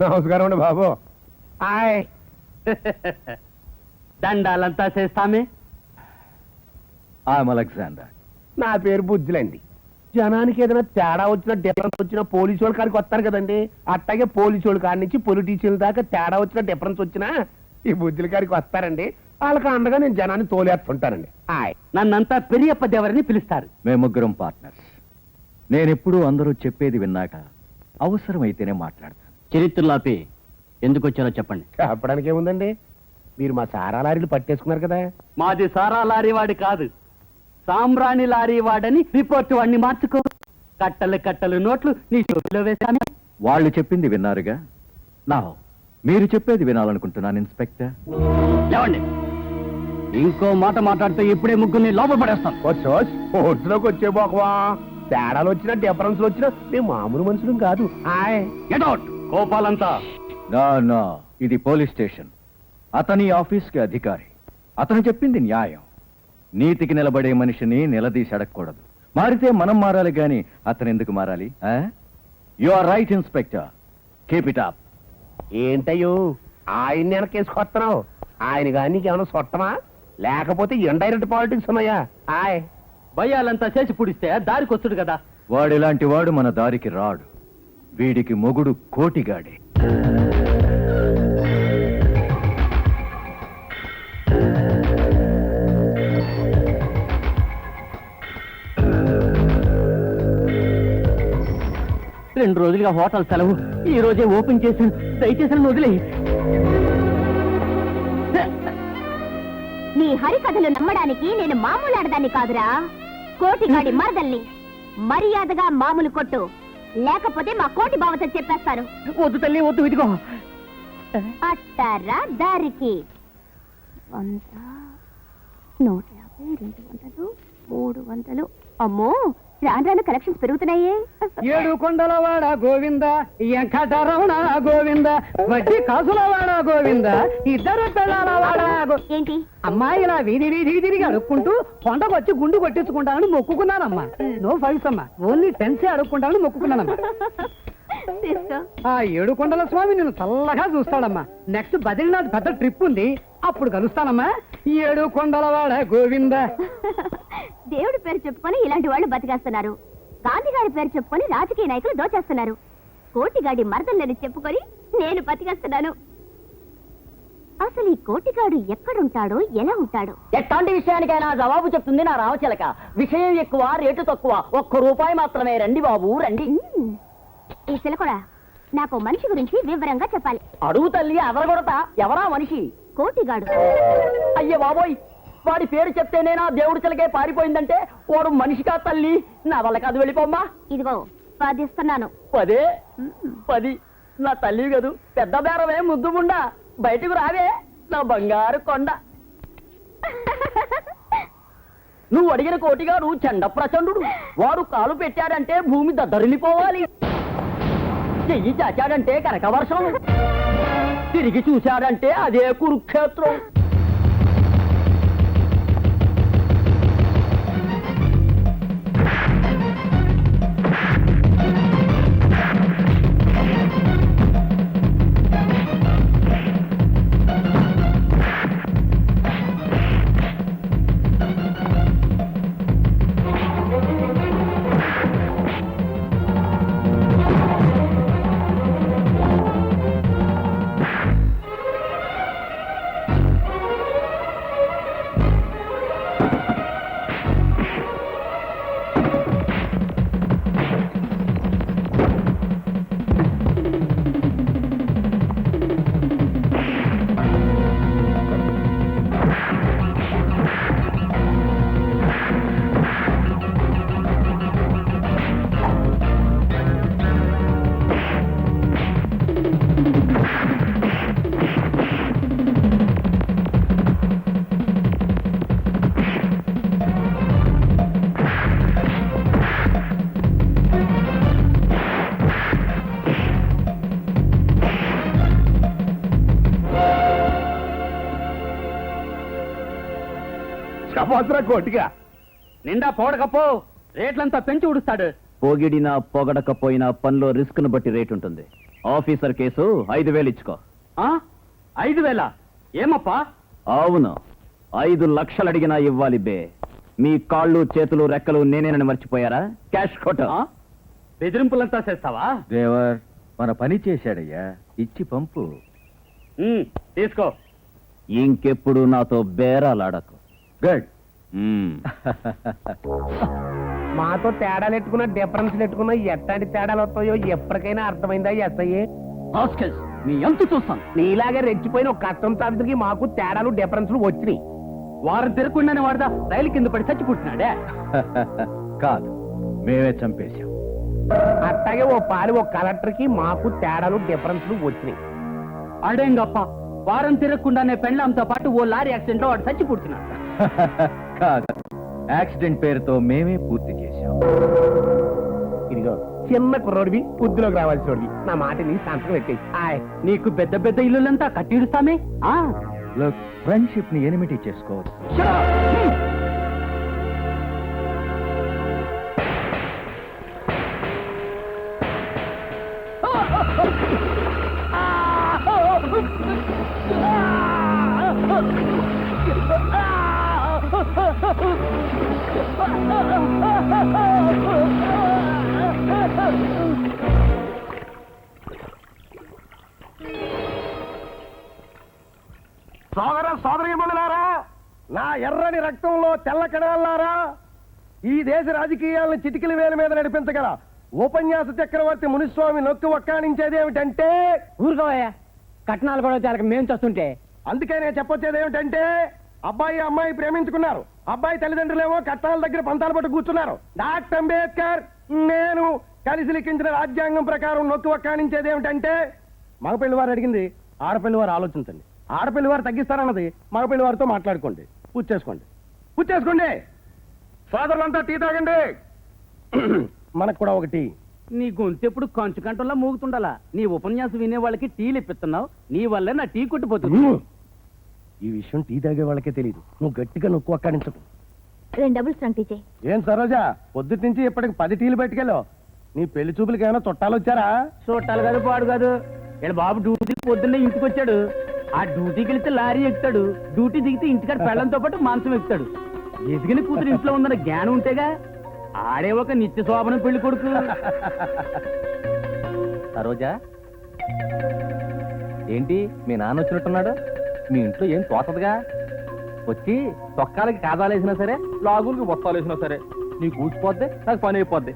నమస్కారం అండి బాబు. దండాలంతా చేస్తామే. అలెగ్జాండర్. నా పేరు బుజ్జులండి. జనానికి ఏదైనా తేడా వచ్చినా డిఫరెన్స్ వచ్చినా పోలీసు వాళ్ళ కాడికి వస్తారు కదండి, అట్లాగే పోలీసు వాళ్ళ కాడి నుంచి పొలిటీషియన్ దాకా తేడా వచ్చినా డిఫరెన్స్ వచ్చినా ఈ బుజ్జుల కాడికి వస్తారండి. వాళ్ళకి అండగా నేను జనాన్ని తోలేస్తుంటానండి. నన్నంతా పెరియప్ప దేవరని పిలుస్తారు. మేము ముగ్గురం పార్ట్నర్స్. నేనెప్పుడు అందరూ చెప్పేది విన్నాక అవసరమైతేనే మాట్లాడతాను. చరిత్రలాపి ఎందుకు వచ్చారో చెప్పండి. చెప్పడానికి ఏముందండి, మీరు మా సారా లారీలు పట్టేసుకున్నారు కదా. మాది సారా లారీ వాడి కాదు, సాంబ్రాణి లారీ వాడని రిపోర్ట్ వాడిని మార్చుకో. కట్టలు కట్టలు నోట్లు నీ షోలో వేశాను. వాళ్ళు చెప్పింది విన్నారుగా, నా మీరు చెప్పేది వినాలనుకుంటున్నాను ఇన్స్పెక్టర్. లేవండి, ఇంకో మాట మాట్లాడితే ఇప్పుడే ముగ్గురిని లోపల పడేస్తాను. కోర్టులోకి వచ్చే పోకవా, తేడాలు వచ్చినా డిఫరెన్స్లు వచ్చినా మేము మామూలు మనుషులం కాదు. Get out. కోపాలంతా నా ఇది పోలీస్ స్టేషన్. అతని ఆఫీస్కి అధికారి. అతను చెప్పింది న్యాయం. నీతికి నిలబడే మనిషిని నిలదీసి అడగకూడదు. మారితే మనం మారాలి గాని అతను ఎందుకు మారాలి? You are right inspector, keep it up. ఏంటయ్యో ఆయన్ని వెనకేసుకొస్తున్నావు? ఆయన కానీ నీకేమైనా సొట్టమా, లేకపోతే ఇండైరెక్ట్ పాలిటిక్స్ ఉన్నాయా? భయాలంతా చేసి పుడిస్తే దారికి వస్తుడు కదా. వాడిలాంటి వాడు మన దారికి రాడు. వీడికి మొగుడు కోటిగాడే. రెండు రోజులుగా హోటల్ సెలవు, ఈ రోజే ఓపెన్ చేశాను. దయచేసి వదిలే. నీ హరికథలు నమ్మడానికి నేను మామూలు ఆడదాన్ని కాదురా, కోటిగాడి మరదల్ని. మర్యాదగా మామూలు కొట్టు, లేకపోతే మా కోటి బావతో చెప్పేస్తాను. వద్దు తల్లి, వద్దు. ఇదిగో అట్టారా దారికి 100, 150, 200, 300. అమ్మో, రాను రాను కలెక్షన్స్ పెరుగుతున్నాయే. 7 కొండలవాడ గోవింద, వెంకటరమణ గోవింద, వడ్డీ కాసులవాడ గోవింద, ఇద్దరు పిల్లలవాడ. ఏంటి అమ్మాయి ఇలా వీధి వీధికి తిరిగి అడుక్కుంటూ కొండకు వచ్చి గుండు కొట్టించుకుంటానని మొక్కుకున్నానమ్మా. నో ఫైల్స్ అమ్మా, ఓన్లీ టెన్సే అడుక్కుంటానని మొక్కుకున్నానమ్మా. ఆ 7 కొండల స్వామి నేను చల్లగా చూస్తాడమ్మా. నెక్స్ట్ బద్రీనాథ్ పెద్ద ట్రిప్ ఉంది, అప్పుడు కలుస్తానమ్మా. 7 కొండలవాడ గోవింద. దేవుడి పేరు చెప్పుకొని ఇలాంటి వాళ్ళు బతికేస్తున్నారు. గాంధీగారి పేరు చెప్పుకొని రాజకీయ నాయకులు దోచేస్తున్నారు. కోటిగాడి మరదల్లని చెప్పుకొని నేను బతికేస్తున్నాను. అసలు ఈ కోటిగాడు ఎక్కడుంటాడో ఎలా ఉంటాడో? ఎట్లాంటి విషయానికైనా జవాబు చెప్తుంది నా రామచిలక. విషయం ఎక్కువ, రేటు తక్కువ. ₹1 మాత్రమే. రండి బాబు రండి. ఈ సిలకొడా నాకు మనిషి గురించి వివరంగా చెప్పాలి. అడుగు తల్లి అదరగొడతా. ఎవరా మనిషి? కోటిగాడు. అయ్యే బాబోయ్, వాడి పేరు చెప్తేనే నా దేవుడి చిలకే పారిపోయిందంటే వాడు మనిషిగా తల్లి? నా వల్ల కాదు, వెళ్ళిపోమ్మా. ఇదిగో 10 ఇస్తున్నాను. 10 నా తల్లి కదూ. పెద్ద బేరమే ముద్దుముండా. బయటకు రావే నా బంగారు కొండ. నువ్వు అడిగిన కోటిగాడు చండ ప్రచండు. వాడు కాలు పెట్టాడంటే భూమి దద్దరిల్లిపోవాలి. చెయ్యి చాచాడంటే కనక వర్షం. తిరిగి చూశాడంటే అదే కురుక్షేత్రం. చెప్పొద్దురా కోటిగా. నిండా పోడకపో, రేట్లంతా పెంచి ఉడుస్తాడు. పొగిడినా పొగడకపోయినా పనిలో రిస్క్ ను బట్టి రేట్ ఉంటుంది. ఆఫీసర్ కేసు 5,000 ఇచ్చుకో. 5,000? ఏమప్పా? అవును, 5 లక్షలు అడిగినా ఇవ్వాలి బే. మీ కాళ్ళు చేతులు రెక్కలు నేనేనని మర్చిపోయారా? క్యాష్ కొట్ట. బెదిరింపులంతా చేస్తావా? దేవర్ మన పని చేశాడయ్యా, ఇచ్చి పంపు. తీసుకో. ఇంకెప్పుడు నాతో బేరాలాడకు. గుడ్. మాతో తేడాలు ఎట్టుకున్నా, డిఫరెన్స్లు ఎట్టుకున్నా ఎట్లాంటి తేడాలు వస్తాయో ఎప్పటికైనా అర్థమైందా ఎస్ఐ? మీ ఎంత చూస్తాను. నీలాగే రెచ్చిపోయిన ఒక కష్టం తాపికి మాకు తేడాలు డిఫరెన్స్లు వచ్చినాయి. వారం తిరగకుండానే వాడదా రైలు కింద పడి చచ్చిపుట్టినాడే. కాదు, మేమే చంపేశాం. అట్లాగే ఓ కలెక్టర్ కి మాకు తేడాలు డిఫరెన్స్లు వచ్చినాయి. అడేంగప్ప, వారం తిరగకుండానే పెండ్లాంతో పాటు ఓ లారీ యాక్సిడెంట్ లో వాడు చచ్చిపుడుతున్నాడు. కాదు, యాక్సిడెంట్ పేరుతో మేమే పూర్తి చేశాం. ఇదిగో చిన్న కుర్రోడివి, బుద్ధిలోకి రావాల్సి నా మాటని సంతకం పెట్టేసి. నీకు పెద్ద పెద్ద ఇల్లులంతా కట్టిడుస్తామే. ఫ్రెండ్షిప్ ని ఎనిమిటీ చేసుకోవచ్చు. సోదరీమణులారా, నా ఎర్రని రక్తంలో తెల్ల కణాలారా, ఈ దేశ రాజకీయాలను చిటికిల వేల మీద నడిపించగల ఉపన్యాస చక్రవర్తి మునిస్వామి నొక్కి ఒక్కాణించేది ఏమిటంటే, ఊరుకోవయ్యా, కట్నాలు కూడా చాలక మేం చూస్తుంటే. అందుకే నేను చెప్పొచ్చేది ఏమిటంటే, అబ్బాయి అమ్మాయి ప్రేమించుకున్నారు. అబ్బాయి తల్లిదండ్రులేమో కట్నాల దగ్గర పంతాలు పట్టు కూర్చున్నారు. డాక్టర్ అంబేద్కర్ నేను కలిసి లిఖించిన రాజ్యాంగం ప్రకారం నొక్కి ఒక్కాణించేది ఏమిటంటే, మగపిల్లి వారు అడిగింది ఆడపిల్లి వారు ఆలోచించండి. ఆడపిల్లి వారు తగ్గిస్తారన్నది మగపిల్లి వారితో మాట్లాడుకోండి. పూజ చేసుకోండి. సోదరులంతా టీ తాగండి. మనకు కూడా ఒక టీ. నీ గొంతు ఎప్పుడు కంచు కంటంలా మూగుతుండాలా. నీ ఉపన్యాసం వినే వాళ్ళకి టీలు ఇప్పిస్తున్నావు. నీ వల్లే నా టీ కొట్టిపోతుంది. ఈ విషయం టీ తాగే వాళ్ళకే తెలియదు. నువ్వు గట్టిగా నొక్కు అక్కడించకు. 2 డబుల్ స్ట్రాంగ్ టీచే. ఏం సరోజా, పొద్దుటి నుంచి ఇప్పటికి 10 టీలు పెట్టుకెళ్ళావు. నీ పెళ్లి చూపులకి ఏమైనా చుట్టాలు వచ్చారా? చూట్టాలు కాదు, పాడు కాదు. ఇక్కడ బాబు డ్యూటీకి పొద్దున్నే ఇంటికి వచ్చాడు. ఆ డ్యూటీకి వెళ్తే లారీ ఎక్కుతాడు, డ్యూటీ దిగితే ఇంటికాడ పెళ్ళంతో పాటు మాంసం ఎక్కుతాడు. ఎదిగిన కూతురు ఇంట్లో ఉందన్న జ్ఞానం ఉంటేగా. ఆడే ఒక నిత్య శోభన పెళ్లి కొడుకు. సరోజా, ఏంటి మీ నాన్న వచ్చినట్టున్నాడు? మీ ఇంట్లో ఏం తోచదుగా? వచ్చి తొక్కాలకి కాదాలేసినా సరే, లాగులకి బొత్తాలు వేసినా సరే, నీకు కూర్చిపోద్ది, నాకు పని అయిపోద్ది.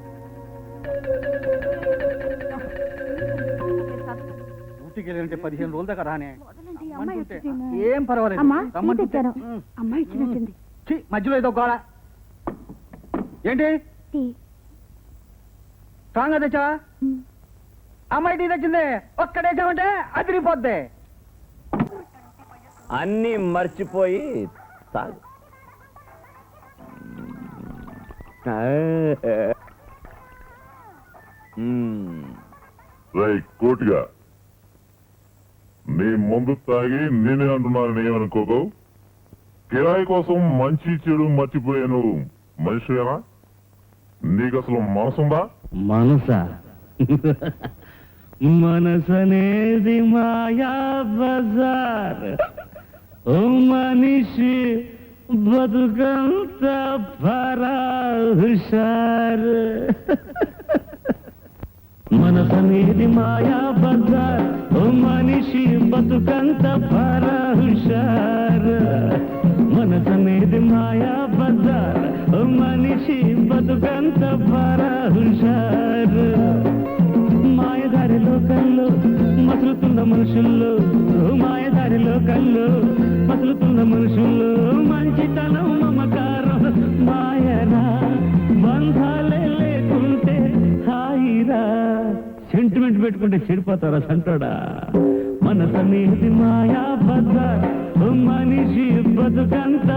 డ్యూటీకి వెళ్ళింటే 15 రోజుల దాకా రానే. ఏం పర్వాలేదు, రమ్మంటుంటే. అమ్మాయి ఇచ్చినట్టుంది. ఛీ, మధ్యలో ఏదో గోడ. ఏంటి స్ట్రాంగ్ తెచ్చా? అమ్మాయి టీ తెచ్చింది, ఒక్కడేసామంటే అదిరిపోద్ది. అన్నీ మర్చిపోయి తాగు. రై కోటిగా నీ ముందు తాగి నేనే అంటున్నాను, ఏమనుకోకు. కిరాయి కోసం మంచి చెడు మర్చిపోయాను మనిషిగా. నీకు అసలు మనసుందా? మనసా? మనసనేది మాయా బజార్, ఓ మనిషి బతుకంత హుషార్. మనసనేది మాయా బజార్, ఓ మనిషి బతుకంత హుషార్. మనసనేది మాయా బజార్, ఓ మనిషి బతుకంత హుషార్. మాయదారిలో కళ్ళు మసులుతున్న మనుషుల్లో, మాయదారిలో కళ్ళు మసులుతున్న మనుషుల్లో, మంచితనం మమకారం మాయరా, బంధాలే లేకుంటే హాయిరా, సెంటిమెంట్ పెట్టుకుంటే చెడిపోతారా సంటడా. మనసనేది మాయా బజార్, మనిషి బతుకంత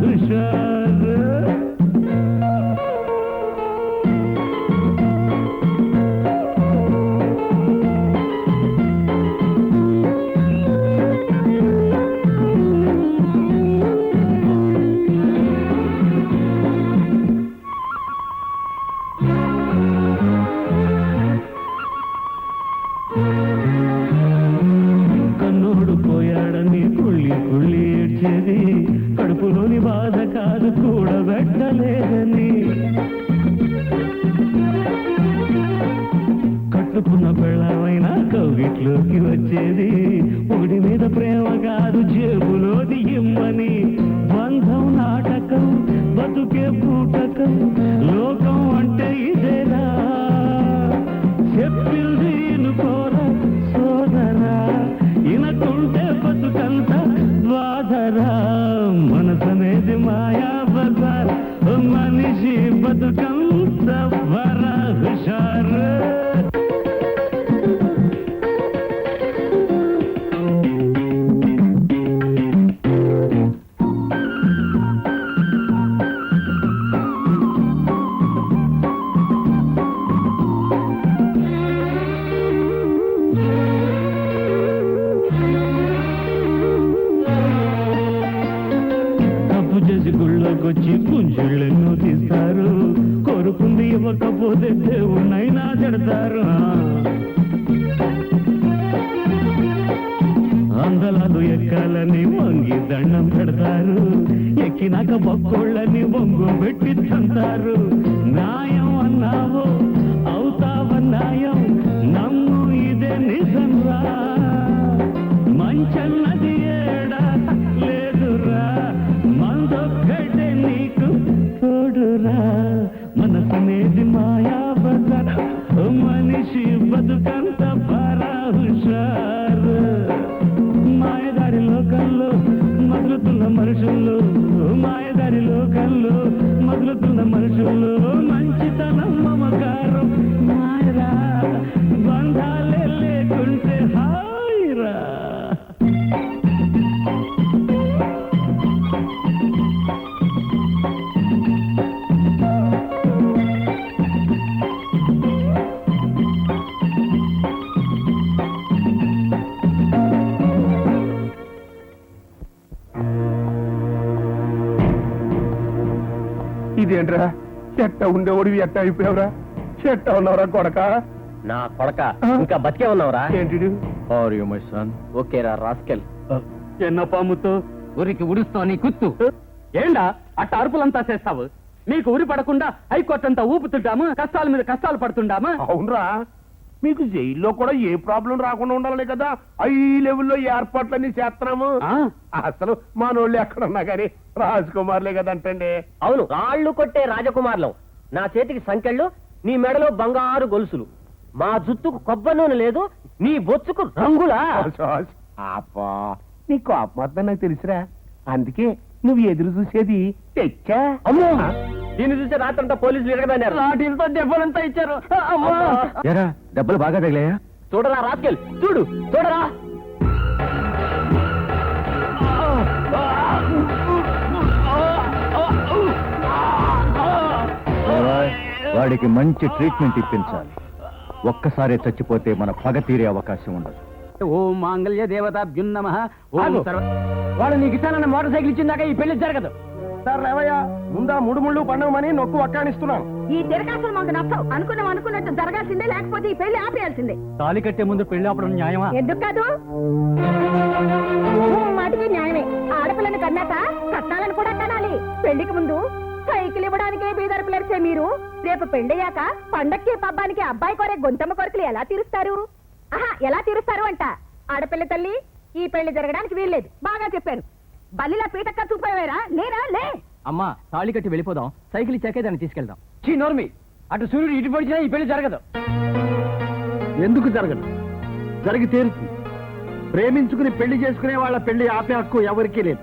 హుషార్. కన్నోడు పోయాడని కుళ్ళి కుళ్ళి ఏడ్చేది, కడుపులోని బాధ కాదు కూడబెట్టలేదని. కట్టుకున్న పెళ్ళమైనా కౌగిట్లోకి వచ్చేది, ఒకటి మీద ప్రేమ కాదు జేబులోది ఇమ్మని. బంధం నాటకం, బతుకే పూటకం, లోకం అంటే ఇదేనా? చెప్పింది ఇనుకోరా సోదరా, ఇనకుంటే బతుకంత బాధరా. మనసనేది మాయా బజార్, మనిషి బతుకంత హుషార్. తప్పు చేసి గుళ్ళోకొచ్చి పుంజుళ్ళెన్నో తీస్తారు, కోరుకుంది ఇవ్వకపోతే దేవుణ్ణైనా తిడతారు. అందలాలు ఎక్కాలని వంగి దండం పెడతారు, ఎక్కినాక బొక్కోళ్ళని బొంగు పెట్టి తంతారు. న్యాయం అన్నావో అవుతావన్నాయం, నమ్ము ఇదే నిజం రా. మంచన్నది ఏడా లేదురా, మందొక్కటే నీకు తోడురా. మనసనేది మాయా బజార్, మనిషి బతుకంత హుషార్. మాయదారిలో కళ్ళు మదులుతున్న మనుషుల్లో, మాయదారిలో కళ్ళు మదులుతున్న మనుషుల్లో, మంచితనం మమకారం మాయరా, బంధాలే లేకుంటే హాయిరా. ఇదేంట్రా, ఎట్ట ఉండేవాడివి ఎట్ట అయిపోయావురా? ఎట్ట ఉన్నావురా కొడక? నా కొడక, ఇంకా బతికే ఉన్నావురా? ఏంటి ఆర్ యు మై సన్? ఓకేరా రాస్కెల్. ఎన్న పాముతో ఉరికి ఉడుస్తావు నీ కుత్తు. ఏండా అట్ట అరుపులంతా చేస్తావు? మీకు ఉరి పడకుండా హైకోర్టు అంతా ఊపుతుంటాము, కష్టాల మీద కష్టాలు పడుతుంటాము. అవునరా, మీకు జైల్లో కూడా ఏ ప్రాబ్లం రాకుండా ఉండాలి కదా హై లెవెల్లో ఏర్పాట్లన్నీ చేస్తున్నాము. ఆ? అసలు మనోళ్ళు ఎక్కడున్నా కానీ రాజకుమార్లే కదంటండి. అవును, రాళ్ళు కొట్టే రాజకుమారులం. నా చేతికి సంకెళ్ళు, నీ మెడలో బంగారు గొలుసులు, మా జుత్తుకు కొబ్బరి నూనె లేదు, నీ బొచ్చుకు రంగులా. అబ్బా, నీ కోపం వద్దని నాకు తెలుసురా. అందుకే నువ్వు ఎదురు చూసేది తెచ్చా. అమ్మో, దీన్ని చూస్తే రాత్రంతా పోలీసులు ఎరగదన్నారు. వాటితో దెబ్బలంతా ఇచ్చారు. అమ్మా! ఎరా దెబ్బలు బాగా తగిలాయా? చూడరా రాస్కెల్, చూడు చూడరా. వాడికి మంచి ట్రీట్మెంట్ ఇప్పించాలి. ఒక్కసారి చచ్చిపోతే మన పగ తీరే అవకాశం ఉండదు. ఓం మాంగళ్య దేవతాభ్యుం నమః. ఓం ఆగు. వాడు నీకు ఇస్తానన్న మోటార్ సైకిల్ ఇచ్చిందాక ఈ పెళ్లి జరగదు. సార్ రేవయ్యా, ముందా ముడు ముళ్ళు పండమని నొక్కు ఒక్కానిస్తున్నాను. ఈ తిరగాసులు మాకు నచ్చవు. అనుకున్నట్టు జరగాల్సిందే, లేకపోతే ఈ పెళ్లి ఆపేయాల్సిందే. తాళి కట్టే ముందు పెళ్లి ఆపడం న్యాయమా? ఎందుకు కాదు? మాటికి న్యాయమే. ఆడపిల్లని కన్నాక కట్నాలను కూడా కనాలి. పెళ్లికి ముందు సైకిల్ ఇవ్వడానికే బీదరు పిల్లర్చే మీరు రేపు పెళ్ళయ్యాక పండక్కి పబ్బానికి అబ్బాయి కోరే గొంతమ్మ కోరికలు ఎలా తీరుస్తారు? ఎలా తీరుస్తారు అంట. ఆడపిల్ల తల్లి, ఈ పెళ్లి జరగడానికి వీల్లేదు. బాగా చెప్పారు. బల్లిలా పీటక్క చూపోయారా? లేరా? లే. అమ్మా, తాళి కట్టి వెళ్ళిపోదాం. సైకిల్ ఇచ్చాకే దాన్ని తీసుకెళ్దాం. చీ నోర్మి, అటు సూర్యుడు ఇటు పడిచినా ఈ పెళ్లి జరగదు. ఎందుకు జరగదు? జరిగి తీరుతుంది. ప్రేమించుకుని పెళ్లి చేసుకునే వాళ్ళ పెళ్లి ఆపే హక్కు ఎవరికీ లేదు.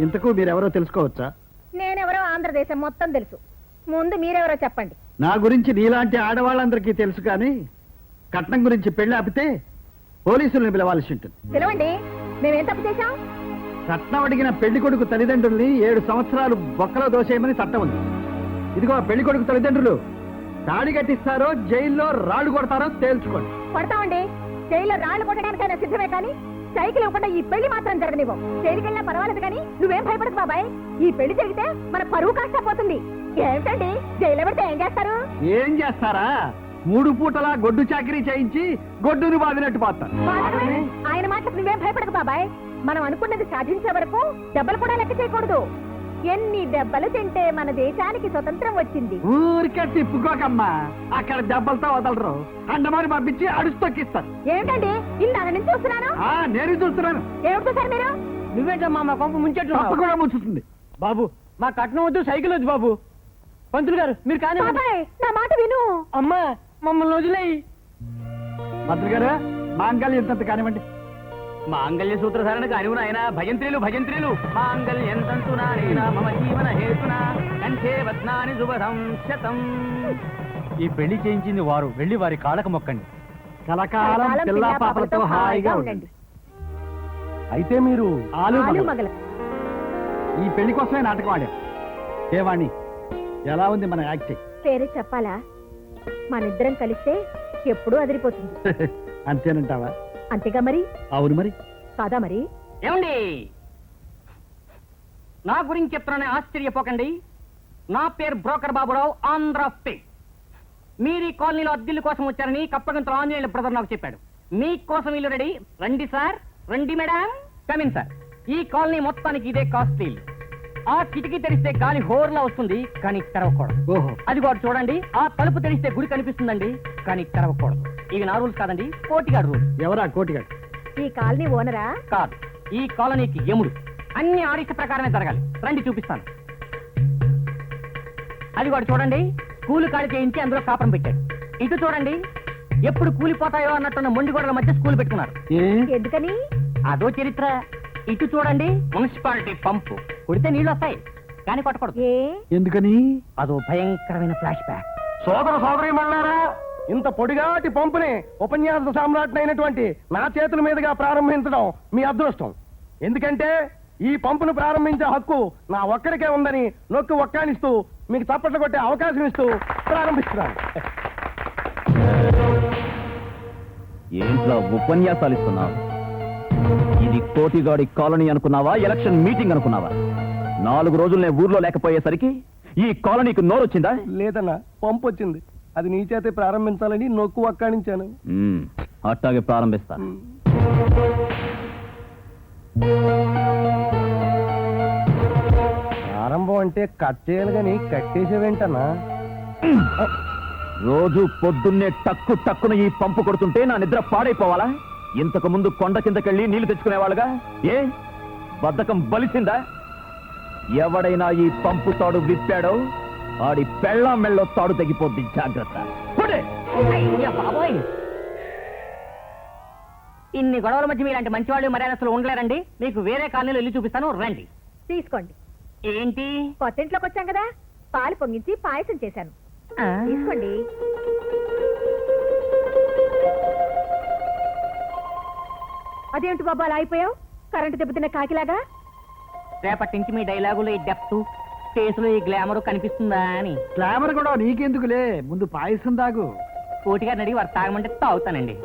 ఇంతకు మీరెవరో తెలుసుకోవచ్చా? నేనెవరో ఆంధ్రదేశం మొత్తం తెలుసు. ముందు మీరెవరో చెప్పండి. నా గురించి నీలాంటి ఆడవాళ్ళందరికీ తెలుసు, కానీ కట్నం గురించి పెళ్లి ఆపితే పోలీసులను పిలవాల్సి ఉంటుంది. పిలవండి, మేమేం తప్పు చేశాం? కట్నం అడిగిన పెళ్లి కొడుకు తల్లిదండ్రుల్ని 7 సంవత్సరాలు బొక్కలో దోసేయమని చట్టం ఉంది. ఇదిగో పెళ్లి కొడుకు తల్లిదండ్రులు తాడి కట్టిస్తారో జైల్లో రాళ్లు కొడతారో తేల్చుకోండి. పడతామండి. జైల్లో రాళ్లు కొట్టడానికైనా సిద్ధమే, కానీ సైకిల్ ఇవ్వకుండా ఈ పెళ్లి మాత్రం జరగనివ్వం. జైలుకెళ్ళినా పర్వాలేదు, కానీ నువ్వేం భయపడదు బాబాయ్. ఈ పెళ్లి జరిగితే మన పరువు కాస్త పోతుంది. ఏమిటండి, జైల్లో పెడితే ఏం చేస్తారు? ఏం చేస్తారా? 3 పూటలా గొడ్డు చాకరీ చేయించి గొడ్డుని బాదినట్టు పోతారు. బాధపడే. ఆయన మాటలకు నువ్వేం భయపడకు బాబాయ్. మనం అనుకున్నది సాధించే వరకు దెబ్బలు కూడా లెక్క చేయకూడదు. ఎన్ని దెబ్బలు తింటే మన దేశానికి స్వతంత్రం వచ్చింది? ఊరికే తిప్పుకోకమ్మా, అక్కడ దెబ్బలతో వదలరు. అండమాని పంపించి అడుస్తొక్కిస్తారు. ఏమిటండి, ఇందాక నుంచి చూస్తున్నాను. నేను చూస్తున్నాను. ఏమిటి చూసారు మీరు? నువ్వేంటమ్మా మా కొంప ముంచెట్టు? తప్ప కూడా ముంచుతుంది. బాబు, మా కట్నం వద్దు, సైకిల్ వద్దు బాబు. పంతులు గారు, మీరు కానీ బాబాయ్, నా మాట విను. అమ్మా, మమ్మల్ని వదిలేయి. మంత్రి గారు, మాంగళ్యం ఇంత కానివ్వండి. మాంగళ్య సూత్రధారణ కానివ్వను ఆయన. భజంత్రీలు భజంత్రీలు. మాంగళ్యం తంతునా మమ జీవన హేతునా కంఠే వత్నాని శుభదం శతం. ఈ పెళ్లి చేయించింది వారు. వెళ్ళి వారి కాళ్ళకు మొక్కండి. కలకాలం పిల్లా పాపలతో హాయిగా ఉండండి. అయితే మీరు ఆలు మగల. ఈ పెళ్లి కోసమే నాటకం ఆడాం. ఏవాణి, ఎలా ఉంది మన యాక్టింగ్? పేరే చెప్పాలా? మనిద్దరం కలిస్తే ఎప్పుడూ అదిరిపోతుంది. అంతేనంటావా? అంతేగా మరి. అవును మరి. కాదా మరి? ఏమండి, నా గురించి చెప్తున్నానే ఆశ్చర్యపోకండి. నా పేరు బ్రోకర్ బాబురావు, ఆంధ్ర పే. మీరు ఈ కాలనీలో అద్దెల కోసం వచ్చారని కప్పగంతుల ఆంజనేయుల బ్రదర్ నాకు చెప్పాడు. మీకోసం ఇల్లు రెడీ. రండి సార్, రండి మేడం, కమిన్ సార్. ఈ కాలనీ మొత్తానికి ఇదే కాస్ట్లీ ఇల్లు. ఆ కిటికీ తెరిస్తే గాలి హోర్లా వస్తుంది, కానీ తెరవకూడదు. ఓహో, అది కూడా చూడండి. ఆ తలుపు తెరిస్తే గుడి కనిపిస్తుందండి, కానీ తెరవకూడదు. ఇవి నా రూల్స్ కాదండి, కోటిగాడు రూల్స్. ఎవరా కోటిగాడు? ఈ కాలనీ ఓనరా? కాదు, ఈ కాలనీకి యముడు. అన్ని ఆడిష్ట ప్రకారమే జరగాలి. రండి చూపిస్తాను. అది కూడా చూడండి, కూలి కాడి చేయించి అందులో కాపురం పెట్టాడు. ఇటు చూడండి, ఎప్పుడు కూలిపోతాయో అన్నట్టున్న మొండి గోడల మధ్య స్కూల్ పెట్టుకున్నారు. ఎందుకని? అదో చరిత్ర. ఇటు చూడండి, మున్సిపాలిటీ పంపు. కొడితే నీళ్లు వస్తాయి, కానీ కొట్టకూడదు. ఏ? ఎందుకని? అదో భయంకరమైన ఫ్లాష్ బ్యాక్. సోదరి మళ్ళారా, ఇంత పొడిగాటి పంపుని ఉపన్యాస సామ్రాట్నైనటువంటి నా చేతుల మీదుగా ప్రారంభించడం మీ అదృష్టం. ఎందుకంటే ఈ పంపును ప్రారంభించే హక్కు నా ఒక్కరికే ఉందని నొక్కి ఒక్కానిస్తూ మీకు చప్పట్లు కొట్టే అవకాశం ఇస్తూ ప్రారంభిస్తున్నాను. ఏంట్లో ఉపన్యాసాలు ఇస్తున్నావు? ఇది కోటిగాడి కాలనీ అనుకున్నావా, ఎలక్షన్ మీటింగ్ అనుకున్నావా? 4 రోజులు నేను ఊర్లో లేకపోయేసరికి ఈ కాలనీకి నోరొచ్చిందా? లేదన్నా, పంపు వచ్చింది. అది నీ చేతే ప్రారంభించాలని నొక్కు ఒక్కానించాను. అట్టాగే ప్రారంభిస్తాను. ప్రారంభం పంపం అంటే కట్టేయాలి గాని కట్టేసేవేంటన్నా? రోజు పొద్దున్నే టక్కు టక్కున ఈ పంపు కొడుతుంటే నా నిద్ర పాడైపోవాలా? ఇంతకు ముందు కొండ కిందకెళ్ళి నీళ్లు తెచ్చుకునేవాళ్ళుగా. ఏ బద్ధకం బలిసిందా? ఎవడైనా ఈ పంపు తాడు విప్పాడో ఆడి పెళ్ళాం మెళ్ళో తాడు తెగిపోద్ది, జాగ్రత్త. పోడే. బాబోయ్, ఇన్ని గొడవల మధ్య మీలాంటి మంచివాళ్ళు మర్యాదస్తులు ఉండలేరండి. మీకు వేరే కాలనీలో ఇల్లు చూపిస్తాను, రండి. తీసుకోండి. ఏంటి? కొత్త ఇంట్లోకి వచ్చాం కదా, పాలు పొంగించి పాయసం చేశాను. తీసుకోండి. అదేంటి బాబా అలా అయిపోయావు? కరెంటు దెబ్బతిన్న కాకిలాగా. రేపటి నుంచి మీ డైలాగులో ఈ డెప్త్, కేసులో ఈ గ్లామర్ కనిపిస్తుందా అని. గ్లామర్ కూడా నీకెందుకులే, ముందు పాయసం తాగు. కోటిగారిని అడిగి వారు తాగమంటే తాగుతానండి.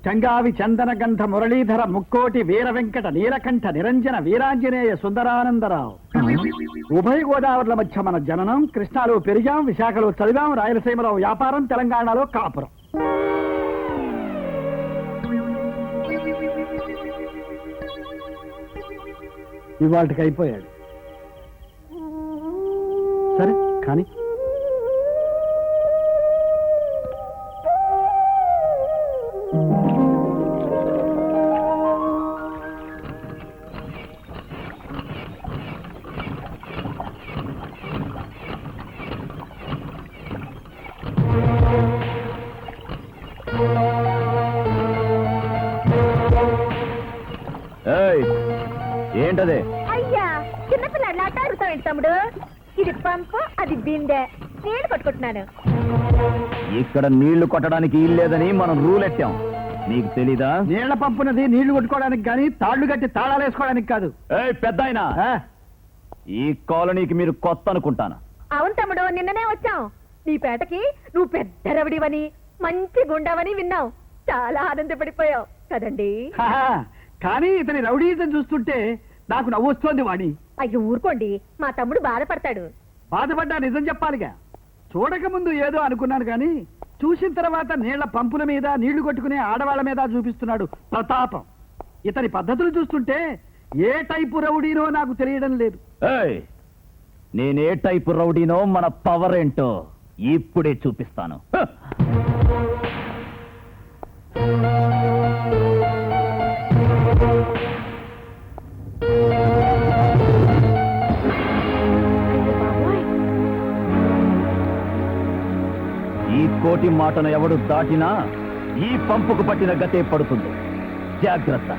చంగావి చందన గంధ మురళీధర ముక్కోటి వీర వెంకట నీలకంఠ నిరంజన వీరాంజనేయ సుందరానందరావు. ఉభయ గోదావరుల మధ్య మన జననం. కృష్ణాలో పెరిగాం, విశాఖలో చదివాం, రాయలసీమలో వ్యాపారం, తెలంగాణలో కాపురం. ఇవాళకి అయిపోయాడు. సరే కానీ ఏంటదే? అయ్యా, చిన్నపిల్లాడు ఆట ఆడుతావేంటి తమ్ముడు? ఇది పంపు, అది బిందె. నేను కొట్టుకుంటున్నాను. ఇక్కడ నీళ్లు కొట్టడానికి ఇల్లేదని మనం రూల్ ఎట్టాం, నీకు తెలీదా? నీళ్ల పంపునది నీళ్లు కొట్టుకోవడానికి గాని, తాళ్లు కట్టి తాళాలు వేసుకోవడానికి కాదు. పెద్దాయనా, ఈ కాలనీకి మీరు కొత్త అనుకుంటాను. అవును తమ్ముడు, నిన్ననే వచ్చాం. నీ పేటకి నువ్వు పెద్ద రవిడివని, మంచి గుండవని విన్నావు. చాలా ఆనందపడిపోయావు కదండి. కానీ ఇతని రౌడీజం చూస్తుంటే నాకు నవ్వొస్తోంది వాణి. అయ్యో ఊరుకోండి, మా తమ్ముడు బాధపడతాడు. బాధపడ్డా నిజం చెప్పాలిగా. చూడక ముందు ఏదో అనుకున్నాను కానీ, చూసిన తర్వాత నీళ్ల పంపుల మీద, నీళ్లు కొట్టుకునే ఆడవాళ్ల మీద చూపిస్తున్నాడు ప్రతాపం. ఇతని పద్ధతులు చూస్తుంటే ఏ టైపు రౌడీనో నాకు తెలియడం లేదు. నేనే టైపు రౌడీనో, మన పవర్ ఏంటో ఇప్పుడే చూపిస్తాను. ఈ కోటి మాటను ఎవడు దాటినా ఈ పంపుకు పట్టిన గతే పడుతుంది, జాగ్రత్త.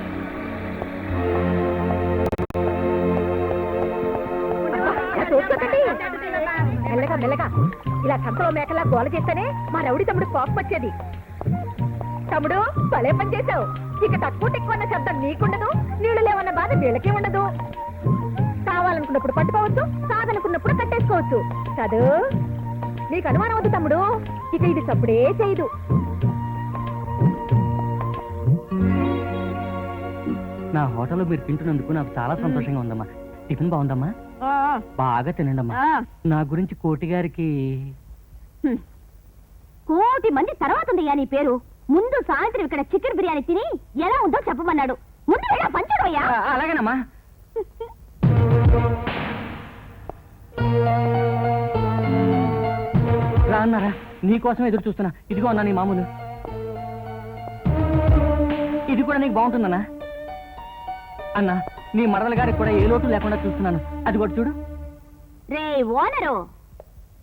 మెల్లగా మెల్లగా ఇలా సంతలో మేకలా గోల చేస్తేనే మా రౌడీ తమ్ముడు కోపం వచ్చేది. తమ్ముడు భలే పని చేశావు. ఇక తక్కువ టెక్కువన్న శబ్దం నీకుండదు, నీళ్లు లేవన్న బాధ వీళ్ళకే ఉండదు. కావాలనుకున్నప్పుడు పట్టుకోవచ్చు, కాదనుకున్నప్పుడు కట్టేసుకోవచ్చు. చదు, నీకు అనుమానం వద్దు తమ్ముడు. ఇక ఇది చప్పుడే చేయదు. నా హోటల్లో మీరు తింటున్నందుకు నాకు చాలా సంతోషంగా ఉందమ్మా. టిఫిన్ బాగుందమ్మా? బాగా తినండమ్మా. నా గురించి కోటి గారికి కోటి మంది తర్వాత ఉందయ్యా నీ పేరు. ముందు సాయంత్రం ఇక్కడ చికెన్ బిర్యానీ తిని ఎలా ఉందో చెప్పమన్నాడు. ముందు వెళ్ళా పంచడయ్యా. అలాగేనమ్మా. రా అన్నారా, నీకోసం ఎదురు చూస్తున్నా. ఇదిగో అన్నా నీ మామూలు. ఇది కూడా నీకు బాగుంటుందన్నా. అన్నా, నీ మరదల గారికి కూడా ఏ లోటు లేకుండా చూస్తున్నాను. అది కూడా చూడు. రే ఓనరు,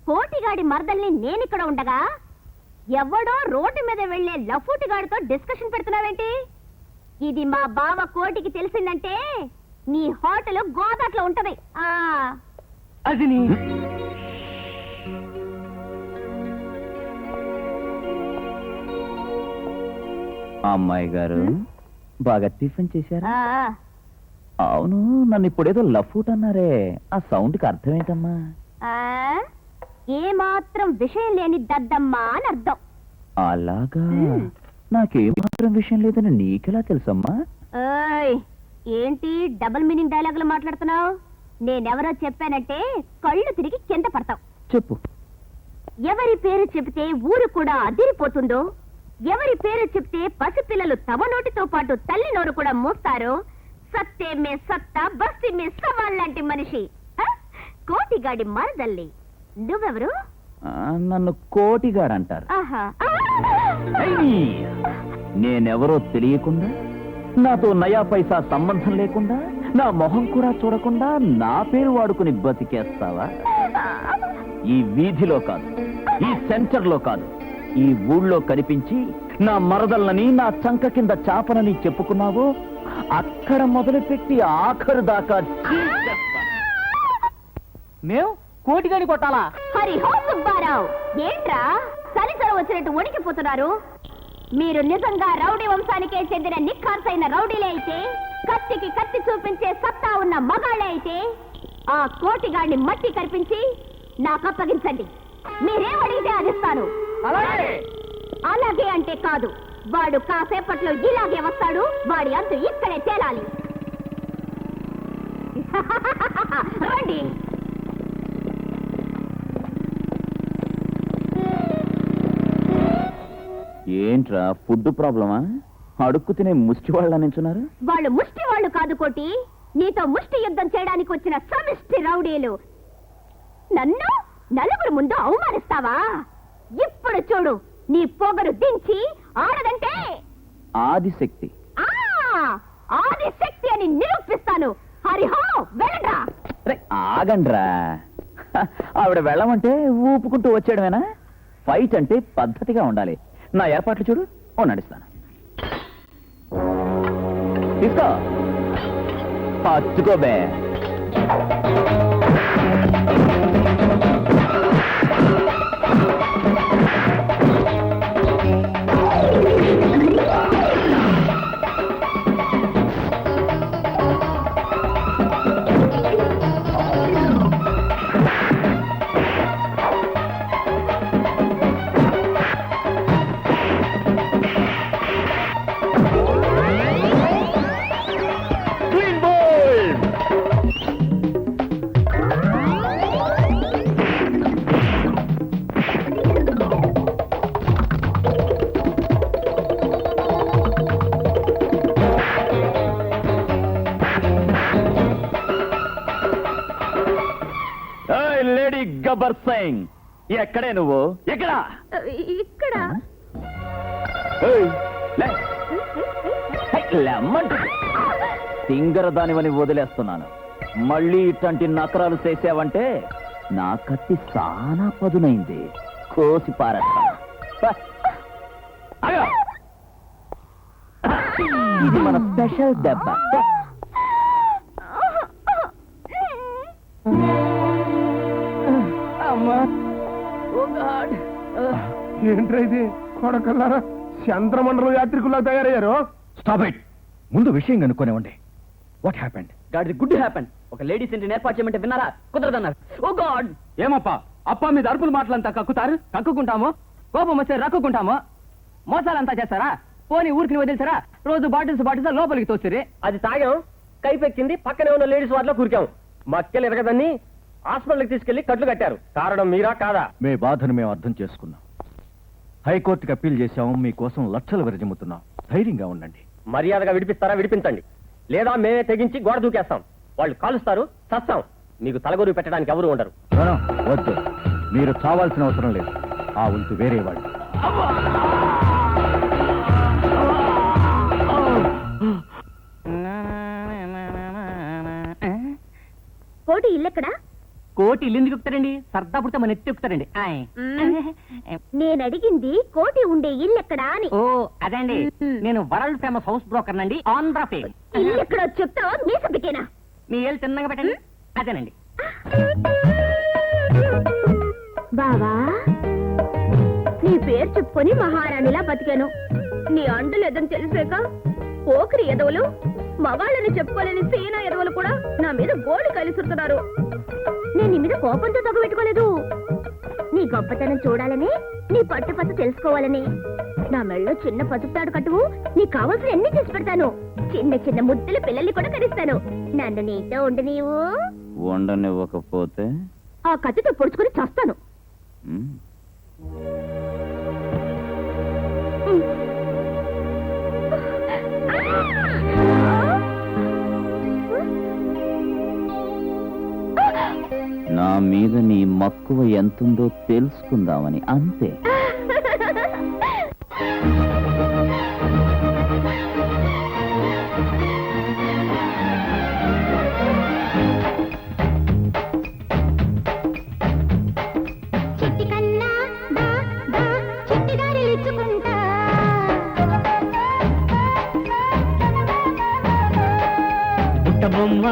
కోటిగాడి మరదల్ని నేనిక్కడ ఉండగా ఎవడో రోడ్డు మీద వెళ్లే లఫూటిగాడితో డిస్కషన్ పెడుతున్నావేంటి? ఇది మా బావ కోటికి తెలిసిందంటే నీ హోటల్ గోదాట్లో ఉంటది. అది నీ అమ్మాయి గారు బాగా టిఫిన్ చేశారా? ఆ, అవును, నన్ను ఇప్పుడేదో లఫూట్ అన్నారే, ఆ సౌండ్ కి అర్థం ఏంటమ్మా? ఆ, ఏ మాత్రం విషయం లేని దద్దమ్మా అని అర్థం. అలాగా, నాకేం మాత్రం విషయం లేదని నీకెలా తెలుసమ్మా? ఓయ్, ఏంటి డబుల్ మీనింగ్ డైలాగులు మాట్లాడుతున్నావు? నేనెవరో చెప్పానంటే కళ్ళు తిరిగి కింద పడతావు. చెప్పు. ఎవరి పేరు చెబితే ఊరు కూడా అదిరిపోతుందో, ఎవరి పేరు చెప్తే పసిపిల్లలు తమ నోటితో పాటు తల్లి నోరు కూడా మూస్తారు, సత్తే మే సత్తా బస్తి మే సవాల్ లాంటి మనిషి కోటిగాడి మరదల్లి. నువ్వెవరు? నన్ను కోటిగాడంటారు. ఆహా. నేనెవరో తెలియకుండా, నాతో నయా పైసా సంబంధం లేకుండా, నా మొహం కూడా చూడకుండా నా పేరు వాడుకుని బతికేస్తావా? ఈ వీధిలో కాదు, ఈ సెంటర్లో కాదు, ఈ ఊళ్ళో కనిపించి నా మరదల్లని నా చంక కింద చాపనని చెప్పుకున్నావో అక్కడ మొదలుపెట్టి ఆఖరు దాకా మేము కోటిగాడి కొట్టాలా? హరిహో సుబ్బారావు, ఏంట్రా సరిసర వచ్చినట్టు వణికిపోతున్నారు? మీరు నిజంగా రౌడీ వంశానికే చెందిన నిఖార్సైన రౌడీలే అయితే, కత్తికి కత్తి చూపించే సత్తా ఉన్న మగాళ్ళే అయితే, ఆ కోటిగాడిని మట్టి కనిపించి నాకు అప్పగించండి. మీరేం అడిగితే అదిస్తాను. అలాగే అంటే కాదు, వాడు కాసేపట్లో ఇలాగే వస్తాడు. వాడి అంతు ఇక్కడే తేలాలి. రండి. ఏంట్రా ఫుడ్ ప్రాబ్లమా? అడుక్కు తినే ముష్టి వాళ్ళ నించున్నారు. వాళ్ళు ముష్టి వాళ్ళు కాదు కోటి, నీతో ముష్టి యుద్ధం చేయడానికి వచ్చిన సమిష్టి రౌడీలు. నన్ను నలుగురు ముందు అవమానిస్తావా? ఇప్పుడు చూడు, నీ పొగరు దించి ఆడదంటే ఆదిశక్తి. ఆదిశక్తి అని నిరూపిస్తాను. హరిహో వెళ్ళరా. ఆగండ్రా. ఆవిడ వెళ్ళమంటే ఊపుకుంటూ వచ్చేయడమేనా? ఫైట్ అంటే పద్ధతిగా ఉండాలి. నా ఏర్పాట్లు చూడు, నడిస్తాను. తీసుకో, పచ్చుకోబే. లేడీ గబ్బర్ సింగ్, ఎక్కడే నువ్వు? ఎక్కడా? ఇక్కడ సింగర దానివని వదిలేస్తున్నాను. మళ్ళీ ఇట్లాంటి నకరాలు చేసావంటే నా కత్తి సానా పదునైంది, కోసి పారేస్తాను. ఇది మన స్పెషల్ దెబ్బ. ఏంట్రా ఇది? కొడకల్లారా, చంద్రమండలం యాత్రికుల్లా తయారయ్యారు. Stop it. ముందు విషయం కనుక్కోనివ్వండి. What happened? గాడిది గుడ్ హ్యాపెన్. ఒక లేడీస్ ఇంటిని ఏర్పాటు చేయమంటే విన్నారా? కుదరదన్నారు. ఓ గాడ్, ఏమప్పా అప్ప మీద అరుపుల మాటలంతా కక్కుతారు? కక్కుకుంటాము. కోపం వస్తే రక్కుకుంటాము. మోసాలంతా చేస్తారా? పోనీ ఊరికి వదిలిసారా? రోజు బాటిల్స్ లోపలికి తోసిరి. అది తాగాం, కైపెక్కింది, పక్కనే ఉన్న లేడీస్ వాటిలో కూరికాం. మక్కలు ఎరగదని హాస్పిటల్కి తీసుకెళ్లి కట్లు కట్టారు. కారణం మీరా కాదా? మీ బాధను మేము అర్థం చేసుకున్నాం. హైకోర్టుకి అప్పీల్ చేశాము. మీకోసం లక్షలు విరజిమ్ముతున్నాం. ధైర్యంగా ఉండండి. మర్యాదగా విడిపిస్తారా? విడిపించండి, లేదా మేమే తెగించి గోడ దూకేస్తాం. వాళ్ళు కాలుస్తారు, చస్తాం. మీకు తలగొరు పెట్టడానికి ఎవరు ఉండరు. వద్దు, మీరు చావాల్సిన అవసరం లేదు. ఆ వంతు వేరే వాళ్ళు. కోటి ఇల్లెక్కడా? కోటి ఇల్లు ఎందుకు ఎక్కుతారండి? సర్దా పుడితే మన ఎత్తి ఎక్కుతారండి. నేను అడిగింది కోటి ఉండే ఇల్లెక్కడా అని. ఓ అదండి, నేను వరల్డ్ ఫేమస్ హౌస్ బ్రోకర్ నండి, ఆంధ్ర ఫేమ్. ఇల్లెక్కడో చెప్తావా? మీ సబ్బికేనా? మీ ఏళ్ళు తిన్నగా పెట్టండి. అదేనండి. బావా, నీ పేరు చెప్పుకొని మహారాణిలా బతికాను. నీ అండు లేదని తెలిసాక పోకిరి ఎదవలు, మగాళ్ళని చెప్పుకోలేని సీనా ఎదవలు కూడా నా మీద గోడు కలిసిస్తున్నారు. నేను నీ మీద కోపంతో తగ్గబెట్టుకోలేదు. నీ నీ గొప్పతనం చూడాలని, నీ పట్టుపట్టు తెలుసుకోవాలని. నా మెళ్ళలో చిన్న పసుపుతాడు కట్టువు, నీకు కావాల్సిన ఎన్ని చేసి పెడతాను. చిన్న చిన్న ముద్దుల పిల్లల్ని కూడా కరిస్తాను. నన్ను నీతో ఉండి నీవు ఉండనివ్వకపోతే ఆ కత్తితో పొడుచుకుని చస్తాను. నా మీద నీ మక్కువ ఎంతుందో తెలుసుకుందామని అంతే. చిట్టి కన్నా దా దా చిట్టి దారిలిచ్చుకుంటా. బుట్ట బొమ్మ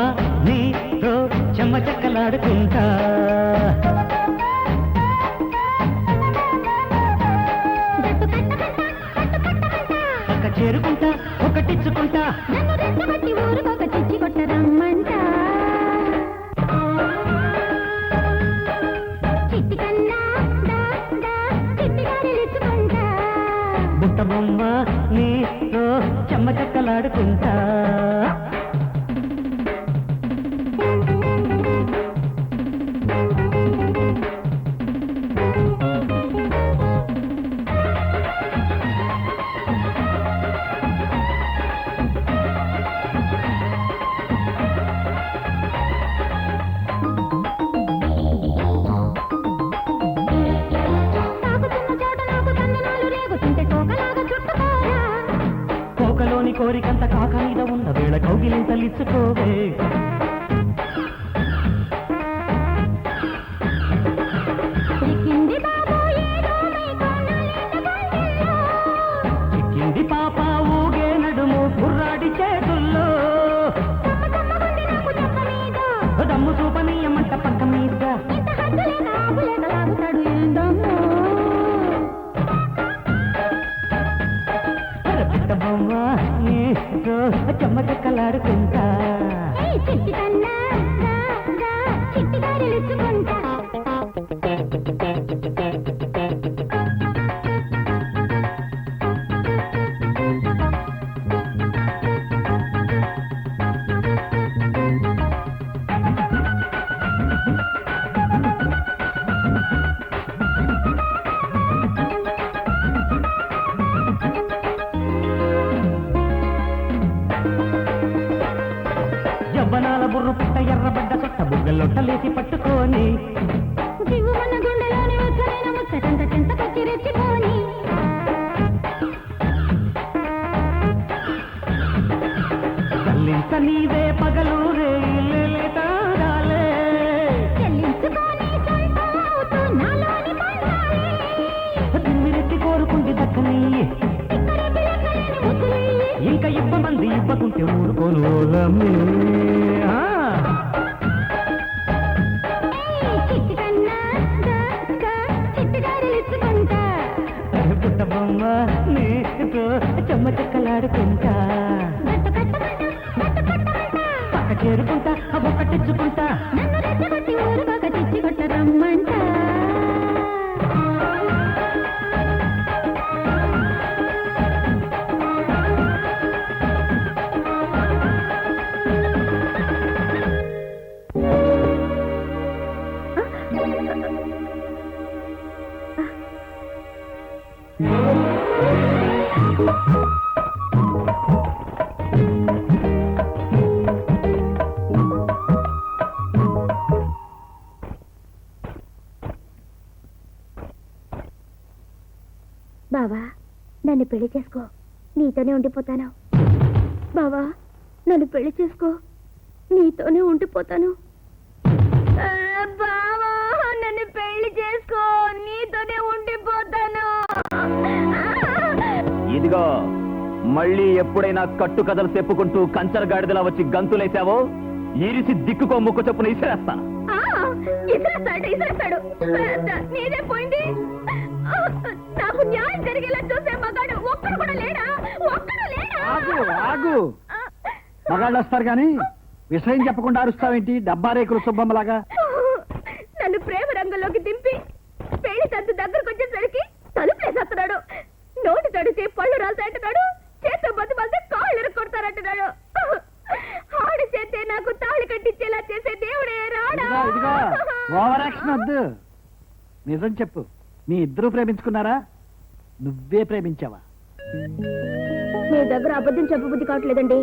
నీతో చెమ్మ చెక్కలాడుకుంటా. జట్టు కట్టమంట పక్క చేరుకుంటా ఒకటిచ్చుకుంటా. నన్ను రెచ్చగొట్టి ఊరుకొక చిచ్చి కొట్టరమ్మంట. చిట్టి కన్నా దా దా చిట్టి దారిలిచ్చుకుంటా. బుట్ట బొమ్మ నీతో చెమ్మ చెక్కలాడుకుంటా. తాకుతున్న చోట నాకు తన్నునాలు రేగుతుంటే కోకలాగా చుట్టుకోరా. కోకలోని కోరికంత కాక మీద ఉన్న వేళ కౌగిలింతలిచ్చుకోవే. చిక్కింది బాబు ఏదో మీకు నల్లేట గుండెల్లో. చిక్కింది పాప ఊగే నడుము కుర్రాడి చేతుల్లో. కమ్మగుంది నాకు చెప్ప మీద. దమ్ము చూపనీయమంట పక్క మీద. ఇంత హద్దులేక ఆపులేక లాగుతాడు ఏందమ్మో. బుట్ట బొమ్మ నీతో చెమ్మ చెక్కలాడుకుంటా. ఏయ్ చిట్టి కన్నా దా దా చిట్టి దారిలిచ్చుకుంటా. యవ్వనాల బుర్రు పుట్ట ఎర్రబడ్డ సొట్ట బుగ్గలొట్టలేసి పట్టుకొని. జివ్వు మన గుండెలోని వచ్చరైన ముచ్చటంత చెంతకొచ్చి రెచ్చిపోని. కల్లింత నీవే పగలు రేలే చెల్లించుకొని సొంతం అవుతూ నాలోని పండాలి. తిమ్మిరెత్తి కోరుకుంది దక్కని. ఇక్కడే పిల్లకలేని ముద్దులెయ్యి. ఇంకా ఇవ్వమంది ఇవ్వకుంటే ఊరుకోను ఓలమ్మే. ఏయ్ చిట్టి కన్నా దా దా చిట్టి దారిలిచ్చుకుంటా. పుట్ట బొమ్మ నీతో చెమ్మ చెక్కలాడుకుంటా. జట్టు కట్టమంట పక్క చేరుకుంటా ఒకటిచ్చుకుంటా. నన్ను రెచ్చగొట్టి ఊరుకొక చిచ్చి కొట్టరమ్మంట. బావా నన్ను పెళ్లి చేసుకో, నీతోనే ఉండిపోతాను. బావా నన్ను పెళ్లి చేసుకో, నీతోనే ఉండిపోతాను. బావా నన్ను పెళ్లి చేసుకో, నీతోనే ఉండిపోతాను. ఇదిగో మళ్ళీ ఎప్పుడైనా కట్టు కథలు చెప్పుకుంటూ కంచరగాడిదలా వచ్చి గంతులేసావో ఈరిసి దిక్కుకో ముక్కు చొప్పున ఇసిరేస్తాను. ఇసేస్తాడు నీదే పోయింది. నాకు న్యాయం జరిగేలా చూసే మగాడు ఒక్కడు కూడా లేడా? ఒక్కడు లేడా? ఆగు మగాళ్ళు వస్తారు కానీ విషయం చెప్పకుండా అరుస్తావేంటి డబ్బా రేకులు సుబ్బమ్మలాగా? నన్ను ప్రేమ రంగంలోకి దింపి పెళ్లి నిజం చెప్పు, మీ ఇద్దరు ప్రేమించుకున్నారా? నువ్వే ప్రేమించావా? మీ దగ్గర అబద్ధం చెప్పబుద్ధి కావట్లేదండి.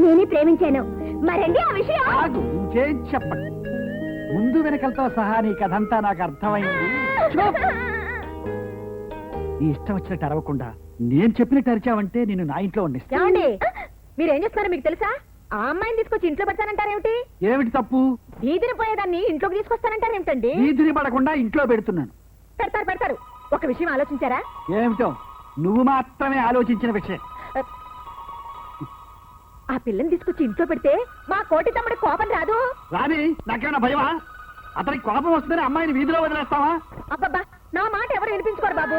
నేనే ప్రేమించాను. మరండి ఆ విషయం. ఆగు, ఇంకేం చెప్పండి. ముందు వెనకలతో సహా నీ కథంతా నాకు అర్థమైంది. చూప్. నీ ఇష్టం వచ్చినట్టు అరవకుండా నేను చెప్పినట్టు అరిచావంటే నేను నా ఇంట్లో ఉండిస్తా. ఏమండి మీరేం చేస్తున్నారో మీకు తెలుసా? ఆ అమ్మాయిని తీసుకొచ్చి ఇంట్లో పెడతానంటారేమిటి? ఏమిటి తప్పు? వీధిని పోయేదాన్ని ఇంట్లోకి తీసుకొస్తానంటారేమిటండి? వీధిని పడకుండా ఇంట్లో పెడుతున్నాను. పెడతారు పెడతారు. ఒక విషయం ఆలోచించారా? ఏమిటో? నువ్వు మాత్రమే ఆలోచించిన విషయం. ఆ పిల్లని తీసుకొచ్చి ఇంట్లో పెడితే మా కోటి తమ్ముడి కోపం రాదు? రాని, నాకేమైనా భయమా? అతనికి కోపం వస్తుందని అమ్మాయిని వీధిలో వదిలేస్తావా? అబ్బబ్బా, నా మాట ఎవరు వినిపించుకోరు బాబు.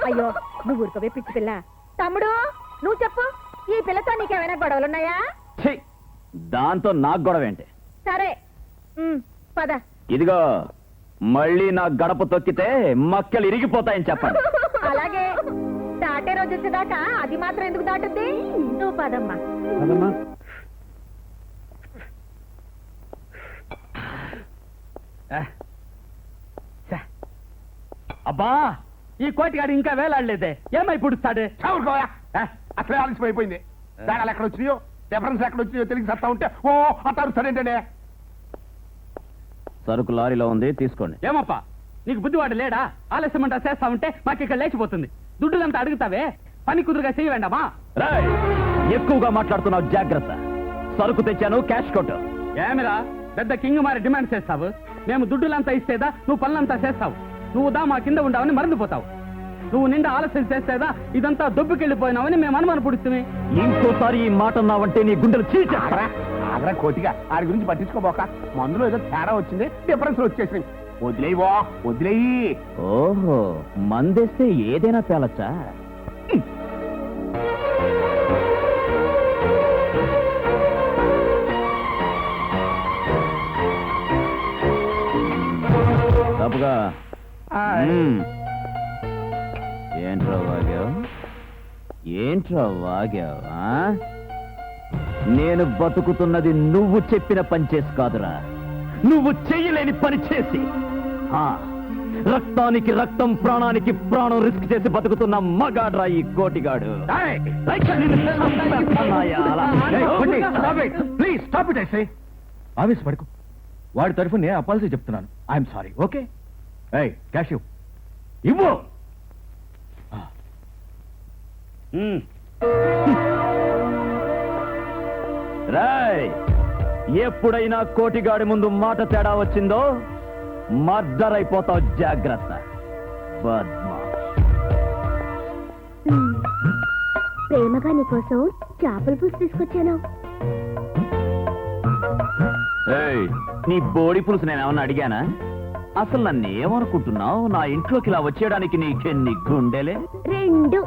అయ్యో, నువ్వు ఊరుకోవే పిచ్చి పిల్ల. తమ్ముడు నువ్వు చెప్పు, ఈ పిల్లతో నీకేమైనా గొడవలున్నాయా? ఛీ! దాంతో నాకు గొడవ ఏంటి? సరే పద. ఇదిగో, మళ్ళీ నా గడప తొక్కితే మక్కలు ఇరిగిపోతాయని చెప్పండి. అలాగే, దాటే రోజు వచ్చేదాకా అది మాత్రం ఎందుకు దాటుద్ది? నువ్వు పదమ్మా. అదమ్మా. అబ్బా, ఈ కోటిగాడు ఇంకా వేలాడలేదే, ఏమై పుడుస్తాడు? చావుకోయా అసలే ఆలస్యం అయిపోయింది. తేడాలు ఎక్కడ వచ్చినాయో, డిఫరెన్స్ ఎక్కడ వచ్చినాయో తెలిసి సత్తా ఉంటే ఓ అట్టారుస్తాడేంటండి. సరుకు లారీలో ఉంది, తీసుకోండి. ఏమప్పా, నీకు బుద్ధివాడు లేడా? ఆలస్యం అంతా చేస్తా ఉంటే మాకు ఇక్కడ లేచిపోతుంది. దుడ్డులంతా అడుగుతావే, పని కుదురుగా చేయవేండమా? రేయ్, ఎక్కువగా మాట్లాడుతున్నావు, జాగ్రత్త. సరుకు తెచ్చాను, క్యాష్ కొట్టు. ఏమిరా పెద్ద కింగ్ మారి డిమాండ్ చేస్తావు? మేము దుడ్డులంతా ఇస్తేదా నువ్వు పనులంతా చేస్తావు? నువ్వు దా మా కింద ఉండవని మరణిపోతావు. నువ్వు నిండా ఆలస్యం చేస్తేదా ఇదంతా దొబ్బుకెళ్ళిపోయినావని మేము అనుమానం పుడుతుంది. ఇంకోసారి ఈ మాట అన్నావంటే నీ గుండెలు చీల్చా. ఆగ్రా కోటిగా ఆడి గురించి పట్టించుకోబోక, మందులో ఏదో తేడా వచ్చింది, డిఫరెన్స్ వచ్చేసింది. వదిలేయవో, వదిలేయి. ఓహో, మందేస్తే ఏదైనా తేలచ్చా? తప్పుగా. ఏంట్రా వాగావు? ఏంట్రా వాగావు? నేను బతుకుతున్నది నువ్వు చెప్పిన పని చేసి కాదురా, నువ్వు చెయ్యలేని పని చేసి. రక్తానికి రక్తం, ప్రాణానికి ప్రాణం రిస్క్ చేసి బతుకుతున్న మగాడ్రా ఈ కోటిగాడు. Please stop it. ఐ ఆవేశపడకు. వాడి తరఫు నేను అపాలసీ చెప్తున్నాను. I'm sorry. ఓకే, ఏయ్ క్యాష్ ఇవ్వు. రాయ్, ఎప్పుడైనా కోటిగాడి ముందు మాట తేడా వచ్చిందో మర్డర్ అయిపోతావు, జాగ్రత్త. ప్రేమగా నీకోసం చేపల పులుసు తీసుకొచ్చాను. ఏయ్, నీ బోడి పులుసు నేనేమన్నా అడిగానా? అసలు నన్ను ఏమనుకుంటున్నావు? నా ఇంట్లోకి ఇలా వచ్చేయడానికి నీకెన్ని గుండెలే? రెండు,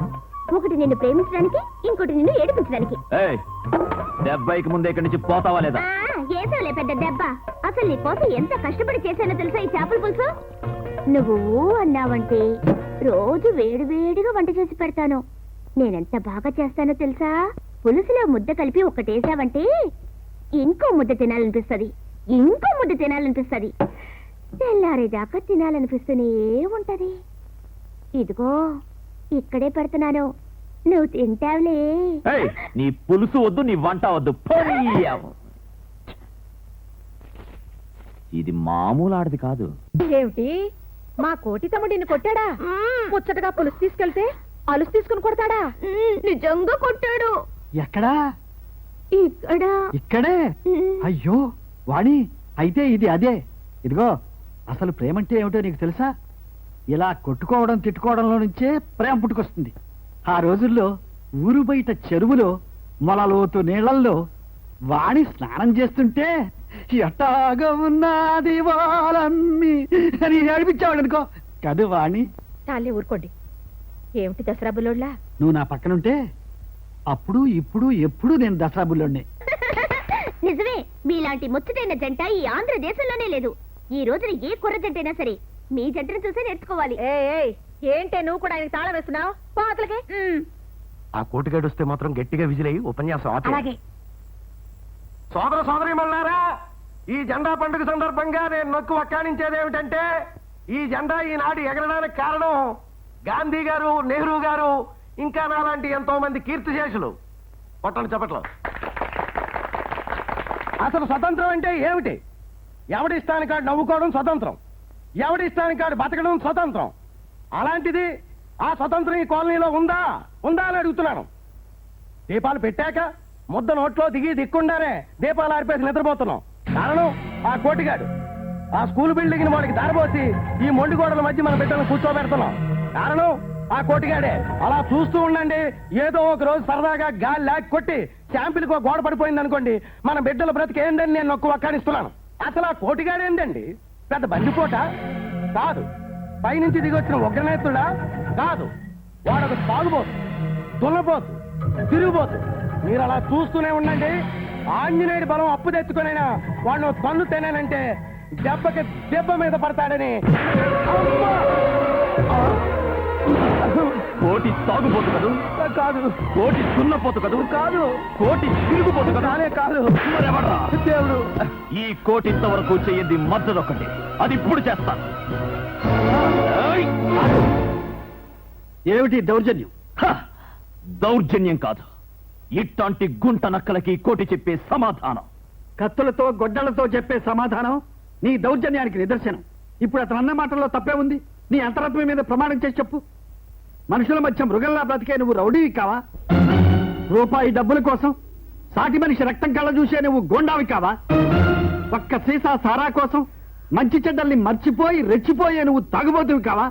ఒకటి నిన్ను ప్రేమించడానికి, ఇంకోటి నిన్ను ఏడిపించడానికి. ఏయ్, 70కి ముందే ఇక్కడి నుంచి పోతావా లేదా? ఏసావులే పెద్ద దెబ్బ. అసలు నీ కోసం ఎంత కష్టపడి చేశానో తెలుసా ఈ చేపల పులుసు? నువ్వు అన్నావంటే రోజు వేడి వేడిగా వంట చేసి పెడతాను. నేనెంత బాగా చేస్తానో తెలుసా? పులుసులో ముద్ద కలిపి ఒక్కటేసావంటే ఇంకో ముద్ద తినాలనిపిస్తది, ఇంకో ముద్ద తినాలనిపిస్తది, తెల్లారేదాకా తినాలనిపిస్తూనే ఉంటది. ఇదిగో ఇక్కడే పెడుతున్నాను, నువ్వు తింటావులే. ఏయ్, నీ పులుసు వద్దు, నీ వంట వద్దు. పోయ్యావు. ఇది మామూలు ఆడది కాదు. ఏమిటి, మా కోటి తమ్ముడు నిన్ను కొట్టాడా? ముచ్చటగా పులుసు తీసుకెళ్తే అలుసు తీసుకుని కొడతాడా? నిజంగా కొట్టాడు. ఎక్కడా? ఇక్కడ. ఇక్కడే? అయ్యో వాణి, అయితే ఇది అదే. ఇదిగో, అసలు ప్రేమంటే ఏమిటో నీకు తెలుసా? ఇలా కొట్టుకోవడం తిట్టుకోవడంలో నుంచే ప్రేమ పుట్టుకొస్తుంది. ఆ రోజుల్లో ఊరు బయట చెరువులో మొలలోతు నీళ్లల్లో వాణి స్నానం చేస్తుంటే ఎట్టాగా ఉన్నది వాళ్ళమ్మి అని ఏడిపించావాడు అనుకో. కదు వాణి. చాలే ఊరుకోండి. ఏమిటి దసరా బుల్లోడ్లా? నువ్వు నా పక్కనుంటే అప్పుడు ఇప్పుడు ఎప్పుడు నేను దసరా బుల్లోడ్నే. నిజమే, మీలాంటి ముచ్చటైన జంట ఈ ఆంధ్రదేశంలోనే లేదు. ఈ రోజున ఏ కుర్ర జంటైనా సరే మీ జంటను చూసే నేర్చుకోవాలి. ఏంటే నువ్వు కూడా ఆయనకి తాళం వేస్తున్నావు? పోతలకి. ఆ కోటిగాడు వస్తే మాత్రం గట్టిగా విజిలై ఉపన్యాసం అలాగే. సోదర సోదరి మళ్ళారా, ఈ జెండా పండుగ సందర్భంగా నేను నొక్కు వక్కానించేది ఏమిటంటే, ఈ జెండా ఈనాడు ఎగరడానికి కారణం గాంధీ గారు, నెహ్రూ గారు, ఇంకా నాలాంటి ఎంతో మంది కీర్తిశేషులు. కొట్టండి చప్పట్లు. అసలు స్వతంత్రం అంటే ఏమిటి? ఎవడిష్టానికి కాడు నవ్వుకోవడం స్వతంత్రం, ఎవడిష్టానికి కాడు బతకడం స్వతంత్రం. అలాంటిది ఆ స్వతంత్రం ఈ కాలనీలో ఉందా ఉందా అని అడుగుతున్నాను. దీపాలు పెట్టాక ముద్ద నోట్లో దిక్కుండానే దీపాలు ఆరిపేసి నిద్రపోతున్నాం. కారణం ఆ కోటిగాడు. ఆ స్కూల్ బిల్డింగ్ ని వాడికి దారిపోసి ఈ మొండి గోడల మధ్య మన బిడ్డలను కూర్చోబెడుతున్నాం. కారణం ఆ కోటిగాడే. అలా చూస్తూ ఉండండి, ఏదో ఒక రోజు సరదాగా గాలి లాక్ కొట్టి శాంపిల్కి ఒక గోడ పడిపోయింది అనుకోండి, మన బిడ్డల బ్రతికి ఏందని నేను నొక్కు వక్కానిస్తున్నాను. అసలు ఆ కోటిగాడేందండి? పెద్ద బందిపోట కాదు, పైనుంచి దిగొచ్చిన ఉగ్రనేతుడా కాదు, వాడొక తాగుబోతు, దున్నపోతు, తిరిగిపోతు. మీరు అలా చూస్తూనే ఉండండి. ఆంజనేయుడి బలం అప్పు తెచ్చుకునైనా వాడిని తన్ను తినేనంటే దెబ్బకి దెబ్బ మీద పడతాడని. కోటి తాగుపోతు కదూ? కాదు. కోటి సున్నపోతు కదూ? కాదు. కోటి తిరుగుపోతు కదా? కాదు. మరెవడ్రా? దేవుడు. ఈ కోటి ఇంతవరకు చెయ్యింది మద్దదొక్కటి, అది ఇప్పుడు చేస్తాను. ఏయ్! ఏమిటి దౌర్జన్యం? హ! దౌర్జన్యం కాదు, ఇట్లాంటి గుంట నక్కలకి కోటి చెప్పే సమాధానం. కత్తులతో గొడ్డలతో చెప్పే సమాధానం నీ దౌర్జన్యానికి నిదర్శనం. ఇప్పుడు అతను అన్న మాటల్లో తప్పే ఉంది. నీ అంతరాత్మ మీద ప్రమాణం చేసి చెప్పు. మనుషుల మధ్య మృగంలా బ్రతికే నువ్వు రౌడీవి కావా? రూపాయి డబ్బుల కోసం సాటి మనిషి రక్తం కళ్ళ చూసే నువ్వు గోండావి కావా? ఒక్క సీసా సారా కోసం మంచి చెడ్డల్ని మర్చిపోయి రెచ్చిపోయే నువ్వు తాగుబోతువి కావా?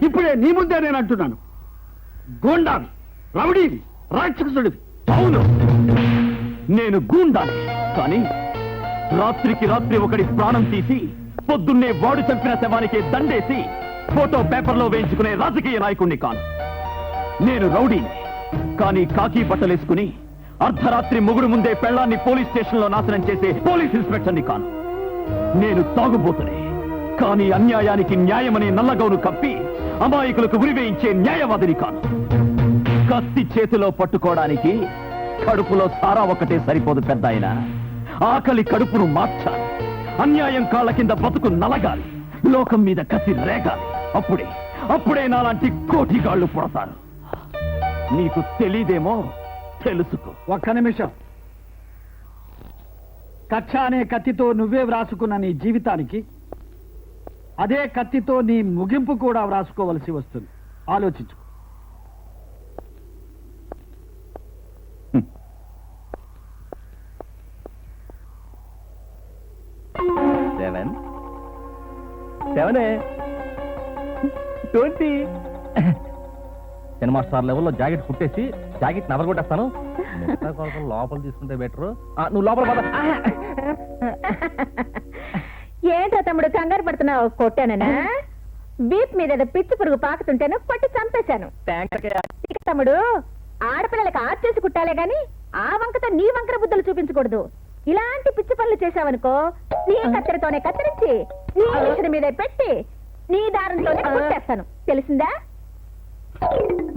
ఇప్పుడే నీ ముందే నేను అంటున్నాను, గోండావి, రౌడీవి, రాక్షసుడివి. అవును, నేను గూండాని. కానీ రాత్రికి రాత్రి ఒకడి ప్రాణం తీసి పొద్దున్నే వాడు చంపిన శవానికి దండేసి ఫోటో పేపర్లో వేయించుకునే రాజకీయ నాయకుణ్ణి కాను. నేను రౌడీని, కానీ కాకి బట్టలేసుకుని అర్ధరాత్రి మొగుడు ముందే పెళ్లాన్ని పోలీస్ స్టేషన్ లో నాశనం చేసే పోలీస్ ఇన్స్పెక్టర్ని కాను. నేను తాగుబోతునే, కానీ అన్యాయానికి న్యాయమనే నల్లగౌను కప్పి అమాయకులకు ఉరివేయించే న్యాయవాదిని కాను. కత్తి చేతిలో పట్టుకోవడానికి కడుపులో సారా ఒకటే సరిపోదు పెద్దాయన. ఆకలి కడుపును మార్చాలి, అన్యాయం కాళ్ళ కింద బతుకు నలగాలి, లోకం మీద కత్తి రేగాలి. అప్పుడే నాలాంటి కోటిగాళ్లు పుడతారు. నీకు తెలీదేమో, తెలుసుకో. ఒక్క నిమిషం. కక్ష అనే కత్తితో నువ్వే వ్రాసుకున్న నీ జీవితానికి అదే కత్తితో నీ ముగింపు కూడా వ్రాసుకోవలసి వస్తుంది. ఆలోచించు. సెవెనే 20. సినిమా స్టార్ లెవెల్లో జాకెట్ కుట్టేసి జాకెట్ నవర్ కొట్టేస్తాను. లోపల తీసుకుంటే బెటర్. నువ్వు లోపల పద. ఏంటో తమ్ముడు కంగారు పడుతున్నావు? కొట్టాననా? బీప్ మీద ఏదో పిచ్చి పురుగు పాకుతుంటేను కొట్టి చంపేశాను. ఇక తమ్ముడు, ఆడపిల్లలకి ఆర్చేసి కుట్టాలే గాని ఆ వంకతో నీ వంకర బుద్ధులు చూపించకూడదు. ఇలాంటి పిచ్చి పనులు చేశావనుకో, నీ కత్తెరతోనే కత్తిరించి నీ మిషన్ మీద పెట్టి నీ దారంతోనే కుట్టేస్తాను. తెలిసిందా?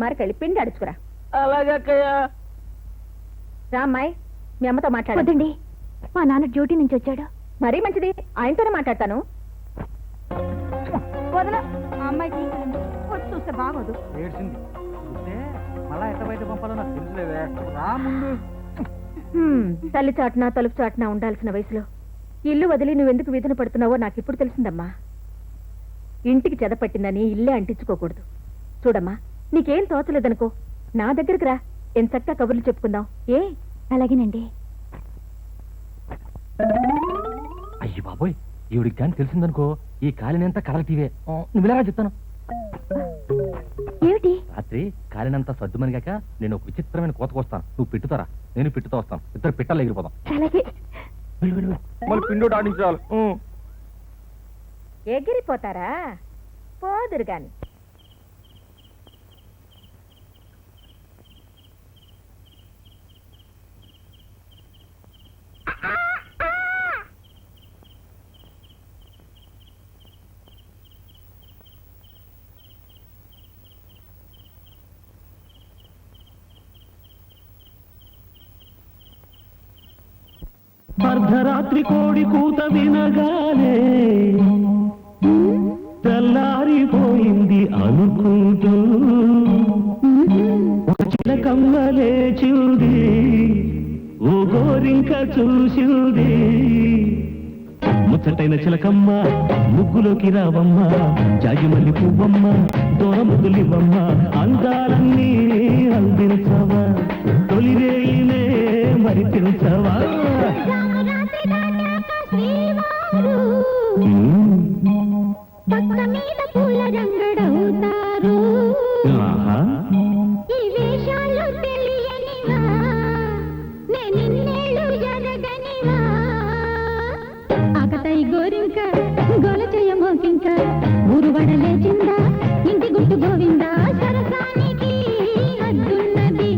మరికెళ్ళి పిండి అడుచుకురా. అలాగక్కయ్యా. రామ్మాయి, మీ అమ్మతో మాట్లాడండి. మా నాన్న డ్యూటీ నుంచి వచ్చాడు. మరీ మంచిది, ఆయనతోనే మాట్లాడతాను. వదల, ఆ అమ్మాయికి వచ్చి చూస్తే బాగోదు. ఏడ్చింది. మళ్ళా ఎట్ట బయట పంపాలో నాకు తెలుసులేవే. రా ముందు. తల్లి చాటున తలుపు చాటున ఉండాల్సిన వయసులో ఇల్లు వదిలి నువ్వెందుకు వీధన పడుతున్నావో నాకు ఇప్పుడు తెలిసిందమ్మా. ఇంటికి చెదపట్టిందని ఇల్లే అంటించుకోకూడదు. చూడమ్మా, నీకేం తోచలేదనుకో, నా దగ్గరికి రా, ఎంచక్కా కబుర్లు చెప్పుకుందాం. ఏ? అలాగేనండి. అయ్యి బాబోయ్, ఈవిడికి కానీ తెలిసిందనుకో, ఈ కాలినంతా కలగటీవే. నువ్వు ఇలా చెప్తాను. ఏమిటి? రాత్రి కాలినంతా సర్దుమనిగాక నేను ఒక విచిత్రమైన కోతకు వస్తాను. నువ్వు పిట్టుతారా, నేను పిట్టుతో వస్తాను. ఇద్దరు పిట్టలు ఎగిరిపోతాం. అలాగే. మళ్ళీ పిండోటి ఆడించాలి. ఎగిరిపోతారా? పోదురు గాని. అర్ధరాత్రి కోడి కూత వినగానే పోయింది అనుకుంటూ ఒక చిలకమ్మ లేచింది ఓ గోరింక చూసింది ముచ్చటైన చిలకమ్మ ముగ్గులోకి రావమ్మ జాజిమల్లి పువ్వమ్మ దూర ముద్దులివ్వమ్మ అందాలన్నీ అందించవా తొలివేయినే మరి తెలుసవా పక్క మీద పూల రంగడవుతారు ఆహా ఈ వేషాలు తెలియనివా నేనిన్నేళ్ళు ఎరగనివా ఆకతాయి గోరింక గోల చేయమోకింక ఊరు వడలేచిందా ఇంటి గుట్టు గోవిందా సరసానికి హద్దున్నది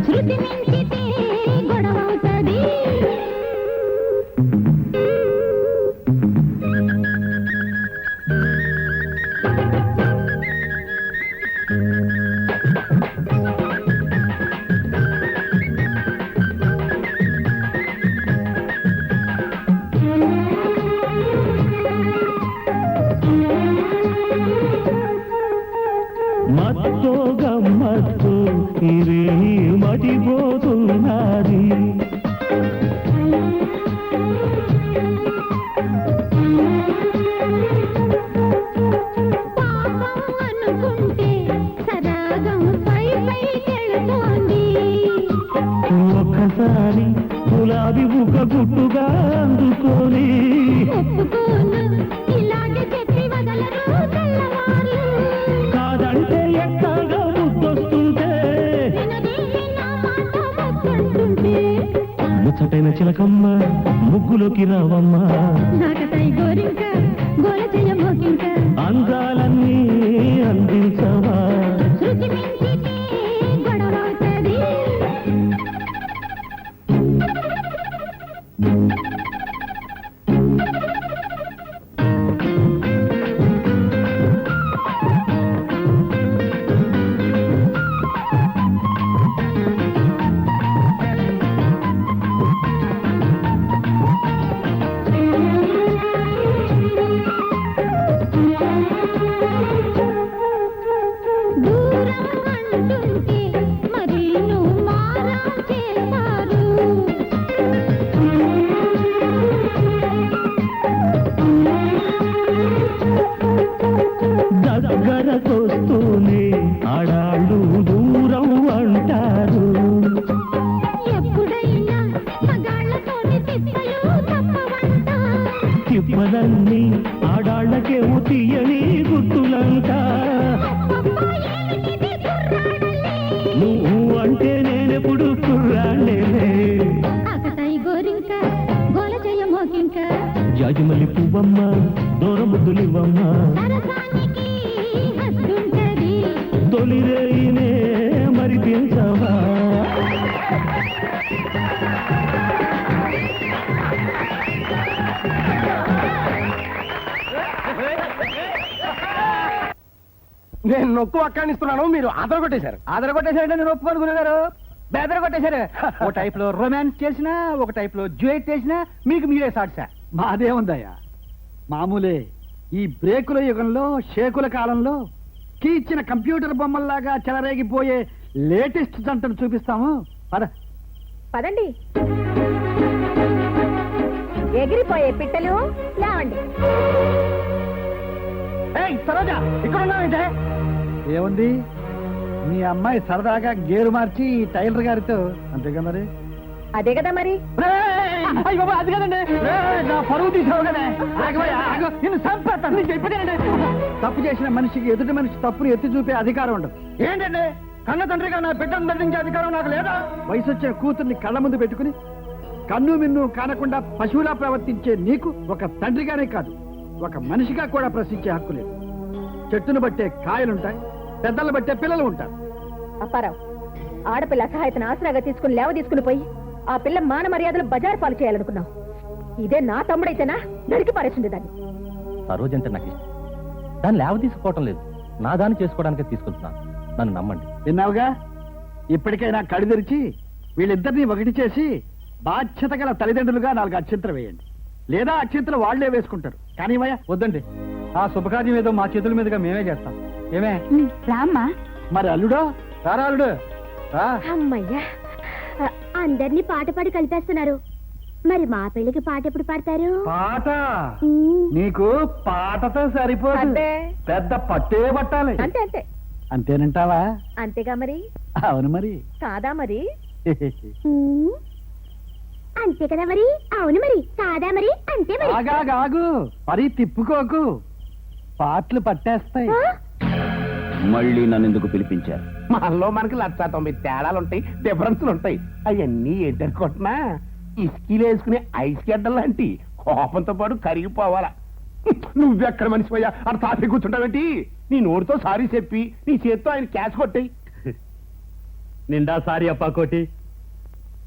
శృతి మించితే గొడవవుతుంది మత్తో గమ్మత్తు ఇదే మడిపోతున్నది పాపం అనుకుంటే సరాగం పై పైకెళ్తోంది ఒక్కసారి గులాబీ బుక్క గుట్టుగా అందుకొని ఒప్పుకోను ఇలాగే చెప్పి వదలరు తెల్లవారు కాదంటే ఎక్కగా ముద్దొస్తుంటే వినదేవి నా మాట ముద్దంటుంటే ముచ్చటైన చిలకమ్మ ముగ్గులోకి రావమ్మ నాకతాయి గోరింక గోల చేయమోకింక అందాలన్నీ అందించవా శృతి మించితే గొడవవుతుంది దూరం అంటుంటే మరి నువ్వు మారం చేస్తారు దగ్గరకొస్తూనే ఆడాళ్ళు దూరం అంటారు ఎప్పుడైనా మగాళ్ళతోని తిప్పలు తప్పవంట తిప్పలన్నీ ఆడాళ్ళకేమో తీయని గుర్తులంట అబ్బబ్బా, ఏమిటిది కుర్రాడలే? నువ్వు అంటే నేనెప్పుడు కుర్రాళ్ళే ఆకతాయి గోరింక గోల చేయమోకింక జాజిమల్లి పువ్వమ్మ దూర ముద్దులివ్వమ్మ సరసానికి హద్దుంటది తొలిరేయినే మరి తెలుసవా నేను నొక్కు అక్కానిస్తున్నాను మీరు ఆదర కొట్టేశారు ఆదరగొట్టేశారంటే నేను ఒప్పుకోను గురుగారు బెదర కొట్టేశారు ఓ టైప్ లో రొమాన్స్ చేసినా ఒక టైప్ లో డ్యూయట్ చేసినా మీకు మీరే సాట్సా మాదేముందయ్యా మామూలే ఈ బ్రేకుల యుగంలో షేకుల కాలంలో కీ ఇచ్చిన కంప్యూటర్ బొమ్మల్లాగా చెలరేగిపోయే లేటెస్ట్ జంటను చూపిస్తాము పద పదండి ఎగిరిపోయే పిట్టలు లేవండి సరోజా ఇక్కడ ఉన్నావంటే ఏముంది మీ అమ్మాయి సరదాగా గేరు మార్చి టైలర్ గారితో అంతేగా మరి అదే కదా మరి అది కదండి నా పరువు తీసావు కదా తప్పు చేసిన మనిషికి ఎదుటి మనిషి తప్పుని ఎత్తి చూపే అధికారం ఉండదు ఏంటండి కన్న తండ్రిగా నా బిడ్డను దండించే అధికారం నాకు లేదా వయసు వచ్చిన కూతుర్ని కళ్ళ ముందు పెట్టుకుని కన్ను మిన్ను కానకుండా పశువులా ప్రవర్తించే నీకు ఒక తండ్రిగానే కాదు ఒక మనిషిగా కూడా ప్రశ్నించే హక్కు లేదు చెట్టును బట్టే కాయలుంటాయి పెద్దలు బట్టే పిల్లలు ఉంటారు అప్పారావు ఆడపిల్ల అసహాయతను ఆసరాగా తీసుకుని లేవ తీసుకుని పోయి ఆ పిల్ల మాన మర్యాదలు బజారు పాలు చేయాలనుకున్నావు ఇదే నా తమ్ముడైతేనా నరికి పారేసింది దాన్ని సరోజ్ అంటే నాకు ఇష్టం దాన్ని లేవ తీసుకోవటం లేదు నా దాన్ని చేసుకోవడానికే తీసుకుంటున్నాను నన్ను నమ్మండి విన్నావుగా ఇప్పటికైనా కళ్ళు తెరిచి వీళ్ళిద్దరినీ ఒకటి చేసి బాధ్యత గల తల్లిదండ్రులుగా 4 అక్షంతలు వేయండి లేదా అక్షంతలు వాళ్లే వేసుకుంటారు కానీ వద్దండి ఆ శుభకార్యం ఏదో మా చేతుల మీదుగా మేమే చేస్తాం. ఏమే రామ్మా. మరి అల్లుడో రారా అల్లుడు రా. అమ్మయ్యా, అందరినీ పాట పాడి కలిపేస్తున్నారు. మరి మా పెళ్లికి పాట ఎప్పుడు పాడతారు? పాట నీకు పాటతో సరిపోదు, అంతే. పెద్ద పట్టే పట్టాలి. అంతే అంతే అంతేనంటావా? అంతేగా మరి. అవును మరి. కాదా మరి? అంతే కదా మరి. అవును మరి. కాదా మరి. అంతే మరి. ఆగాగు మరి తిప్పుకోకు, పాటలు పట్టేస్తాయి. మళ్ళీ నన్ను ఎందుకు పిలిపించారు? మనలో మనకి 190 తేడాలు ఉంటాయి, డిఫరెన్స్లు ఉంటాయి. అవన్నీ ఏంటనుకుంటున్నా, ఇస్కీలు వేసుకునే ఐస్ గడ్డలు లాంటి కోపంతో పాటు కరిగిపోవాలా. నువ్వెక్కడ మనిషిపోయా అక్కడ తాపి కూర్చుంటావేంటి? నీ నోటితో సారీ చెప్పి నీ చేత్తో ఆయన క్యాష్ కొట్టాయి. నిండా సారీ అప్పా కోటి.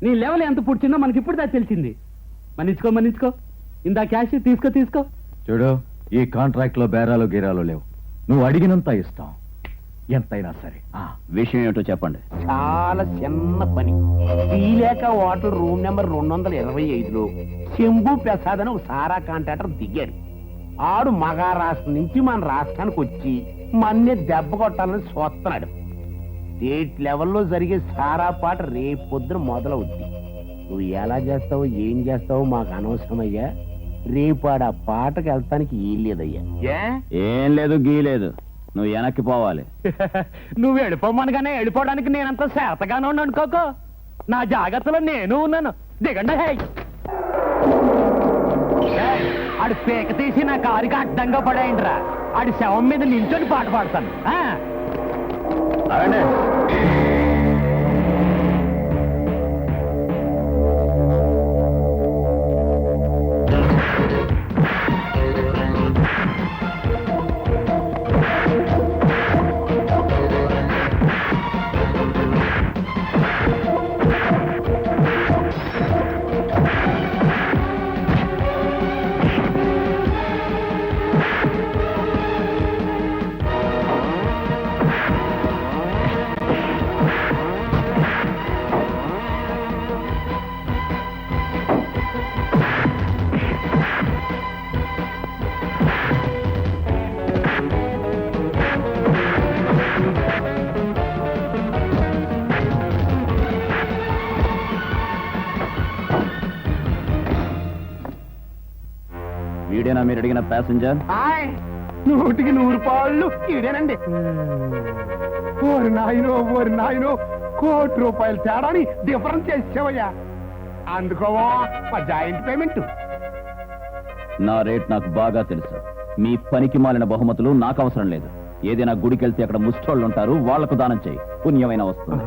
నీ లెవెల్ ఎంత పుట్టిందో మనకి ఇప్పుడు దాకా తెలిసింది. మన్నించుకో. ఇందా క్యాష్ తీసుకో. చూడు, ఈ కాంట్రాక్ట్ లో బేరాలు గీరాలు లేవు. నువ్వు అడిగినంత ఇస్తాం, ఎంతైనా సరే. విషయం ఏమిటో చెప్పండి. చాలా చిన్న పని. శ్రీలేఖ హోటల్ రూమ్ నెంబర్ 225లో శంభు ప్రసాద్ అని ఒక సారా కాంట్రాక్టర్ దిగాడు. ఆడు మహారాష్ట్ర నుంచి మన రాష్ట్రానికి వచ్చి మన్నే దెబ్బ కొట్టాలని చూస్తున్నాడు. స్టేట్ లెవెల్లో జరిగే సారా పాట రేపు పొద్దున మొదలవుద్ది. నువ్వు ఎలా చేస్తావో ఏం చేస్తావో మాకు అనవసరమయ్యా. రేపు ఆడ పాటకు వెళ్తానికి ఏం లేదయ్యా. ఏం లేదు గీలేదు, నువ్వు వెనక్కి పోవాలి. నువ్వు వెళ్ళిపోమనగానే వెళ్ళిపోవడానికి నేనంత శాతగానే ఉన్నాను అనుకోకో. నా జాగ్రత్తలో నేను ఉన్నాను. దిగండి. ఆడి పేక తీసి నా కారుకి అడ్డంగా పడేయండిరా. ఆడి శవం మీద నించొని పాట పాడతాను. వీడేనా మీరు అడిగిన ప్యాసింజర్? హాయ్, 100కి 100 పాళ్ళు ఇదేనండి. ఓరి నాయనో 1 రూపాయలు తేడాని డిఫరెన్స్ చేసేవయ్యా. అందుకోవా మా జాయింట్ పేమెంట్. నా రేట్ నాకు బాగా తెలుసు. మీ పనికి మాలిన బహుమతులు నాకు అవసరం లేదు. ఏదైనా గుడికెళ్తే అక్కడ ముష్టోళ్ళు ఉంటారు, వాళ్లకు దానం చేయి, పుణ్యమైన వస్తుంది.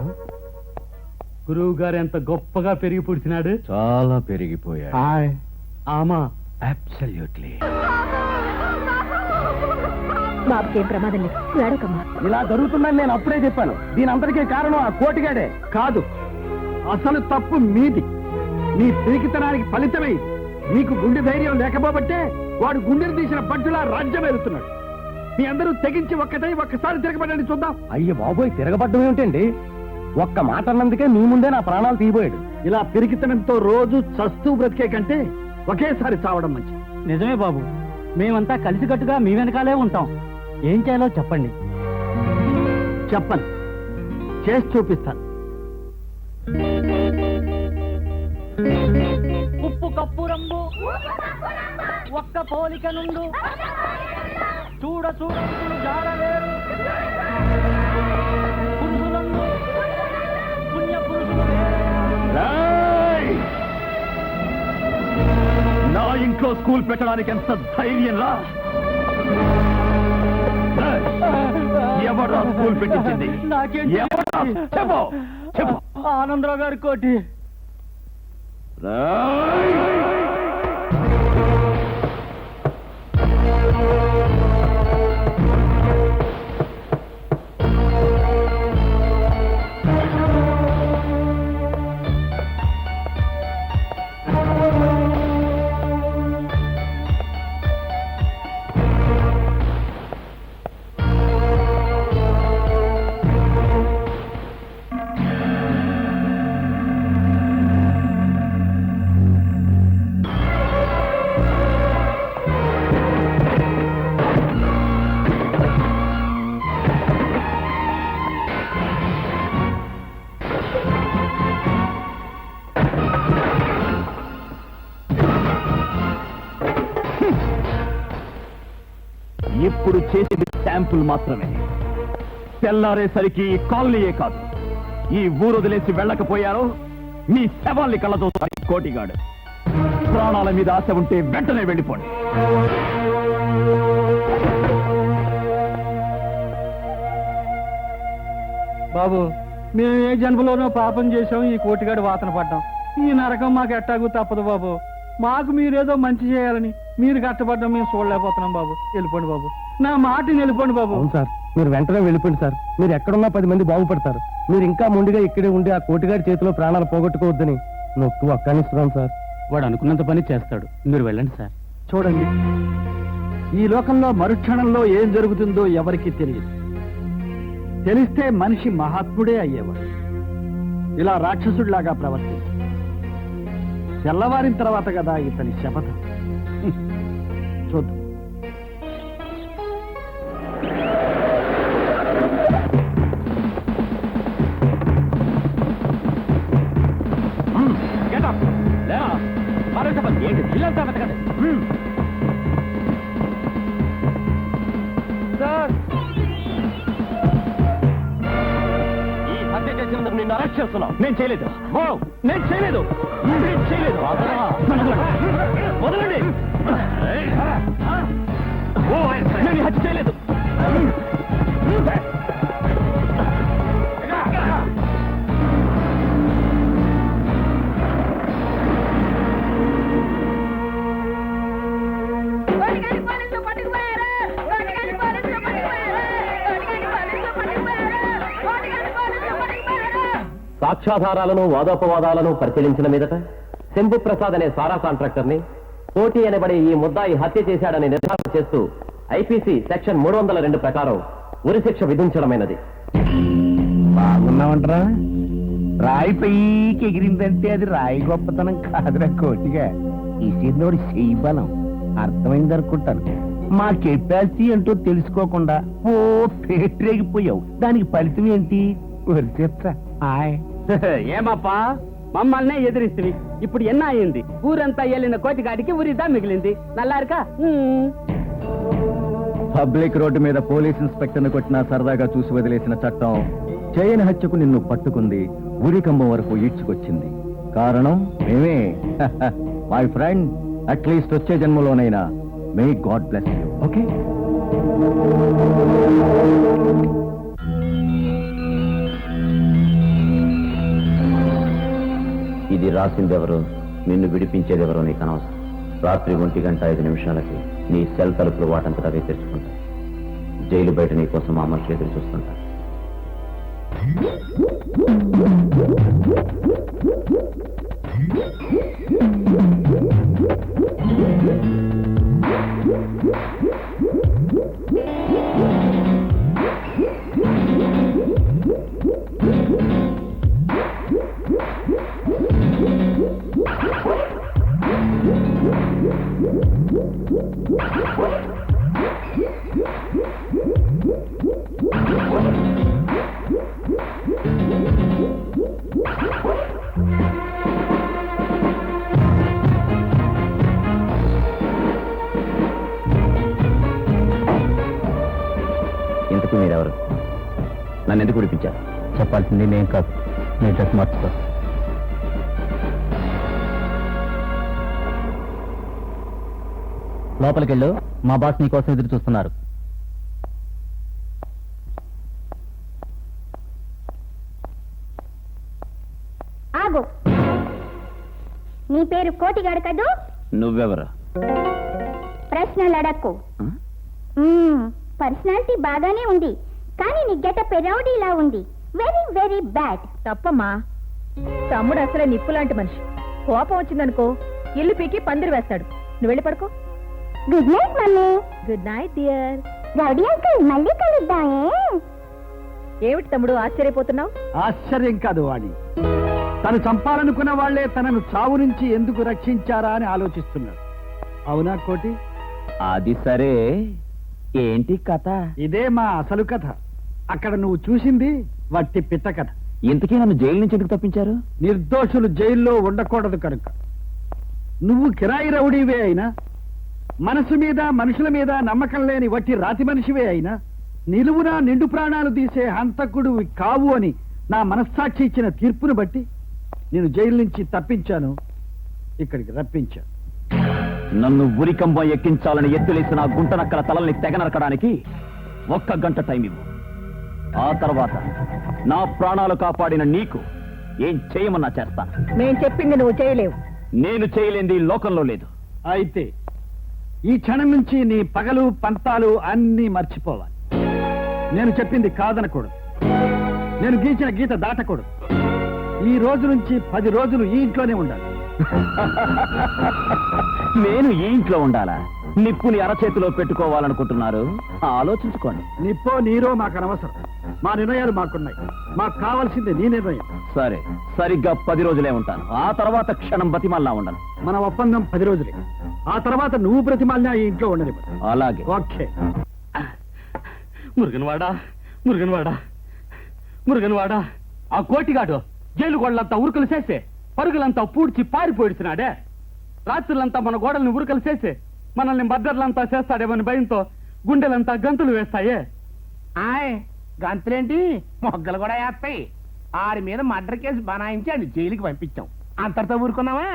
గురువు గారు ఎంత గొప్పగా పెరిగి పుడిచినాడు. చాలా పెరిగిపోయాడు. హాయ్. ఆమా, అబ్సల్యూట్లీ. బాబుకేం ప్రమాదం లేదు, వేడకమ్మా. ఇలా జరుగుతుందని నేను అప్పుడే చెప్పాను. దీని అంతటికీ కారణం ఆ కోటిగాడే కాదు. అసలు తప్పు మీది. మీ పిరికితనానికి ఫలితమే ఇది. మీకు గుండె ధైర్యం లేకపోబట్టే వాడు గుండెలు తీసిన బంటులా రాజ్యం వెళ్తున్నాడు. మీ అందరూ తెగించి ఒక్కసారి తిరగబడండి చూద్దాం. అయ్య బాబోయ్, తిరగబడ్డం ఏమిటండి? ఒక్క మాట అన్నందుకే మీ ముందే నా ప్రాణాలు తీయబోయాడు. ఇలా పిరికితనంతో రోజు చస్తూ బ్రతికే కంటే ఒకేసారి చావడం మంచిది. నిజమే బాబు. మేమంతా కలిసికట్టుగా మీ వెనకాలే ఉంటాం. ఏం చేయాలో చెప్పండి. చెప్పను, చేసి చూపిస్తాను. ఉప్పు కప్పు రంగు ఒక్క పోలిక నుండు చూడ జాడలేరు పురుషులందు పుణ్య పురుషులు. నా ఇంట్లో స్కూల్ పెట్టడానికి ఎంత ధైర్యం రా! ఎవరా స్కూల్ పెట్టించింది? ఎవరా? చెప్పు. ఆనందరావు గారి కోటి. రోజులు మాత్రమే. తెల్లారేసరికి ఈ కాలనీయే కాదు, ఈ ఊరు వదిలేసి వెళ్ళకపోయారో మీ శవాల్ని కళ్ళతో కోటిగాడు. ప్రాణాల మీద ఆశ ఉంటే వెంటనే వెళ్ళిపోండి. బాబు, మేము ఏ జన్మలోనో పాపం చేసాం, ఈ కోటిగాడు వాతన పడ్డాం. ఈ నరకం మాకు ఎట్టాగు తప్పదు బాబు. మాకు మీరేదో మంచి చేయాలని మీరు కష్టపడ్డాం, మేము చూడలేకపోతున్నాం బాబు. వెళ్ళిపోండి బాబు, నా మాటని వెళ్ళిపోండి బాబు. అవును సార్, మీరు వెంటనే వెళ్ళిపోండి సార్. మీరు ఎక్కడున్నా 10 మంది బాగుపడతారు. మీరు ఇంకా మొండిగా ఇక్కడే ఉండి ఆ కోటిగాడి చేతిలో ప్రాణాలు పోగొట్టుకోవద్దని నొక్కు అక్కనిస్తున్నాం సార్. వాడు అనుకున్నంత పని చేస్తాడు, మీరు వెళ్ళండి సార్. చూడండి, ఈ లోకంలో మరుక్షణంలో ఏం జరుగుతుందో ఎవరికీ తెలియదు. తెలిస్తే మనిషి మహాత్ముడే అయ్యేవాడు. ఇలా రాక్షసుడిలాగా ప్రవర్తించి తెల్లవారిన తర్వాత కదా ఇతని శపథం. చూద్దాం. ఏంటి ఇల్లంతా వెతకండి. ఈ హత్య చేసినందుకు నిన్ను అరెస్ట్ చేస్తున్నావు. నేను చేయలేదు, నేను చేయలేదు, నేను చేయలేదు. వదలండి, నేను హత్య చేయలేదు. సాక్ష్యాధారాలను వాదోపవాదాలను పరిశీలించిన మీదట శంభు ప్రసాద్ అనే సారా కాంట్రాక్టర్ ని కోటి అనబడే ఈ ముద్దాయి హత్య చేశాడని నిర్ధారణ చేస్తూ ఐపీసీ సెక్షన్ 302 ప్రకారం ఉరిశిక్ష విధించడమైనది. బాగున్నామంటారా? రాయి పైకి ఎగిరిందంటే అది రాయి గొప్పతనం కాదురా కోటిగా, ఇసిరినోడి చెయ్యి బలం. అర్థమైంది అనుకుంటాను. మా కెపాసిటీ ఏంటో తెలుసుకోకుండా ఓ పేట్రేగిపోయావు. దానికి ఫలితం ఏంటి? చెప్తా. ఏమప్పా, మమ్మల్నే ఎదిరిస్తుంది. ఇప్పుడు ఎన్న అయింది? ఊరంతా వెళ్ళిన కోటిగాడికి ఊరిదా మిగిలింది. నల్లారుకా పబ్లిక్ రోడ్డు మీద పోలీస్ ఇన్స్పెక్టర్ ను కొట్టినా సరదాగా చూసి వదిలేసిన చట్టం చేయని హత్యకు నిన్ను పట్టుకుంది, ఉరి కంబం వరకు ఈడ్చుకొచ్చింది. కారణం మేమే. మై ఫ్రెండ్, అట్లీస్ట్ వచ్చే జన్మలోనైనా may god bless you. Okay, ఇది రాసిందెవరో, నిన్ను విడిపించేదెవరో నీకు అనవసరం. రాత్రి 1:05 నీ సెల్ తలుపులు వాటంతట అవే తెరుచుకుంటాయి. జైలు బయట నీ కోసం మా మనుషులు ఎదురు చూస్తుంటారు. ఇంతకీ మీరెవరు? నన్ను ఎందుకు విడిపించారు? చెప్పాల్సింది నేను కాదు, నీ డ్రెస్ మార్చుకో. లోపలికెళ్ళు, మా బాస్ నీ కోసం ఎదురు చూస్తున్నారు. ఆగు, నీ పేరు కోటిగాడు కదూ? నువ్వెవరు? ప్రశ్నలు అడక్కు. పర్సనాలిటీ బాగానే ఉంది, కానీ నీ గెటప్ రౌడీలా ఉంది. Very very bad. తప్పమ్మా, తమ్ముడు అసలే నిప్పు లాంటి మనిషి. కోపం వచ్చిందనుకో ఇల్లు పీకి పందిరి వేస్తాడు. నువ్వు వెళ్ళి పడుకో. Good night mummy. Good night dear. Rowdy uncle, మళ్ళీ కలుద్దామే. ఏమిటి తమ్ముడు ఆశ్చర్యపోతున్నావు? ఆశ్చర్యం కాదు వాడి. తను చంపాలనుకున్న వాళ్లే తనను చావు నుంచి ఎందుకు రక్షించారా అని ఆలోచిస్తున్నాడు. అవునా కోటి? అది సరే, ఏంటి కథ? ఇదే మా అసలు కథ. అక్కడ నువ్వు చూసింది వట్టి పిట్ట కథ. ఇంతకీ నన్ను జైలు నుంచి ఎందుకు తప్పించారు? నిర్దోషులు జైల్లో ఉండకూడదు కనుక. నువ్వు కిరాయి రౌడీవే అయినా, మనసు మీద మనుషుల మీద నమ్మకం లేని వట్టి రాతి మనిషివే అయినా, నిలువునా నిండు ప్రాణాలు తీసే హంతకుడు కావు అని నా మనస్సాక్షి ఇచ్చిన తీర్పును బట్టి నేను జైలు నుంచి తప్పించాను, ఇక్కడికి రప్పించాను. నన్ను ఉరికంబం ఎక్కించాలని ఎత్తులేసిన ఆ గుంటనక్కల తలల్ని తెగనరకడానికి 1 గంట టైం ఇవ్వు. ఆ తర్వాత నా ప్రాణాలు కాపాడిన నీకు ఏం చేయమన్నా చేస్తాను. మేం చెప్పింది నువ్వు చేయలేవు. నేను చేయలేంది ఈ లోకంలో లేదు. అయితే ఈ క్షణం నుంచి నీ పగలు పంతాలు అన్నీ మర్చిపోవాలి. నేను చెప్పింది కాదనకూడదు, నేను గీచిన గీత దాటకూడదు. ఈ రోజు నుంచి 10 రోజులు ఈ ఇంట్లోనే ఉండాలి. నేను ఈ ఇంట్లో ఉండాలా? నిప్పుని అరచేతిలో పెట్టుకోవాలనుకుంటున్నారు? ఆలోచించుకోండి. నిప్పో నీరో మాకు అనవసరం. మా నిర్ణయాలు మాకున్నాయి. మాకు కావాల్సింది నీ నిర్ణయం. సరే, సరిగ్గా 10 రోజులే ఉంటాను. ఆ తర్వాత క్షణం బతిమాలినా ఉండను. మన ఒప్పందం 10 రోజులే. ఆ తర్వాత నువ్వు ప్రతిమాలినా ఈ ఇంట్లో ఉండని. అలాగే. ఓకే. మురుగన్వాడా, మురుగన్వాడా, మురుగన్వాడా, ఆ కోటిగాడు జైలు గోడలంతా ఉరుకులు చేసి పరుగులంతా పూడ్చి పారిపోయిస్తున్నాడే. రాత్రులంతా మన గోడల్ని ఉరుకలు చేసి మనల్ని బద్దర్లంతా చేస్తాడేమని భయంతో గుండెలంతా గంతులు వేస్తాయే. ఆయ్ గంతులేంటి, మొగ్గలు కూడా వేస్తాయి. ఆరి మీద మర్డర్ కేసు బనాయించి ఆయన జైలుకి పంపించాం. అంతటితో ఊరుకున్నావా?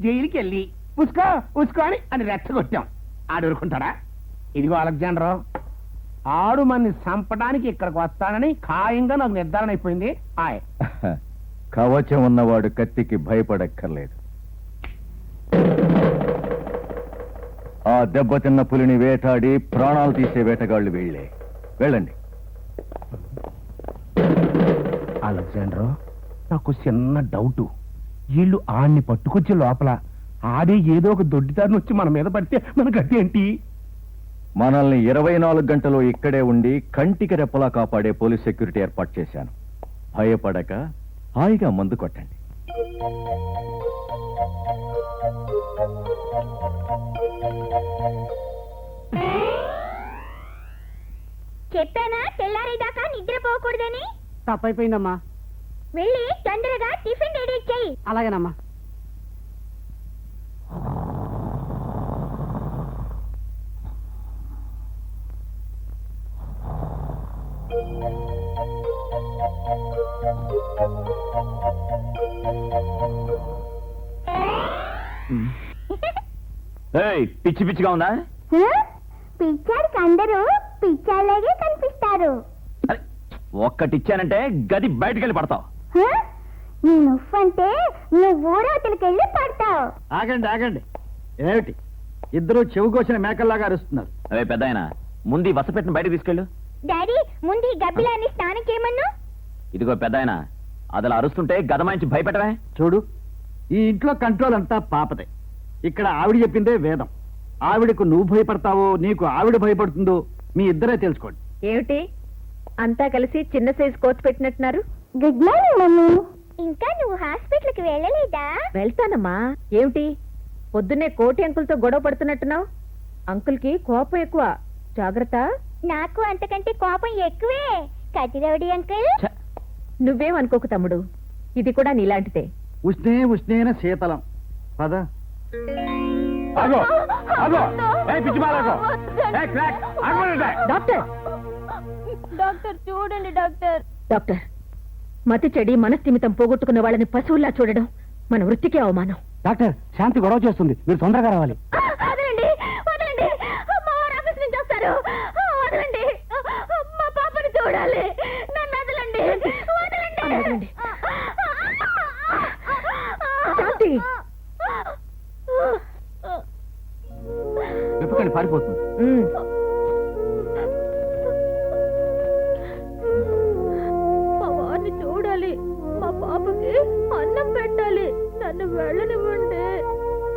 జైలుకి వెళ్ళి ఉసుకో ఉసుకో అని రెచ్చగొట్టాం. ఆడు ఊరుకుంటాడా? ఇదిగో అలెగ్జాండర్, ఆడు మన్ని చంపడానికి ఇక్కడికి వస్తానని ఖాయంగా నాకు నిర్ధారణ అయిపోయింది. ఆయ్ కవచం ఉన్నవాడు కత్తికి భయపడక్కర్లేదు. ఆ దెబ్బతిన్న పులిని వేటాడి ప్రాణాలు తీసే వేటగాళ్లు వీళ్ళే. వెళ్ళండి. అలెగ్జాండర్, నాకు చిన్న డౌట్. వీళ్ళు ఆడిని పట్టుకొచ్చే లోపల ఆడే ఏదో ఒక దొడ్డిదారిని వచ్చి మన మీద పడితే మన గట్టి ఏంటి? మనల్ని 24 గంటలు ఇక్కడే ఉండి కంటికి రెప్పలా కాపాడే పోలీస్ సెక్యూరిటీ ఏర్పాటు చేశాను. భయపడక హాయిగా మందు కొట్టండి. చెప్పానా తెల్లారేదాకా నిద్రపోకూడదని? తప్పైపోయిందమ్మా. వెళ్ళి తొందరగా టిఫిన్ రెడీ చెయ్యి. అలాగేనమ్మా. పిచ్చి పిచ్చిగా ఉందా? పిచ్చాడికి అందరూ పిచ్చాలాగే కనిపిస్తారు. అరే, ఒక్కటిచ్చానంటే గది బయటకెళ్ళి పడతావు. నువ్వంటే నువ్వు ఊరవతలకెళ్ళి పడతావు. ఆగండి ఆగండి. ఏమిటి ఇద్దరు చెవు కోసిన మేకల్లాగా అరుస్తున్నారు? అవే పెద్దాయన, ముందు ఈ వసపెట్టిన బయట తీసుకెళ్ళు. డాడీ, ముందు ఈ గబ్బిలాన్ని స్నానం చేయమన్నా. ఇదిగో పెద్దాయన, అదలా అరుస్తుంటే గదమాయించి భయపెట్టవే. చూడు, ఈ ఇంట్లో కంట్రోల్ అంతా పాపదే. ఇక్కడ ఆవిడ చెప్పిందే వేదం. ఆవిడకు నువ్వు భయపడతావో నీకు ఆవిడ భయపడుతుందో మీ ఇద్దరే తెలుసుకోండి. ఏమిటి అంతా కలిసి చిన్న సైజు కోట్ పెట్టినట్టున్నారు? Good morning mummy. ఇంకా నువ్వు హాస్పిటల్కి వెళ్ళలేదా? వెళ్తానమ్మా. ఏమిటి పొద్దున్నే కోటి అంకుల్తో గొడవ పడుతున్నట్టున్నావు? అంకుల్కి కోపం ఎక్కువ, జాగ్రత్త. నాకు అంతకంటే కోపం ఎక్కువే. కతిరవడి అంకుల్. నువ్వేం అనుకోకు తమ్ముడు, ఇది కూడా నీలాంటిదే. ఉష్ణే ఉష్ణేన శీతలం. పద. ఆగో ఆగో, ఏ పిచ్చి బాలకో, ఏ క్రాక్ ఆగమంటే. డాక్టర్, డాక్టర్ చూడండి డాక్టర్. డాక్టర్, మతి చెడి మనస్థిమితం పోగొట్టుకున్న వాళ్ళని పశువుల్లా చూడడం మన వృత్తికే అవమానం. డాక్టర్, శాంతి గొడవ చేస్తుంది, మీరు తొందరగా రావాలి. వదలండి వదలండి, మా వారు ఆఫీస్ నుంచి వస్తారు. వదలండి, మా పాపని చూడాలి. నన్ను వదలండి వదలండి. వదలండి. శాంతి, విప్పకండి, పారిపోతుంది. మా వారిని చూడాలి, మా పాపకి అన్నం పెట్టాలి. నన్ను వెళ్ళనివ్వండి.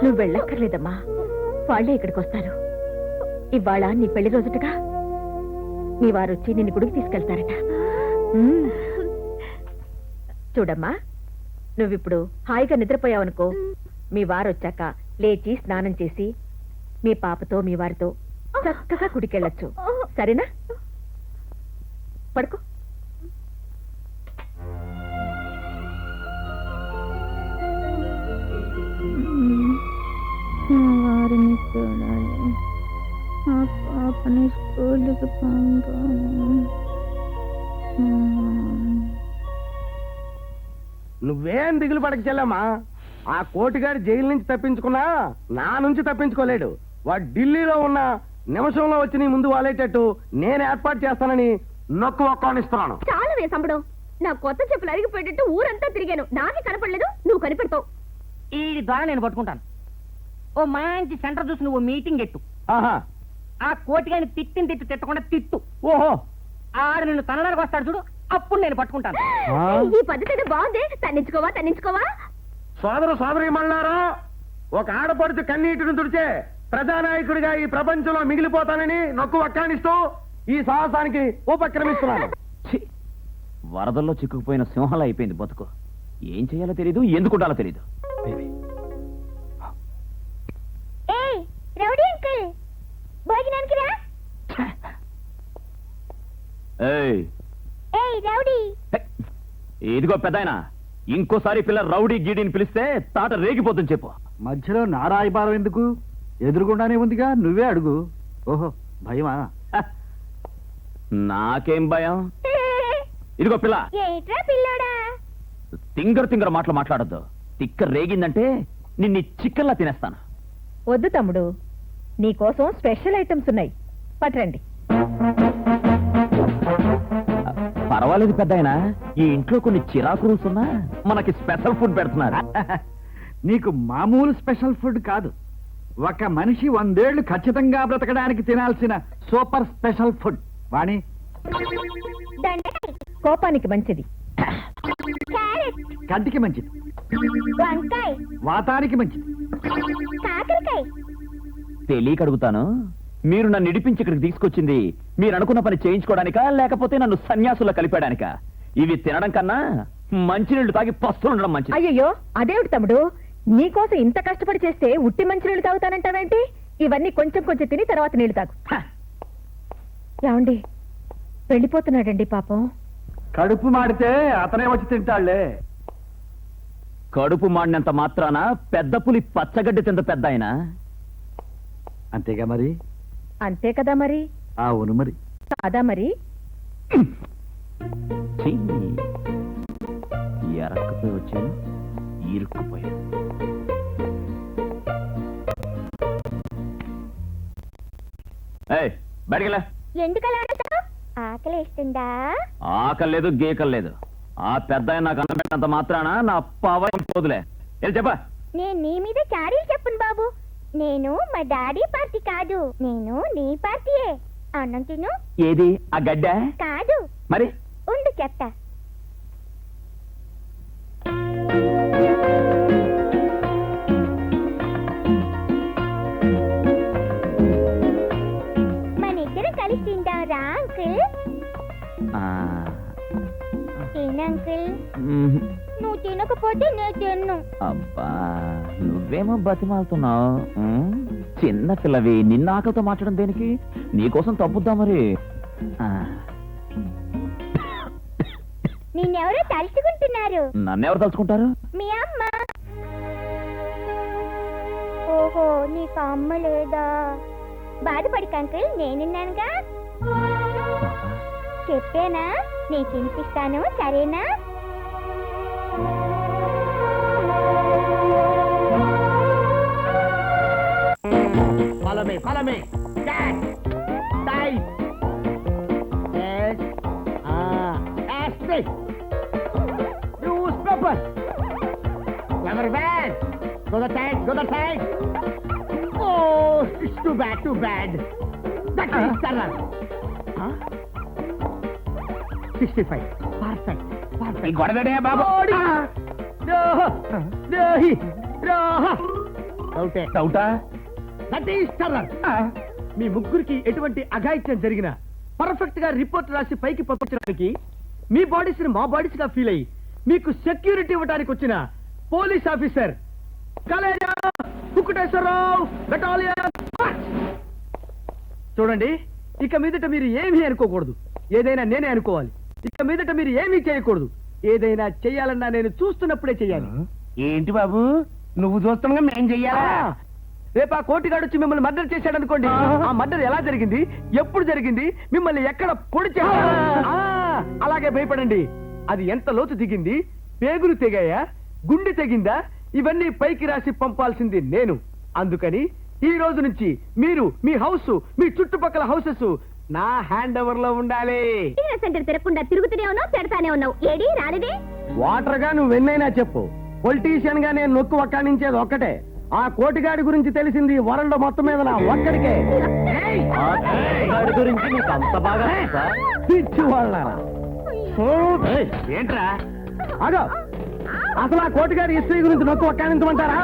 నువ్వు వెళ్ళక్కర్లేదమ్మా, వాళ్ళే ఇక్కడికి వస్తారు. ఇవాళ నీ పెళ్లి రోజుటగా మీ వారు వచ్చి నిన్ను గుడికి తీసుకెళ్తారట. చూడమ్మా, నువ్విప్పుడు హాయిగా నిద్రపోయావనుకో, మీ వారు వచ్చాక లేచి స్నానం చేసి మీ పాపతో మీ వారితో చక్కగా గుడికెళ్ళొచ్చు. సరేనా? పడుకో. వారిని చూడాలి, మా పాపని స్కూల్కి పంపాలి. నువ్వేం దిగులు పడక చెల్లమ్మా. ఆ కోటిగాడు జైలు నుంచి తప్పించుకున్నా నా నుంచి తప్పించుకోలేడు. వాడు ఢిల్లీలో ఉన్న నిమిషంలో వచ్చి నీ ముందు వాలేటట్టు నేను ఏర్పాటు చేస్తానని నొక్కు ఒక్కానిస్తున్నాను. చాలా వేసంబడు. నా కొత్త చెప్పులు అరిగిపోయేటట్టు ఊరంతా తిరిగాను, నాకే కనపడలేదు, నువ్వు కనిపెడతావు. ఈ ద్వారా నేను పట్టుకుంటాను. ఓ మంచి సెంటర్ చూసి నువ్వు మీటింగ్ ఎట్టు. ఆహా, ఆ కోటిగాని తిట్టకుండా తిట్టు. ఓహో, ఆడు నిన్ను తనడానికి వస్తాడు చూడు, అప్పుడు నేను పట్టుకుంటాను. ఈ పద్ధతి అయితే బాగుంది. తన్నించుకోవా. సోదరి మళ్ళారా, ఒక ఆడపడుచు కన్నీటిని తుడిచే ప్రజానాయకుడిగా ఈ ప్రపంచంలో మిగిలిపోతానని నొక్కు వక్కానిస్తూ ఈ సాహసానికి ఉపక్రమిస్తున్నాను. ఛీ! వరదల్లో చిక్కుకుపోయిన సింహాలు అయిపోయింది బతుకు. ఏం చేయాలో తెలీదు, ఎందుకు ఉండాలో తెలీదు. ఏయ్ రౌడీ అంకుల్, భోజనానికి రా. ఏయ్ ఏయ్ రౌడీ. హే! ఇదిగో పెద్దాయనా, ఇంకోసారి పిల్ల రౌడీ గీడీని పిలిస్తే తాట రేగిపోతుంది చెప్పు. మధ్యలో నారాయబారం ఎందుకు? ఎదురుగుండానే ఉందిగా, నువ్వే అడుగు. ఓహో, భయమా? హ! నాకేం భయం. ఇదిగో పిల్ల, ఏట్రా పిల్లోడా? తింగర మాటలు మాట్లాడద్దు. తిక్క రేగిందంటే నిన్ను చిక్కల్లా తినేస్తాను. వద్దు తమ్ముడు, నీకోసం స్పెషల్ ఐటమ్స్ ఉన్నాయి, పట్టరండి. పర్వాలేదు పెద్దాయనా, ఈ ఇంట్లో కొన్ని చిరాకు రూల్స్ ఉన్నా మనకి స్పెషల్ ఫుడ్ పెడుతున్నారు. నీకు మామూలు స్పెషల్ ఫుడ్ కాదు, ఒక మనిషి 100 ఏళ్లు ఖచ్చితంగా బ్రతకడానికి తినాల్సిన సూపర్ స్పెషల్ ఫుడ్. వాణి, దొండకాయ, కోపానికి మంచిది. క్యారెట్, కంటికి మంచిది, వంకాయ, వాతానికి మంచిది. కాకరకాయ. తెలియక అడుగుతాను, మీరు నన్ను ఇడిపించి ఇక్కడికి తీసుకొచ్చింది మీరు అనుకున్న పని చేయించుకోవడానికా, లేకపోతే నన్ను సన్యాసుల్లో కలిపాడానికా? ఇవి తినడం కన్నా మంచినీళ్లు తాగి పస్తులు ఉండడం మంచిది. అయ్యయ్యో, అదేమిటి తమ్ముడు, నీకోసం ఇంత కష్టపడి చేస్తే ఉట్టి మంచినీళ్ళు తాగుతానంటావేంటి? ఇవన్నీ కొంచెం తిని తర్వాత నీళ్లు తాగు. హ! ఏమండి, వెళ్ళిపోతున్నాడండి పాపం. కడుపు మాడితే అతనే వచ్చి తింటాళ్లే. కడుపు మాడినంత మాత్రాన పెద్ద పులి పచ్చగడ్డి తింద పెద్ద ఆయన. అంతేగా మరి. అంతే కదా మరి. అవును మరి. కాదా మరి. ఛీ! ఎరక్కపోయి వచ్చాను, ఇరుక్కుపోయాను. ఏయ్, బయటికెళ్ళా. ఎందుకలా అడుగుతావ్? ఆకలేస్తుందా? ఆకలేదు గీకలేదు. ఆ పెద్ద నాకు అన్నపెట్టినంత మాత్రాన నా పవర్ పోదులే. ఏం చెప్పా? నేను నీ మీద చాడీలు చెప్పను బాబు. నేను మా డాడీ పార్టీ కాదు, నేను నీ పార్టీయే. అన్నం తిను. ఏది ఆ గడ్డ? కాదు. మరి ఉండు చెప్తా. మనిద్దరం కలిసి తింటారా అంకుల్? ఆ, తిను అంకుల్. మ్మ్. నువ్వు తినకపోతే నేను తిన్ను. అబ్బా, నువ్వేమో బతిమాలుతున్నావు. చిన్న పిల్లవి, నిన్న ఆకలితో మాట్లాడడం దేనికి? నీకోసం తప్పుద్దా మరి. ఆ, నిన్నెవరో తలుచుకుంటున్నారు. నన్నెవరు తలుచుకుంటారు? మీ అమ్మ. ఓహో, నీకు అమ్మ లేదా? బాధపడిక అంకుల్, నేనున్నానుగా. చెప్పేనా? నీకు తినిపిస్తాను, సరేనా? Follow me. Cat. Dive. Yes. Astig. Newspaper. Clever man. Go the tag. Oh, it's too bad. That is Sarah. 65. Perfect. ఈ గొడవడే బాబు. డౌటా? That is terror. మీ ముగ్గురికి ఎటువంటి అఘాయిత్యం జరిగినా పర్ఫెక్ట్ గా రిపోర్ట్ రాసి పైకి పంపించడానికి మీ బాడీస్ ని మా బాడీస్ గా ఫీల్ అయ్యి మీకు సెక్యూరిటీ ఇవ్వడానికి వచ్చిన police officer Khaleja Kukkuteswararao battalion. చూడండి, ఇక మీదట మీరు ఏమీ అనుకోకూడదు, ఏదైనా నేనే అనుకోవాలి. ఇక మీదట మీరు ఏమీ చేయకూడదు, ఏదైనా చెయ్యాలన్నా నేను చూస్తున్నప్పుడే చెయ్యాలి. ఏంటి బాబు, నువ్వు చూస్తున్నా మేం చెయ్యాలా? రేపు ఆ కోటిగాడు వచ్చి మిమ్మల్ని మర్డర్ చేశాడు అనుకోండి, ఆ మర్డర్ ఎలా జరిగింది, ఎప్పుడు జరిగింది, మిమ్మల్ని ఎక్కడ పొడి చేశాడు, అలాగే భయపడండి. అది ఎంత లోతు దిగింది, పేగులు తెగాయా, గుండె తెగిందా, ఇవన్నీ పైకి రాసి పంపాల్సింది నేను. అందుకని ఈ రోజు నుంచి మీరు మీ హౌస్, మీ చుట్టుపక్కల హౌసెస్ నా హ్యాండ్ ఓవర్ లో ఉండాలి. సెంటర్ తిరగకుండా తిరుగుతూనే ఉన్నావు, పెడతానే ఉన్నావు. ఏడి రాలేదే? వాటర్ గా నువ్వు ఎన్నైనా చెప్పు, పొలిటీషియన్ గా నేను నొక్కు ఒక్కానించేది ఒక్కటే. ఆ కోటిగాడి గురించి తెలిసింది వరల్డ్ మొత్తం మీద నా ఒక్కడికే. గురించి నీకు అంత బాగా పిచ్చి వాళ్ళారా? ఏంట్రా అదో అసలు ఆ కోటిగాడి హిస్టరీ గురించి నొక్కు ఒక్కానించమంటారా?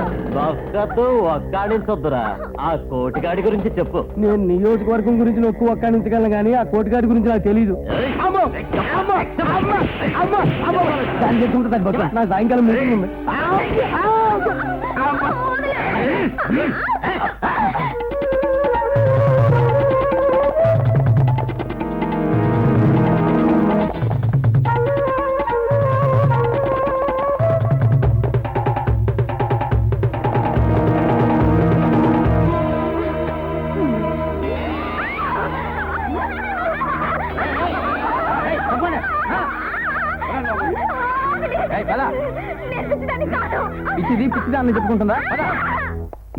ఒక్కాడించొద్దురా, ఆ కోటిగాడి గురించి చెప్పు. నేను నియోజకవర్గం గురించి నొక్కు ఒక్కానించగలను కానీ ఆ కోటిగాడి గురించి నాకు తెలీదు. దాన్ని చెప్పుకుంటే తగ్గిపోతా. నా సాయంకాలం మీటింగ్ ఉంది. పిచ్చిది పిచ్చిదాన్ని చెప్పుకుంటుందా?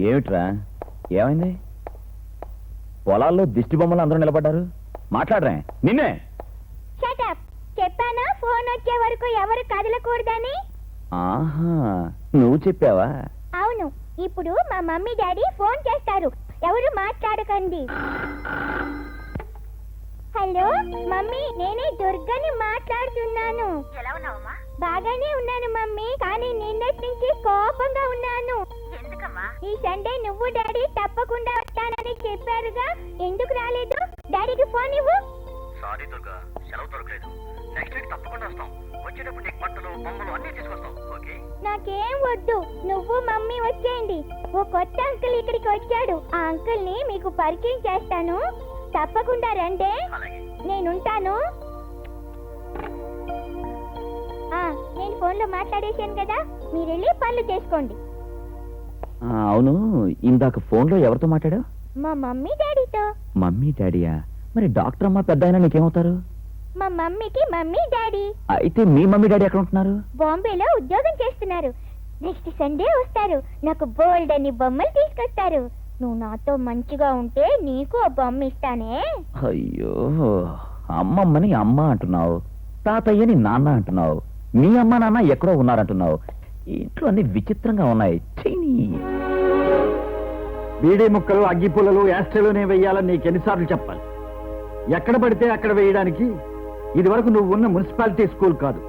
ఏమిట్రా, ఏమైంది? పొలాల్లో దిష్టి బొమ్మలు అందరూ నిలబడ్డారు, మాట్లాడరా? నిన్నే చెప్పానా ఫోన్ వచ్చే వరకు ఎవరు కదలకూడదని? ఆహా, నువ్వు చెప్పావా? అవును. ఇప్పుడు మా మమ్మీ డాడీ ఫోన్ చేస్తారు, ఎవరు మాట్లాడకండి. హలో మమ్మీ, నేనే దుర్గని మాట్లాడుతున్నాను. ఎలా ఉన్నావమ్మా? బాగానే ఉన్నాను మమ్మీ, కానీ నిన్నటి నుంచి కోపంగా ఉన్నాను. ఎందుకమ్మా? ఈ సండే నువ్వు డాడీ తప్పకుండా వస్తానని చెప్పారుగా, ఎందుకు రాలేదు? డాడీకి ఫోన్ ఇవ్వు. సారీ దుర్గా, సెలవు దొరకలేదు. నెక్స్ట్ వీక్ తప్పకుండా వస్తాం. వచ్చేటప్పుడు నీకు బట్టలు, బొమ్మలు అన్నీ తీసుకొస్తాం. ఓకే? నాకేం వద్దు, నువ్వు మమ్మీ వచ్చేయండి. ఓ కొత్త అంకుల్ ఇక్కడికి వచ్చాడు, ఆ అంకుల్ ని మీకు పరిచయం చేస్తాను. తప్పకుండా రండి, నేనుంటాను. నేను ఫోన్ లో మాట్లాడేశాను కదా, మీరు వెళ్ళి పనులు చేసుకోండి. అవును, ఇందాక ఫోన్ లో ఎవరితో మాట్లాడావు? మా మమ్మీ డాడీతో. మమ్మీ డాడీయా? మరి డాక్టర్ అమ్మ పెద్ద అయినా నీకేమవుతారు? మా మమ్మీకి మమ్మీ డాడీ. అయితే మీ మమ్మీ డాడీ ఎక్కడ ఉంటున్నారు? బాంబేలో ఉద్యోగం చేస్తున్నారు. నెక్స్ట్ సండే వస్తారు, నాకు బోల్డ్ అని బొమ్మలు తీసుకొస్తారు. నువ్వు నాతో మంచిగా ఉంటే నీకు ఆ బొమ్మ ఇస్తానే. అయ్యో, అమ్మమ్మని అమ్మ అంటున్నావు, తాతయ్యని నాన్న అంటున్నావు, మీ అమ్మ నాన్న ఎక్కడో ఉన్నారంటున్నావు. ఇంట్లో అన్ని విచిత్రంగా ఉన్నాయి. బీడీ ముక్కలు, అగ్గిపుల్లలు యాస్ట్రేలోనే వెయ్యాలని నీకు ఎన్నిసార్లు చెప్పాలి? ఎక్కడ పడితే అక్కడ వేయడానికి ఇది వరకు నువ్వు ఉన్న మున్సిపాలిటీ స్కూల్ కాదు.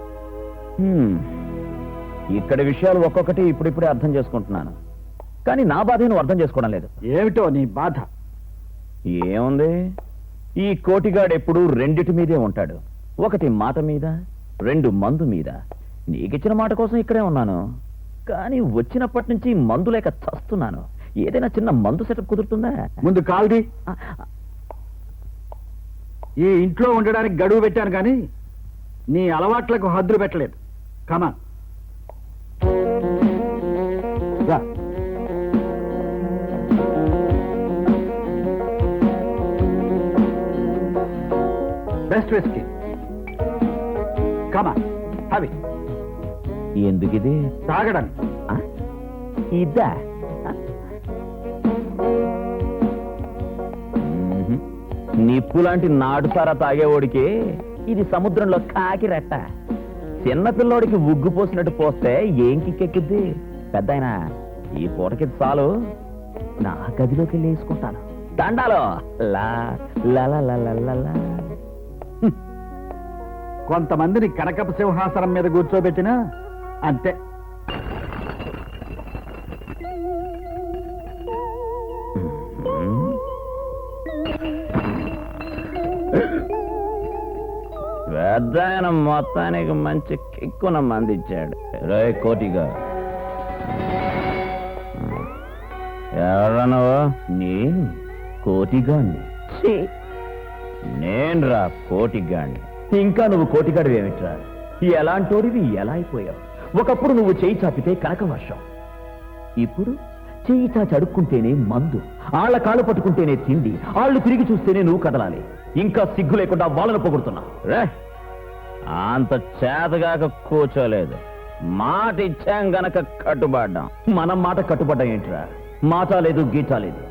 ఇక్కడ విషయాలు ఒక్కొక్కటి ఇప్పుడిప్పుడే అర్థం చేసుకుంటున్నాను, కానీ నా బాధ నువ్వు అర్థం చేసుకోవడం లేదు. ఏమిటో నీ బాధ? ఏముంది, ఈ కోటిగాడు ఎప్పుడు రెండిటి మీదే ఉంటాడు. ఒకటి మాట మీద, రెండు మందు మీద. నీకిచ్చిన మాట కోసం ఇక్కడే ఉన్నాను, కానీ వచ్చినప్పటి నుంచి మందు లేక చస్తున్నాను. ఏదైనా చిన్న మందు సెటప్ కుదురుతుందా? ముందు కాల్ది. ఈ ఇంట్లో ఉండడానికి గడువు పెట్టాను కానీ నీ అలవాట్లకు హద్దులు పెట్టలేదు. కమా బెస్ట్ విస్కీ. కమా అవి ఎందుకిది? తాగడానికి. ఇద్దా? నిప్పు లాంటి నాటుసారా తాగేవాడికి ఇది సముద్రంలో కాకి రెట్ట. చిన్నపిల్లోడికి ఉగ్గు పోసినట్టు పోస్తే ఏం కిక్కెక్కిద్ది? పెద్దాయనా, ఈ పూటకి చాలు, నా గదిలోకి వెళ్ళి వేసుకుంటాను. దండాలో లా లా లా లా లా లా. కొంతమందిని కనకపు సింహాసనం మీద కూర్చోబెట్టినా అంతే. పెద్దాయన మొత్తానికి మంచి కిక్కున మందిచ్చాడు. రే కోటిగా, ఎవరనవా? నేను కోటిగాండి. నేను రా కోటిగాండి. ఇంకా నువ్వు కోటిగాడు ఏమిట్రా? ఎలాంటోడివి ఎలా అయిపోయావు? ఒకప్పుడు నువ్వు చేయి చాపితే కనక వర్షం, ఇప్పుడు చేయి చాచి అడుక్కుంటేనే మందు, ఆళ్ల కాళ్ళు పట్టుకుంటేనే తిండి, ఆళ్లు తిరిగి చూస్తేనే నువ్వు కదలాలి. ఇంకా సిగ్గు లేకుండా వాళ్ళను పొగుడుతున్నా. రే, అంత చేతగాక కూర్చోలేదు. మాట ఇచ్చాం గనక కట్టుబడ్డాం. మనం మాట కట్టుబడ్డాం ఏంట్రా? మాట లేదు, గీత లేదు.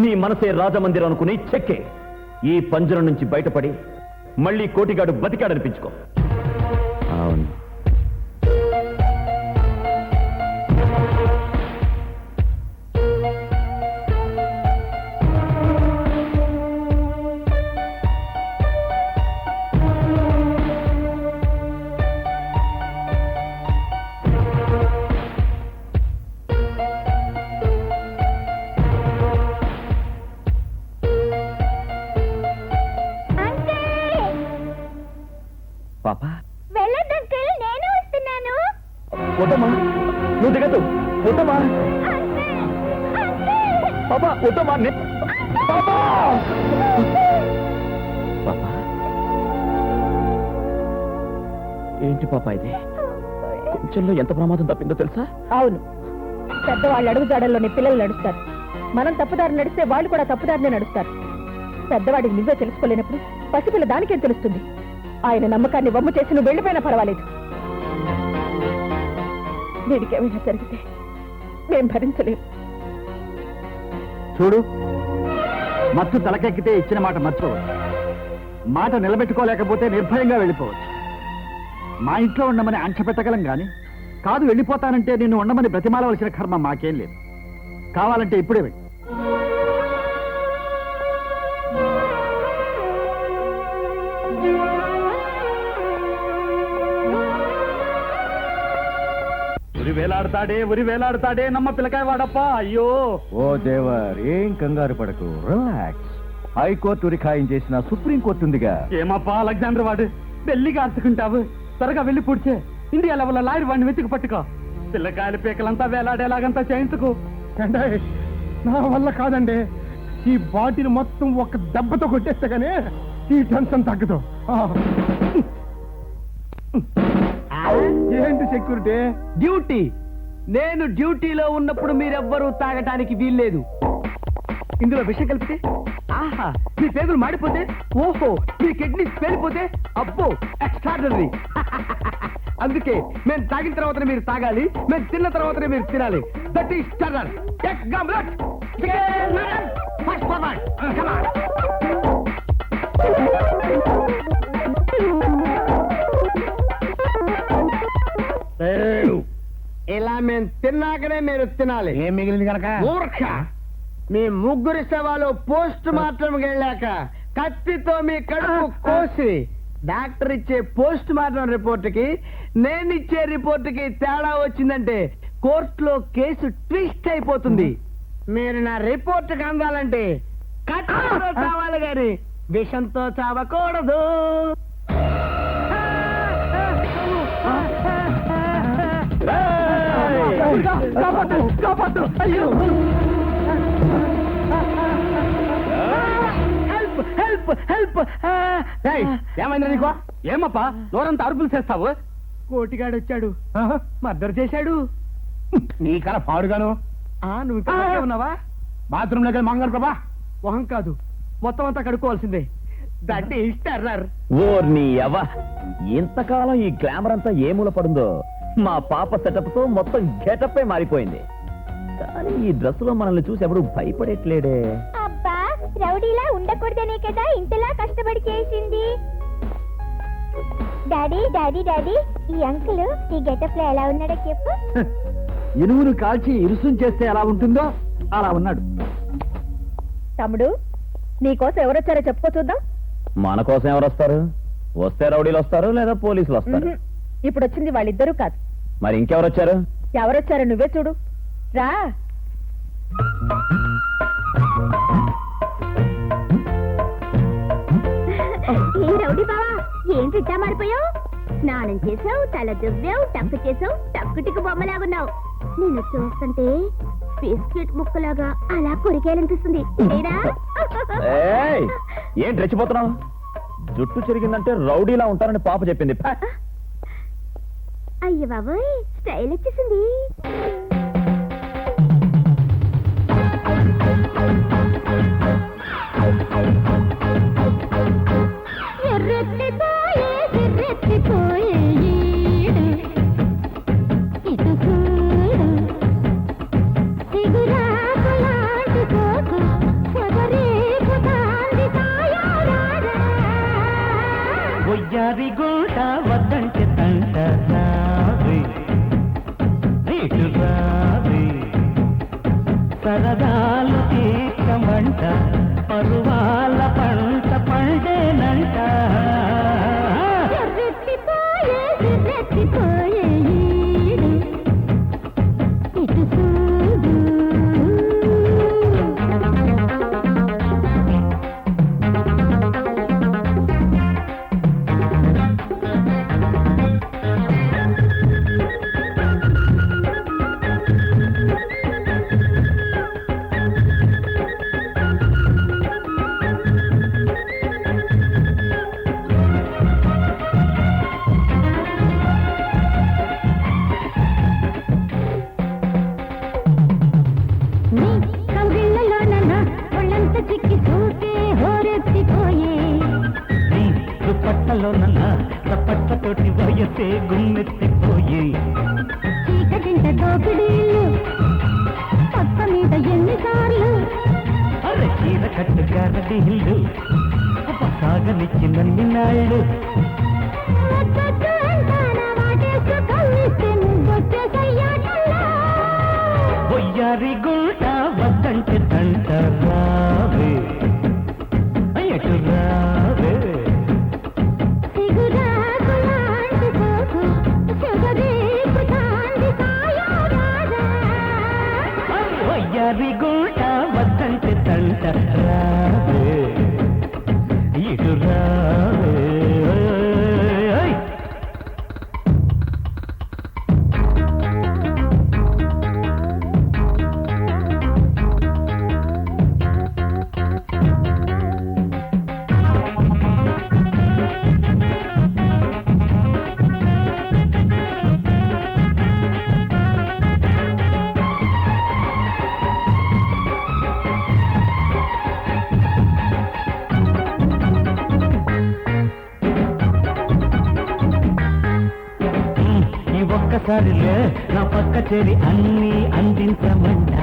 నీ మనసే రాజమందిరం అనుకుని చెక్కే. ఈ పంజరం నుంచి బయటపడి మళ్ళీ కోటిగాడు బతికాడనిపించుకో. అవును. పాపా వెళ్ళొద్దు అంకుల్, నేను వస్తున్నాను. వద్దమ్మా, నువ్వు దిగదు. వద్దమ్మా పాపా, వద్దమ్మా. పాపా పాపా, ఏంటి పాపా ఇది? కొంచెంలో ఎంత ప్రమాదం తప్పిందో తెలుసా? అవును, పెద్దవాళ్ళు అడుగు జాడల్లోని పిల్లలు నడుస్తారు. మనం తప్పుదారి నడిస్తే వాళ్ళు కూడా తప్పుదారినే నడుస్తారు. పెద్దవాడికి నిజం తెలుసుకోలేనప్పుడు పసిపిల్ల దానికేం తెలుస్తుంది? ఆయన నమ్మకాన్ని వమ్ము చేసి నువ్వు వెళ్ళిపోయినా పర్వాలేదు. వీడికేమైనా జరిగితే మేం భరించలేము. చూడు, మత్తు తలకెక్కితే ఇచ్చిన మాట మర్చిపోవచ్చు. మాట నిలబెట్టుకోలేకపోతే నిర్భయంగా వెళ్ళిపోవచ్చు. మా ఇంట్లో ఉండమని ఆంక్ష పెట్టగలం గాని, కాదు వెళ్ళిపోతానంటే నిన్ను ఉండమని బ్రతిమాలవలసిన కర్మ మాకేం లేదు. కావాలంటే ఇప్పుడే వెళ్ళి. ఉరి వేలాడతాడే నమ్మ పిల్లకాయ వాడప్పా. అయ్యో ఓ దేవర్, ఏం కంగారు పడకు, రిలాక్స్. హైకోర్టు రిఖాయం చేసిన సుప్రీంకోర్టు ఉందిగా. ఏమప్పా అలెగ్జాండర్ వాడు, పెళ్లిగా అర్చుకుంటావు. త్వరగా వెళ్ళి పూడ్చే. ఇండియా లెవెల్ లాయర్ వాడిని వెతికి పట్టుకో. పిల్లకాయల పీకలంతా వేలాడేలాగంతా చేయించుకో. నా వల్ల కాదండి. ఈ బాటిల్ మొత్తం ఒక దెబ్బతో కొట్టేస్తే గానీ ఈ టెన్షన్ తగ్గదు. ఏంటి సెక్యూరిటీ? డ్యూటీ. నేను డ్యూటీలో ఉన్నప్పుడు మీరెవ్వరూ తాగటానికి వీల్లేదు. ఇందులో విషయం కలిపితే ఆహా, మీ పేగులు మాడిపోతే, ఓహో, మీ కిడ్నీస్ పేలిపోతే, అబ్బో ఎక్స్ట్రాడనరీ. అందుకే మేము తాగిన తర్వాతనే మీరు తాగాలి, మేము తిన్న తర్వాతనే మీరు తినాలి. దట్ ఈస్ టర్నర్. టేక్ గమ్లెట్. Fast forward. Come on. ఇలా మేము తిన్నాకనే మీరు తినాలి. ఏం మిగిలింది కనుక? మూర్ఖ, మీ ముగ్గురి శవాలు పోస్ట్ మార్టం వెళ్ళాక కత్తితో మీ కడుపు కోసి డాక్టర్ ఇచ్చే పోస్ట్ మార్టం రిపోర్ట్ కి నేనిచ్చే రిపోర్ట్ కి తేడా వచ్చిందంటే కోర్టులో కేసు ట్విస్ట్ అయిపోతుంది. మీరు నా రిపోర్ట్ కి అందాలంటే కత్తితో చావాలి గాని విషంతో చావకూడదు. అయ్యో, హెల్ప్ హెల్ప్. ఏమైంది నీకో? ఏమప్పా నోరంతా అరుపులు చేస్తావు? కోటిగాడు వచ్చాడు, మర్డర్ చేశాడు. నీ కల పాడుగాను. నువ్వు ఇక్కడ ఉన్నావా? బాత్రూమ్ లో మంగళ ప్రభా. మొహం కాదు, మొత్తం అంతా కడుక్కోవాల్సిందే. That is terror. ఓర్ని యవ్వ, ఇంతకాలం ఈ గ్లామర్ అంతా ఏ మూల పడుందో. మా పాప సెటప్ తో మొత్తం గెటప్ మారిపోయింది. కానీ ఈ డ్రెస్ లో మనల్ని చూసి ఎవరు భయపడట్లేడే. అబ్బా, రౌడీలా ఉండకూడదనే కదా ఇంతలా కష్టపడి చేసింది. డాడీ డాడీ డాడీ, ఈ అంకుల్ ఈ గెటప్ లో ఎలా ఉన్నాడో చెప్పు. ఇనుమును కాల్చి ఇరుసుని చేస్తే ఎలా ఉంటుందో అలా ఉన్నాడు. తమ్ముడు, నీకోసం ఎవరొచ్చారో చెప్పుకో చూద్దాం. మన కోసం ఎవరు వస్తారు? వస్తే రౌడీలు వస్తారు, లేదా పోలీసులు వస్తారు. ఇప్పుడు వచ్చింది వాళ్ళిద్దరూ కాదు. మరి ఇంకెవరు వచ్చారు? ఎవరొచ్చారో నువ్వే చూడు. రా. ఏ రౌడీ బావా, ఏంటి ఇట్టా మారిపోయావు? స్నానం చేసావు, తల దువ్వావు, టక్కు చేసావు, టక్కుటికి బొమ్మలాగున్నావు. నిన్ను చూస్తుంటే బిస్కెట్ ముక్కలాగా అలా కొరికేయాలనిపిస్తుంది. ఏరా? ఏయ్, ఏంటి రెచ్చిపోతున్నావు? జుట్టు చెరిగిందంటే రౌడీలా ఉంటారని పాప చెప్పింది. అయ్య బాబోయ్, స్టైల్ వచ్చేసింది. ఎర్రెత్తిపోయే, ఎర్రెత్తిపోయే ఈడు. మాట వద్దంటే తంట రావే ఇటు రావే సరదాలు తీర్చమంట పరువాల పంట పండేనంట రెత్తిపోయే ఈడు ఇటు చూడు నీ కౌగిళ్ళలోన ఒళ్ళంత చిక్కి చూస్తే హోరెత్తిపోయే నీ దుప్పట్టలో నన్న చప్పట్లతోటి వయసే గుమ్మెత్తిపోయి చీకటింట దోపిడీలు పక్క మీద ఎన్నిసార్లు అరే చీర కట్టు గారది ఇల్లు సాగనిచ్చినన్ని నాళ్ళు వద్దొద్దు అంటానా వాటేసు కవ్విస్తే నువ్వొచ్చేసయ్యాటల్లా బొయ్యారి గుంట వద్దంటే తంట రావే ఎటు రావే సిగురాకులాంటి సోకు సుగదీపు తాంది సాయో రాజా బొయ్యారి గుంట వద్దంటే తంట రావే ఇటు రావే ఈ ఒక్కసారిలే నా పక్క చేరి అన్ని అందించమంట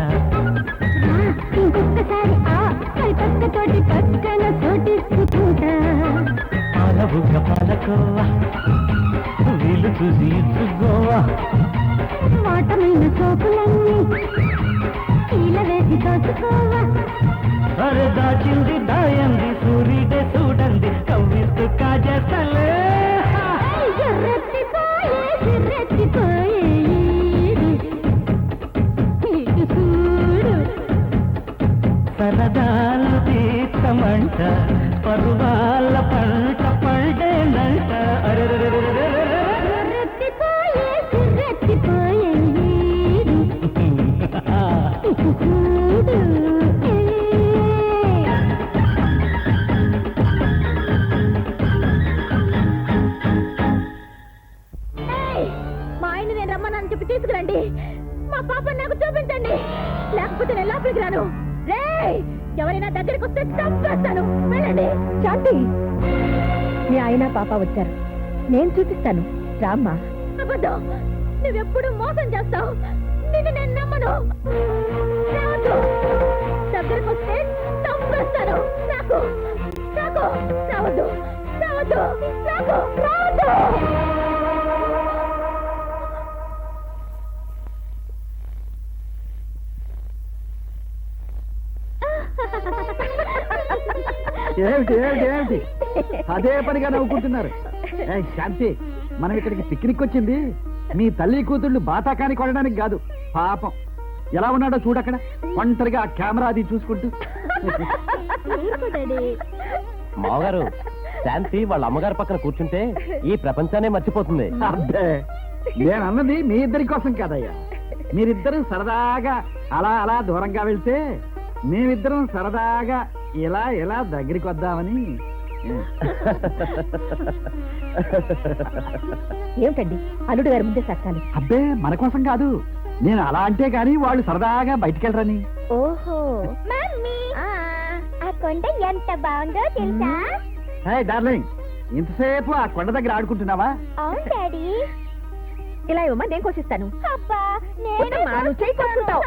ఇంకొకసారి ఆ పై పక్క తోటి పక్కన చోటిచ్చుకుంటా పాలబుగ్గ పాలకోవా వీలు చూసి ఇచ్చుకోవా వాటమైన సోకులన్నీ కీల వేసి దోచుకోవా అరే దాచింది దాయంది సూర్యుడే చూడండి కవ్విస్తూ కాజేస్తలే ఎర్రెత్తిపోయే ఇటు చూడు సరదాలు తీర్చమంట పరువాల పంట పండేనంట రెత్తిపోయే ఇటు చూడు మా ఆయన నేను రమ్మని చెప్పి తీసుకురండి మా పాప నాకు చూపించండి లేకపోతే నేను లోపలికి రాను రే ఎవరైనా దగ్గరికి వస్తే చంపేస్తాను వెళ్ళండి శాంతి మీ ఆయన పాప వచ్చారు నేను చూపిస్తాను రామ్మా అబద్ధం నువ్వెప్పుడు మోసం చేస్తావు నిన్ను నేను నమ్మను రావద్దు దగ్గరికి వస్తే చంపేస్తాను నాకు నాకు రావద్దు రావద్దు నాకు రావద్దు ఏమిటి ఏమిటి ఏమిటి అదే పనిగా నవ్వుకుంటున్నారు ఏయ్ శాంతి మనం ఇక్కడికి పిక్నిక్ వచ్చింది మీ తల్లి కూతుళ్ళు బాతాకాని కొనడానికి కాదు పాపం ఎలా ఉన్నాడో చూడక్కడ ఒంటరిగా ఆ కెమెరా అది చూసుకుంటూ మామగారు శాంతి వాళ్ళ అమ్మగారి పక్కన కూర్చుంటే ఈ ప్రపంచాన్ని మర్చిపోతుంది. అబ్బే నేను అన్నది మీ ఇద్దరి కోసం కాదయ్యా మీరిద్దరూ సరదాగా అలా అలా దూరంగా వెళ్తే మేమిద్దరం సరదాగా ఇలా ఇలా దగ్గరికి వద్దామని. ఏమిటండి అల్లుడు గారి ముందే సత్తాలి. అబ్బే మన కోసం కాదు, నేను అలా అంటే గాని వాళ్ళు సరదాగా బయటికెళ్ళరని. ఓహో మమ్మీ ఆ కొండ ఎంత బాగుందో తెలుసా? హే డార్లింగ్, ఇంతసేపు ఆ కొండ దగ్గర ఆడుకుంటున్నావా? అవును డాడీ. ఇలా ఇవ్వమా, నేను కోసిస్తాను. అబ్బా వద్దమ్మా, నువ్వు చేయి కోసుకుంటావు.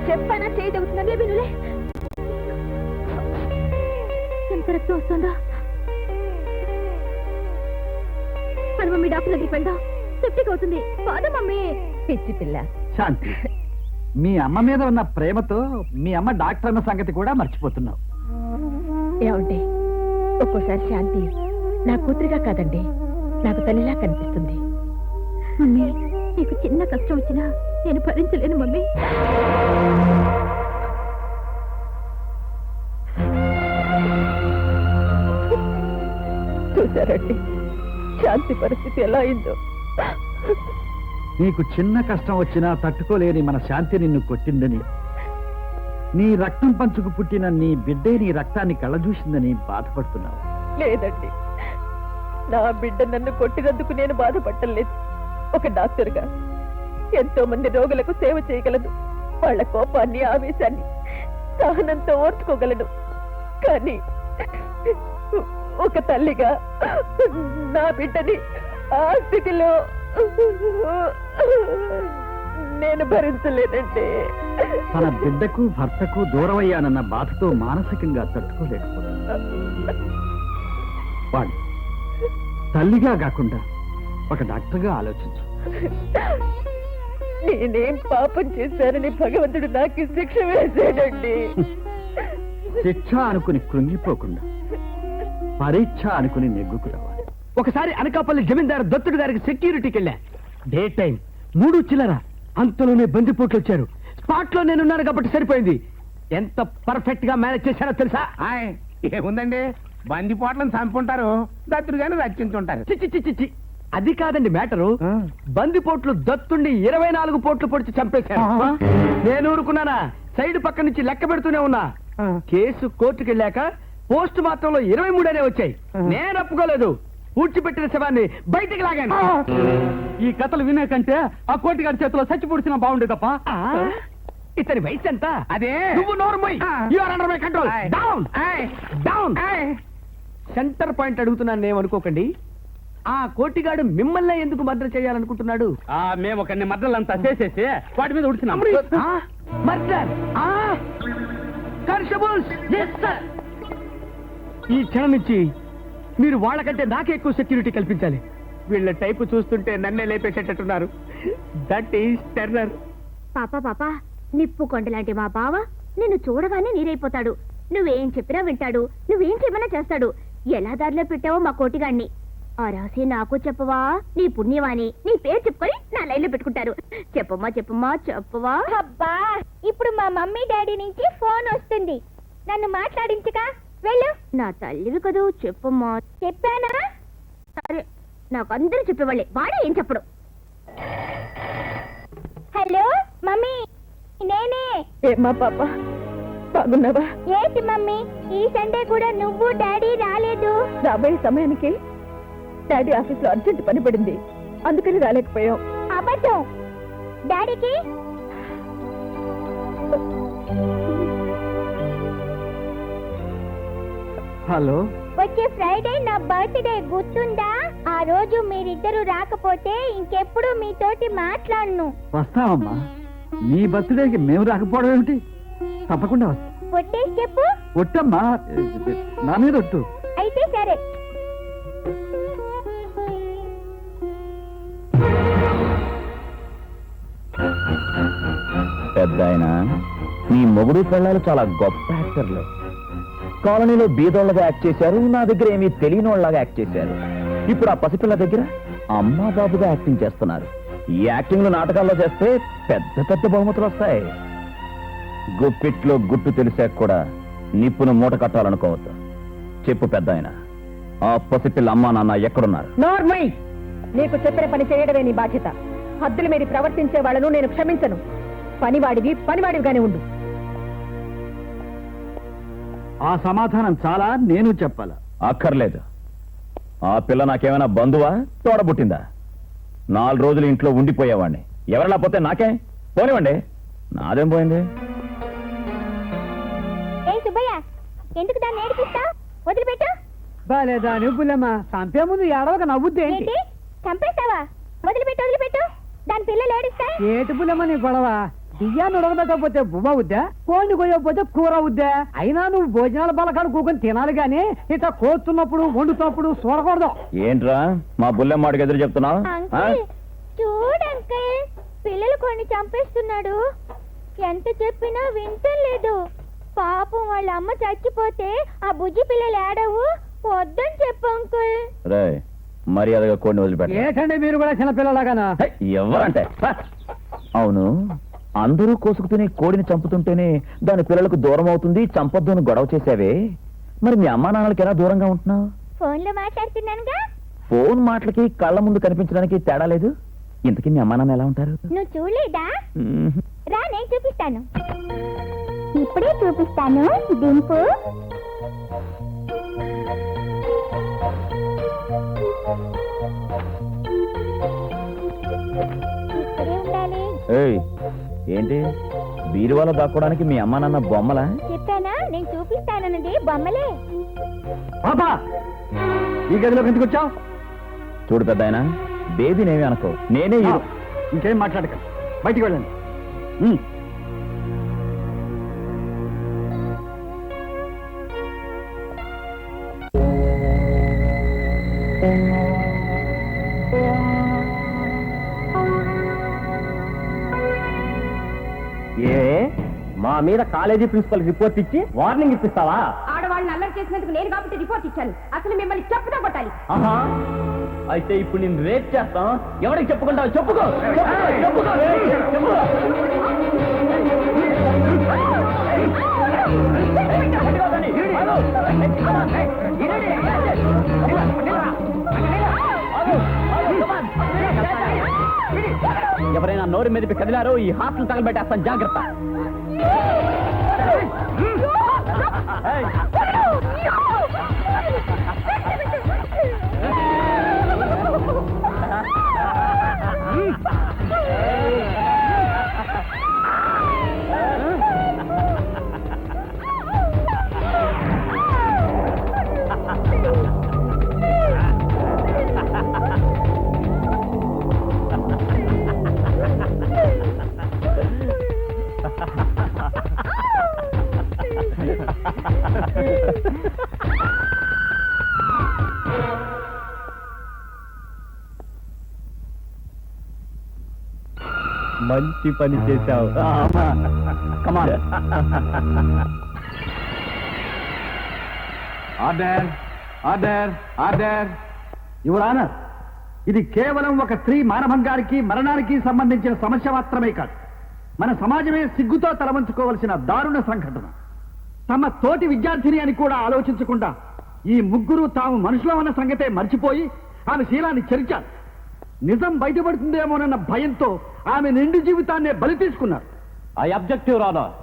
చెప్పానా చేయి తగ్గుతుందని వినులే. ఎంత రక్తం వస్తుందా? పద మమ్మీ డాక్టర్ దగ్గరికి వెళ్దాం. సెప్టిక్ అవుతుంది. పద మమ్మీ. పిచ్చి పిల్ల. శాంతి, మీ అమ్మ మీద ఉన్న ప్రేమతో మీ అమ్మ డాక్టర్ అన్న సంగతి కూడా మర్చిపోతున్నావు. ఏమండి, ఒక్కోసారి శాంతి నా కూతురిగా కాదండి, నాకు తల్లిలా కనిపిస్తుంది. మమ్మీ, నీకు చిన్న కష్టం వచ్చినా నేను భరించలేను మమ్మీ. చూసారండి శాంతి పరిస్థితి ఎలా అయిందో. నీకు చిన్న కష్టం వచ్చినా తట్టుకోలేని మన శాంతి నిన్ను కొట్టిందని, నీ రక్తం పంచుకు పుట్టిన నీ బిడ్డే నీ రక్తాన్ని కళ్ళజూసిందని బాధపడుతున్నావు. లేదండి, నా బిడ్డ నన్ను కొట్టినందుకు నేను బాధపడలేదు. ఒక డాక్టర్గా ఎంతో మంది రోగులకు సేవ చేయగలను. వాళ్ళ కోపాన్ని, ఆవేశాన్ని సహనంతో ఓర్చుకోగలను. కానీ ఒక తల్లిగా నా బిడ్డని ఆ స్థితిలో నేను భరించలేదండి. తన బిడ్డకు భర్తకు దూరమయ్యానన్న బాధతో మానసికంగా తట్టుకోలేకపోతున్నాడు. వాడు తల్లిగా కాకుండా ఒక డాక్టర్గా ఆలోచించు. నేనేం పాపం చేశానని భగవంతుడు నాకు శిక్ష వేశాడండి. శిక్ష అనుకుని కృంగిపోకుండా పరీక్ష అనుకుని నెగ్గుకు రావాలి. ఒకసారి అనకాపల్లి జమీందారు దత్తుడు గారికి సెక్యూరిటీకి వెళ్ళా. డే టైం 3 చిల్లర. అంతలోనే బందిపోట్లు వచ్చారు. స్పాట్ లో నేనున్నాను కాబట్టి సరిపోయింది. ఎంత పర్ఫెక్ట్ గా మేనేజ్ చేశారో తెలుసా? ఏముందండి, బందిపోట్లను చంపుంటారు, దత్తుడు గాని రక్షించుంటారు. చిచ్చి చిచ్చి చి, అది కాదండి మ్యాటరు. బందిపోట్లు దత్తుండి 24 పోట్లు పొడిచి చంపేశారు. నేను ఊరుకున్నానా? సైడ్ పక్క నుంచి లెక్క పెడుతూనే ఉన్నా. కేసు కోర్టుకు వెళ్ళాక పోస్ట్ మార్టంలో 23 అనే వచ్చాయి. నేను ఒప్పుకోలేదు. పూడ్చిపెట్టిన శవాన్ని బయటికి లాగాను. ఈ కథలు వినే కంటే ఆ కోటిగారి చేతిలో చచ్చి పొడిచినా బాగుండే తప్ప. ఇతని వయసు ఎంత? అదే నువ్వు నోర్మోయ్. You are under my control. Down. Down. Centre point అడుగుతున్నాను, ఏమనుకోకండి. ఆ కోటిగాడు మిమ్మల్ని ఎందుకు మర్డర్ చేయాలనుకుంటున్నాడు? మేము ఒకరిని మద్దలంతా చేసేసి వాటి మీద ఉడిచినాం. మర్డర్. కానిస్టేబుల్స్, ఈ క్షణం నుంచి మీరు వాళ్ళకంటే నాకే ఎక్కువ సెక్యూరిటీ కల్పించాలి. వీళ్ళ టైపు చూస్తుంటే నన్నే లేపేసేటట్టున్నారు. That is terror. పాపా నిప్పు కొండలాంటి మా బావ నిన్ను చూడగానే నీరైపోతాడు. నువ్వేం చెప్పినా వింటాడు, నువ్వేం చెప్పినా చేస్తాడు. ఎలా దారిలో పెట్టావో మా కోటిగాడిని. ఆ రాసి నాకు చెప్పవా? నీ పుణ్యవాణి, నీ పేరు చెప్పుకొని నా లైన్లో పెట్టుకుంటారు. చెప్పమ్మా చెప్పమ్మా చెప్పవా? అబ్బా, ఇప్పుడు మా మమ్మీ డాడీ నుంచి ఫోన్ వస్తుంది. నన్ను మాట్లాడించగా వెళ్ళు. నా తల్లివి కదూ, చెప్పమ్మా. చెప్పానా? సరే, నాకు అందరూ చెప్పేవాళ్ళే, వాడే ఏం చెప్పడు. హలో మమ్మీ, నేనే. ఏమ్మా పాప, బాగున్నావా? ఏంటి మమ్మీ, ఈ సండే కూడా నువ్వు డాడీ రాలేదు? రాబోయే సమయానికి డాడీ ఆఫీస్లో అర్జెంట్ పని పడింది, అందుకని రాలేకపోయాం. అబద్ధం. డాడీకి హలో, వచ్చే ఫ్రైడే నా బర్త్డే గుర్తుందా? ఆ రోజు మీరిద్దరు రాకపోతే ఇంకెప్పుడు మీతోటి మాట్లాడను. వస్తామమ్మా. నీ బర్త్డేకి మేము రాకపోవడం ఏమిటి? తప్పకుండా వస్తాం. కొట్టేసి చెప్పు. ఒట్టమ్మా, నా మీద ఒట్టు. అయితే సరే. పెద్ద ఆయన, నీ మొగుడు పిల్లలు చాలా గొప్ప యాక్టర్లు. కాలనీలో బీదోళ్ళగా యాక్ట్ చేశారు, నా దగ్గర ఏమీ తెలియని వాళ్ళగా యాక్ట్ చేశారు. ఇప్పుడు ఆ పసిపిల్ల దగ్గర అమ్మా బాబుగా యాక్టింగ్ చేస్తున్నారు. ఈ యాక్టింగ్లు నాటకాల్లో చేస్తే పెద్ద పెద్ద బహుమతులు వస్తాయి. గుప్పిట్లో గుట్టు తెలిసాక కూడా నిప్పును మూట కట్టాలనుకోవద్దు. చెప్పు పెద్ద ఆయన, ఆ పసిపిల్ల అమ్మా నాన్న ఎక్కడున్నారు? నార్మల్, నీకు చెప్పిన పని చేయడమే నీ బాధ్యత. హద్దులు మీరి ప్రవర్తించే వాళ్ళను నేను క్షమించను. పనివాడివిగానే ఉండు. ఆ సమాధానం చాలా నేను చెప్పాలా? అక్కర్లేదు. ఆ పిల్ల నాకేమైనా బంధువా, తోడబుట్టిందా? 4 రోజులు ఇంట్లో ఉండిపోయేవాడిని. ఎవరిలా పోతే నాకే పోనివ్వండి, నాదేం పోయింది? ఏ సుబ్బయ్య, ఎందుకు దాన్ని ఏడిపిస్తా? వదిలిపెట్టు. బాలేదా నువ్వులమ్మా, చంపే ముందు ఏడవక నవ్వుద్ది ఏంటి? ఏంటి చంపేస్తావా? వదిలిపెట్టు. దాని పిల్లలు ఏడిస్తా. ఏటి పుల్లమ్మ నీ గొడవ? బియ్యాన్ని ఉడకబెట్టకపోతే బువ్వ అవుద్దా, కోడిని కొయ్యకపోతే కూర అవుద్దా? అయినా నువ్వు భోజనాల బలకాడు కూకొని తినాలి గాని ఇట్లా కోస్తున్నప్పుడు వండుతున్నప్పుడు చూడకూడదు. ఏంట్రా మా బుల్లెమ్మాడికి ఎదురు చెప్తున్నావు? చూడంకల్, పిల్లలు కొన్ని చంపేస్తున్నాడు. ఎంత చెప్పినా వింటలేదు. పాపం వాళ్ళ అమ్మ చచ్చిపోతే ఆ బుజ్జి పిల్లలు ఏడవు. వద్దని చెప్పు అంకుల్. రే మర్యాదగా కోడిని వదిలిపెట్ట. ఏంటండి మీరు కూడా చిన్నపిల్లలాగానా? ఎవరంటే? అవును, అందరూ కోసుకు తినే కోడిని చంపుతుంటేనే దాని పిల్లలకు దూరం అవుతుంది, చంపొద్దు అని గొడవ చేసావే. మరి మీ అమ్మా నాన్నలకి ఎలా దూరంగా ఉంటున్నావు? ఫోన్ లో మాట్లాడుతున్నానుగా. ఫోన్ మాటలకి కళ్ళ ముందు కనిపించడానికి తేడా లేదు. ఇంతకీ మీ అమ్మా నాన్న ఎలా ఉంటారు? నువ్వు చూడలేదా? రా, నేను చూపిస్తాను. ఇప్పుడే చూపిస్తాను. దింపు. ఇక్కడే ఉండాలి. ఏయ్, ఏంటి బీరువాలో దాక్కోవడానికి మీ అమ్మా నాన్న బొమ్మలా? చెప్పానా, నేను చూపిస్తానన్నది బొమ్మలే. పాపా ఈ గదిలోకి ఎందుకు వచ్చావు? చూడు పెద్దాయన, బేబీనేమి అనుకో, నేనే ఇంకేం మాట్లాడక, బయటికి వెళ్ళండి. మా మీద కాలేజీ ప్రిన్సిపల్ రిపోర్ట్ ఇచ్చి వార్నింగ్ ఇప్పిస్తావా? ఆడవాళ్ళని అల్లరి చేసినందుకు నేను కాబట్టి రిపోర్ట్ ఇచ్చాను. అసలు మిమ్మల్ని చెప్పుతో కొట్టాలి. ఆహా, అయితే ఇప్పుడు నేను రేట్ చేస్తాం. ఎవరికి చెప్పుకుంటావు? చెప్పుకో, చెప్పుకో, చెప్పుకో. ఎవరైనా నోరు మీద కదిలారో ఈ హాస్టల్ తగలబెట్టేస్తాను, జాగ్రత్త. మంచి పని చేశావు. Order, order, order. Your honour, ఇది కేవలం ఒక స్త్రీ మానభంగానికి మరణానికి సంబంధించిన సమస్య మాత్రమే కాదు, మన సమాజమే సిగ్గుతో తలవంచుకోవలసిన దారుణ సంఘటన. తమ తోటి విద్యార్థిని అని కూడా ఆలోచించకుండా ఈ ముగ్గురు తాము మనుషులం అన్న సంగతే మర్చిపోయి ఆమె శీలాన్ని చెరిచారు. నిజం బయటపడుతుందేమోనన్న భయంతో ఆమె నిండు జీవితాన్నే బలి తీసుకున్నారు. I object your honour.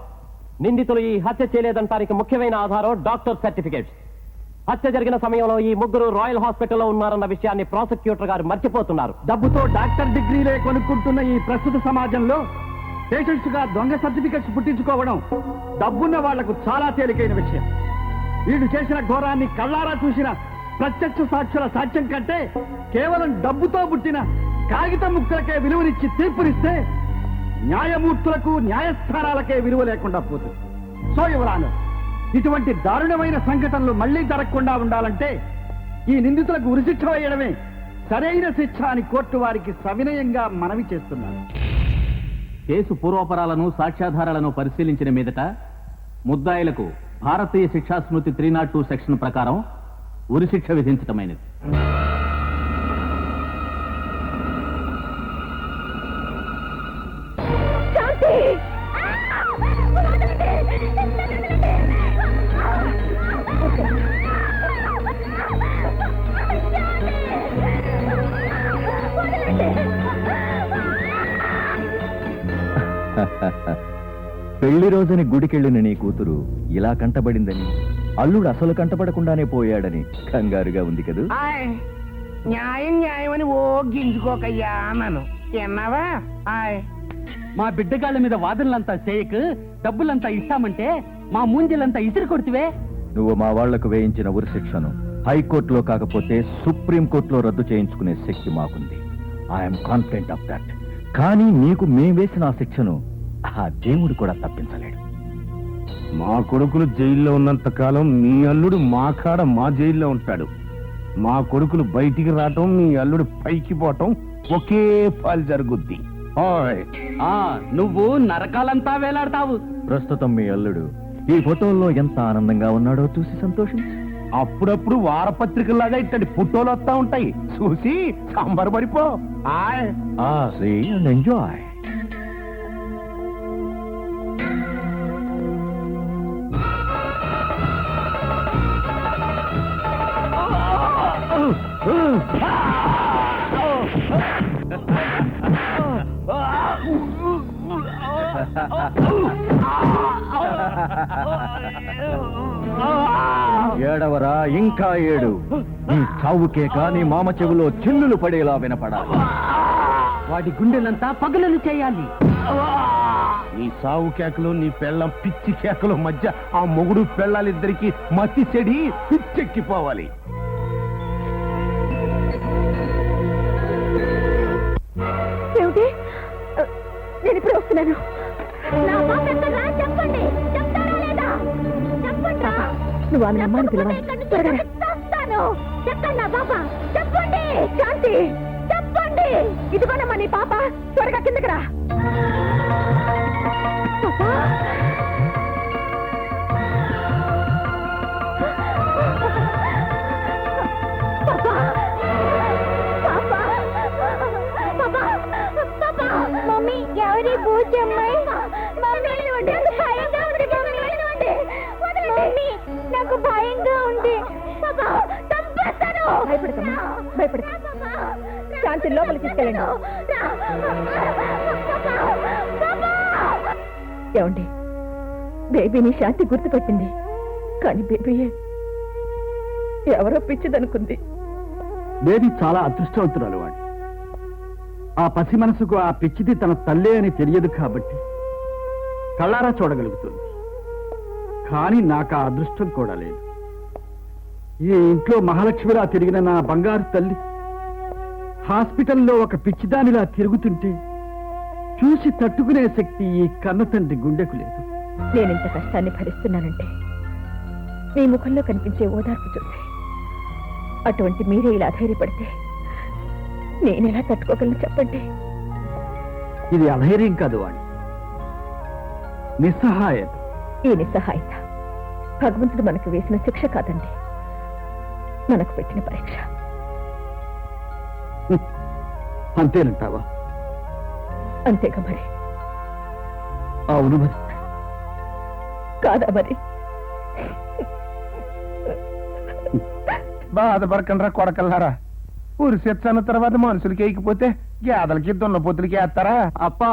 నిందితులు ఈ హత్య చేయలేదంటానికి ముఖ్యమైన ఆధారం డాక్టర్ సర్టిఫికేట్స్. హత్య జరిగిన సమయంలో ఈ ముగ్గురు రాయల్ హాస్పిటల్లో ఉన్నారన్న విషయాన్ని ప్రాసిక్యూటర్ గారు మర్చిపోతున్నారు. డబ్బుతో డాక్టర్ డిగ్రీలే కొనుక్కుంటున్న ఈ ప్రస్తుత సమాజంలో పేషెంట్స్ గా దొంగ సర్టిఫికెట్స్ పుట్టించుకోవడం డబ్బున్న వాళ్లకు చాలా తేలికైన విషయం. వీళ్ళు చేసిన ఘోరాన్ని కళ్ళారా చూసిన ప్రత్యక్ష సాక్షుల సాక్ష్యం కంటే కేవలం డబ్బుతో పుట్టిన కాగిత ముక్కలకే విలువనిచ్చి తీర్పునిస్తే న్యాయమూర్తులకు న్యాయస్థానాలకే విలువ లేకుండా పోతుంది. సో యువరాను, ఇటువంటి దారుణమైన సంఘటనలు మళ్లీ జరగకుండా ఉండాలంటే ఈ నిందితులకు ఉరిశిక్ష వేయడమే సరైన శిక్ష అని కోర్టు వారికి సవినయంగా మనవి చేస్తున్నారు. కేసు పూర్వపరాలను సాక్ష్యాధారాలను పరిశీలించిన మీదట ముద్దాయిలకు భారతీయ శిక్షా స్మృతి 302 సెక్షన్ ప్రకారం ఉరిశిక్ష విధించటమైనది. పెళ్లి రోజుని గుడికెళ్ళిన నీ కూతురు ఇలా కంటబడిందని, అల్లుడు అసలు కంటపడకుండానే పోయాడని కంగారుగా ఉంది కదూ? న్యాయం న్యాయం అని ఓ గింజుకోకయ్యా అన్నాను, విన్నావా? మా బిడ్డగాళ్ళ మీద వాదనలంతా చేయకు, డబ్బులంతా ఇస్తామంటే మా మూంజలంతా ఇసిరి కొడుతువే. నువ్వు మా వాళ్లకు వేయించిన ఉరిశిక్షను హైకోర్టులో కాకపోతే సుప్రీంకోర్టులో రద్దు చేయించుకునే శక్తి మాకుంది. I'm confident of that. కానీ నీకు మేం వేసిన ఆ శిక్షను ఆ దేవుడు కూడా తప్పించలేడు. మా కొడుకులు జైల్లో ఉన్నంత కాలం మీ అల్లుడు మా కాడ మా జైల్లో ఉంటాడు. మా కొడుకులు బయటికి రావటం, మీ అల్లుడు పైకి పోవటం ఒకే పాలు జరుగుద్ది. ఓయ్ నువ్వు నరకాలంతా వేలాడతావు. ప్రస్తుతం మీ అల్లుడు ఈ ఫోటోల్లో ఎంత ఆనందంగా ఉన్నాడో చూసి సంతోషం. అప్పుడప్పుడు వారపత్రికలాగా ఇట్టడి ఫోటోలు వస్తా ఉంటాయి, చూసి సంబరపడిపో. ఆయ్ See and enjoy. ఏడవరా, ఇంకా ఏడు. నీ చావు కేక నీ మామ చెవులో చిల్లులు పడేలా వినపడాలి. వాడి గుండెలంతా పగులను చేయాలి. నీ సావు కేకలు, నీ పెళ్ళం పిచ్చి కేకలు మధ్య ఆ మొగుడు పెళ్ళాలిద్దరికి మతి చెడి పిచ్చెక్కిపోవాలి. ఏమిటి? నేను ఇప్పుడు వస్తున్నాను. నా పాప ఎక్కడ్రా? చెప్పండి, చెప్తారా లేదా? చెప్పండి. నువ్వు ఆమె అమ్మాయిని పిలవాలి. త్వరగా రా. చెప్తాను. చెప్పండి నా పాప, చెప్పండి. శాంతి, చెప్పండి. ఇదిగోనమ్మా నీ పాప. త్వరగా కిందకి రా. పాపా. పాపా. పాపా. పాపా. పాపా. మమ్మీ, ఎవరి పూజమ్మాయి? మమ్మీ, నాకు భయంగా ఉంది. మమ్మీ, నాకు భయంగా ఉంది. పాపా, చంపేస్తాను. భయపడకమ్మా, భయపడక. శాంతి లోపలికి తీసుకెళ్ళండి. ఏమండి, బేబీని శాంతి గుర్తుపట్టింది, కానీ బేబీయే ఎవరో పిచ్చిదనుకుంది. బేబీ చాలా అదృష్టవంతురాలు వాడు. ఆ పసి మనసుకు ఆ పిచ్చిది తన తల్లే అని తెలియదు కాబట్టి కళ్ళారా చూడగలుగుతుంది. కానీ నాకు ఆ అదృష్టం కూడా లేదు. ఈ ఇంట్లో మహాలక్ష్మిలా తిరిగిన నా బంగారు తల్లి హాస్పిటల్లో ఒక పిచ్చిదానిలా తిరుగుతుంటే చూసి తట్టుకునే శక్తి ఈ కన్న తండ్రి గుండెకు లేదు. నేనింత కష్టాన్ని భరిస్తున్నానంటే మీ ముఖంలో కనిపించే ఓదార్పు చూసి, అటువంటి మీరే ఇలా ధైర్యపడితే నేనెలా తట్టుకోగలను చెప్పండి. ఇది అధైర్యం కాదు వాణి, నిస్సహాయత. ఈ నిస్సహాయత భగవంతుడు మనకు వేసిన శిక్ష కాదండి, మనకు పెట్టిన పరీక్ష. అంతేనంటావా? అంతేగా మరి. అవును మరి. కాదా మరి? బాధపడకండి రా కొడకల్లారా. ఊరి సెచ్చన్న తర్వాత మనుషులకి ఎక్కిపోతే గేదలకి దున్నపోతులకి వేస్తారా? అప్పా,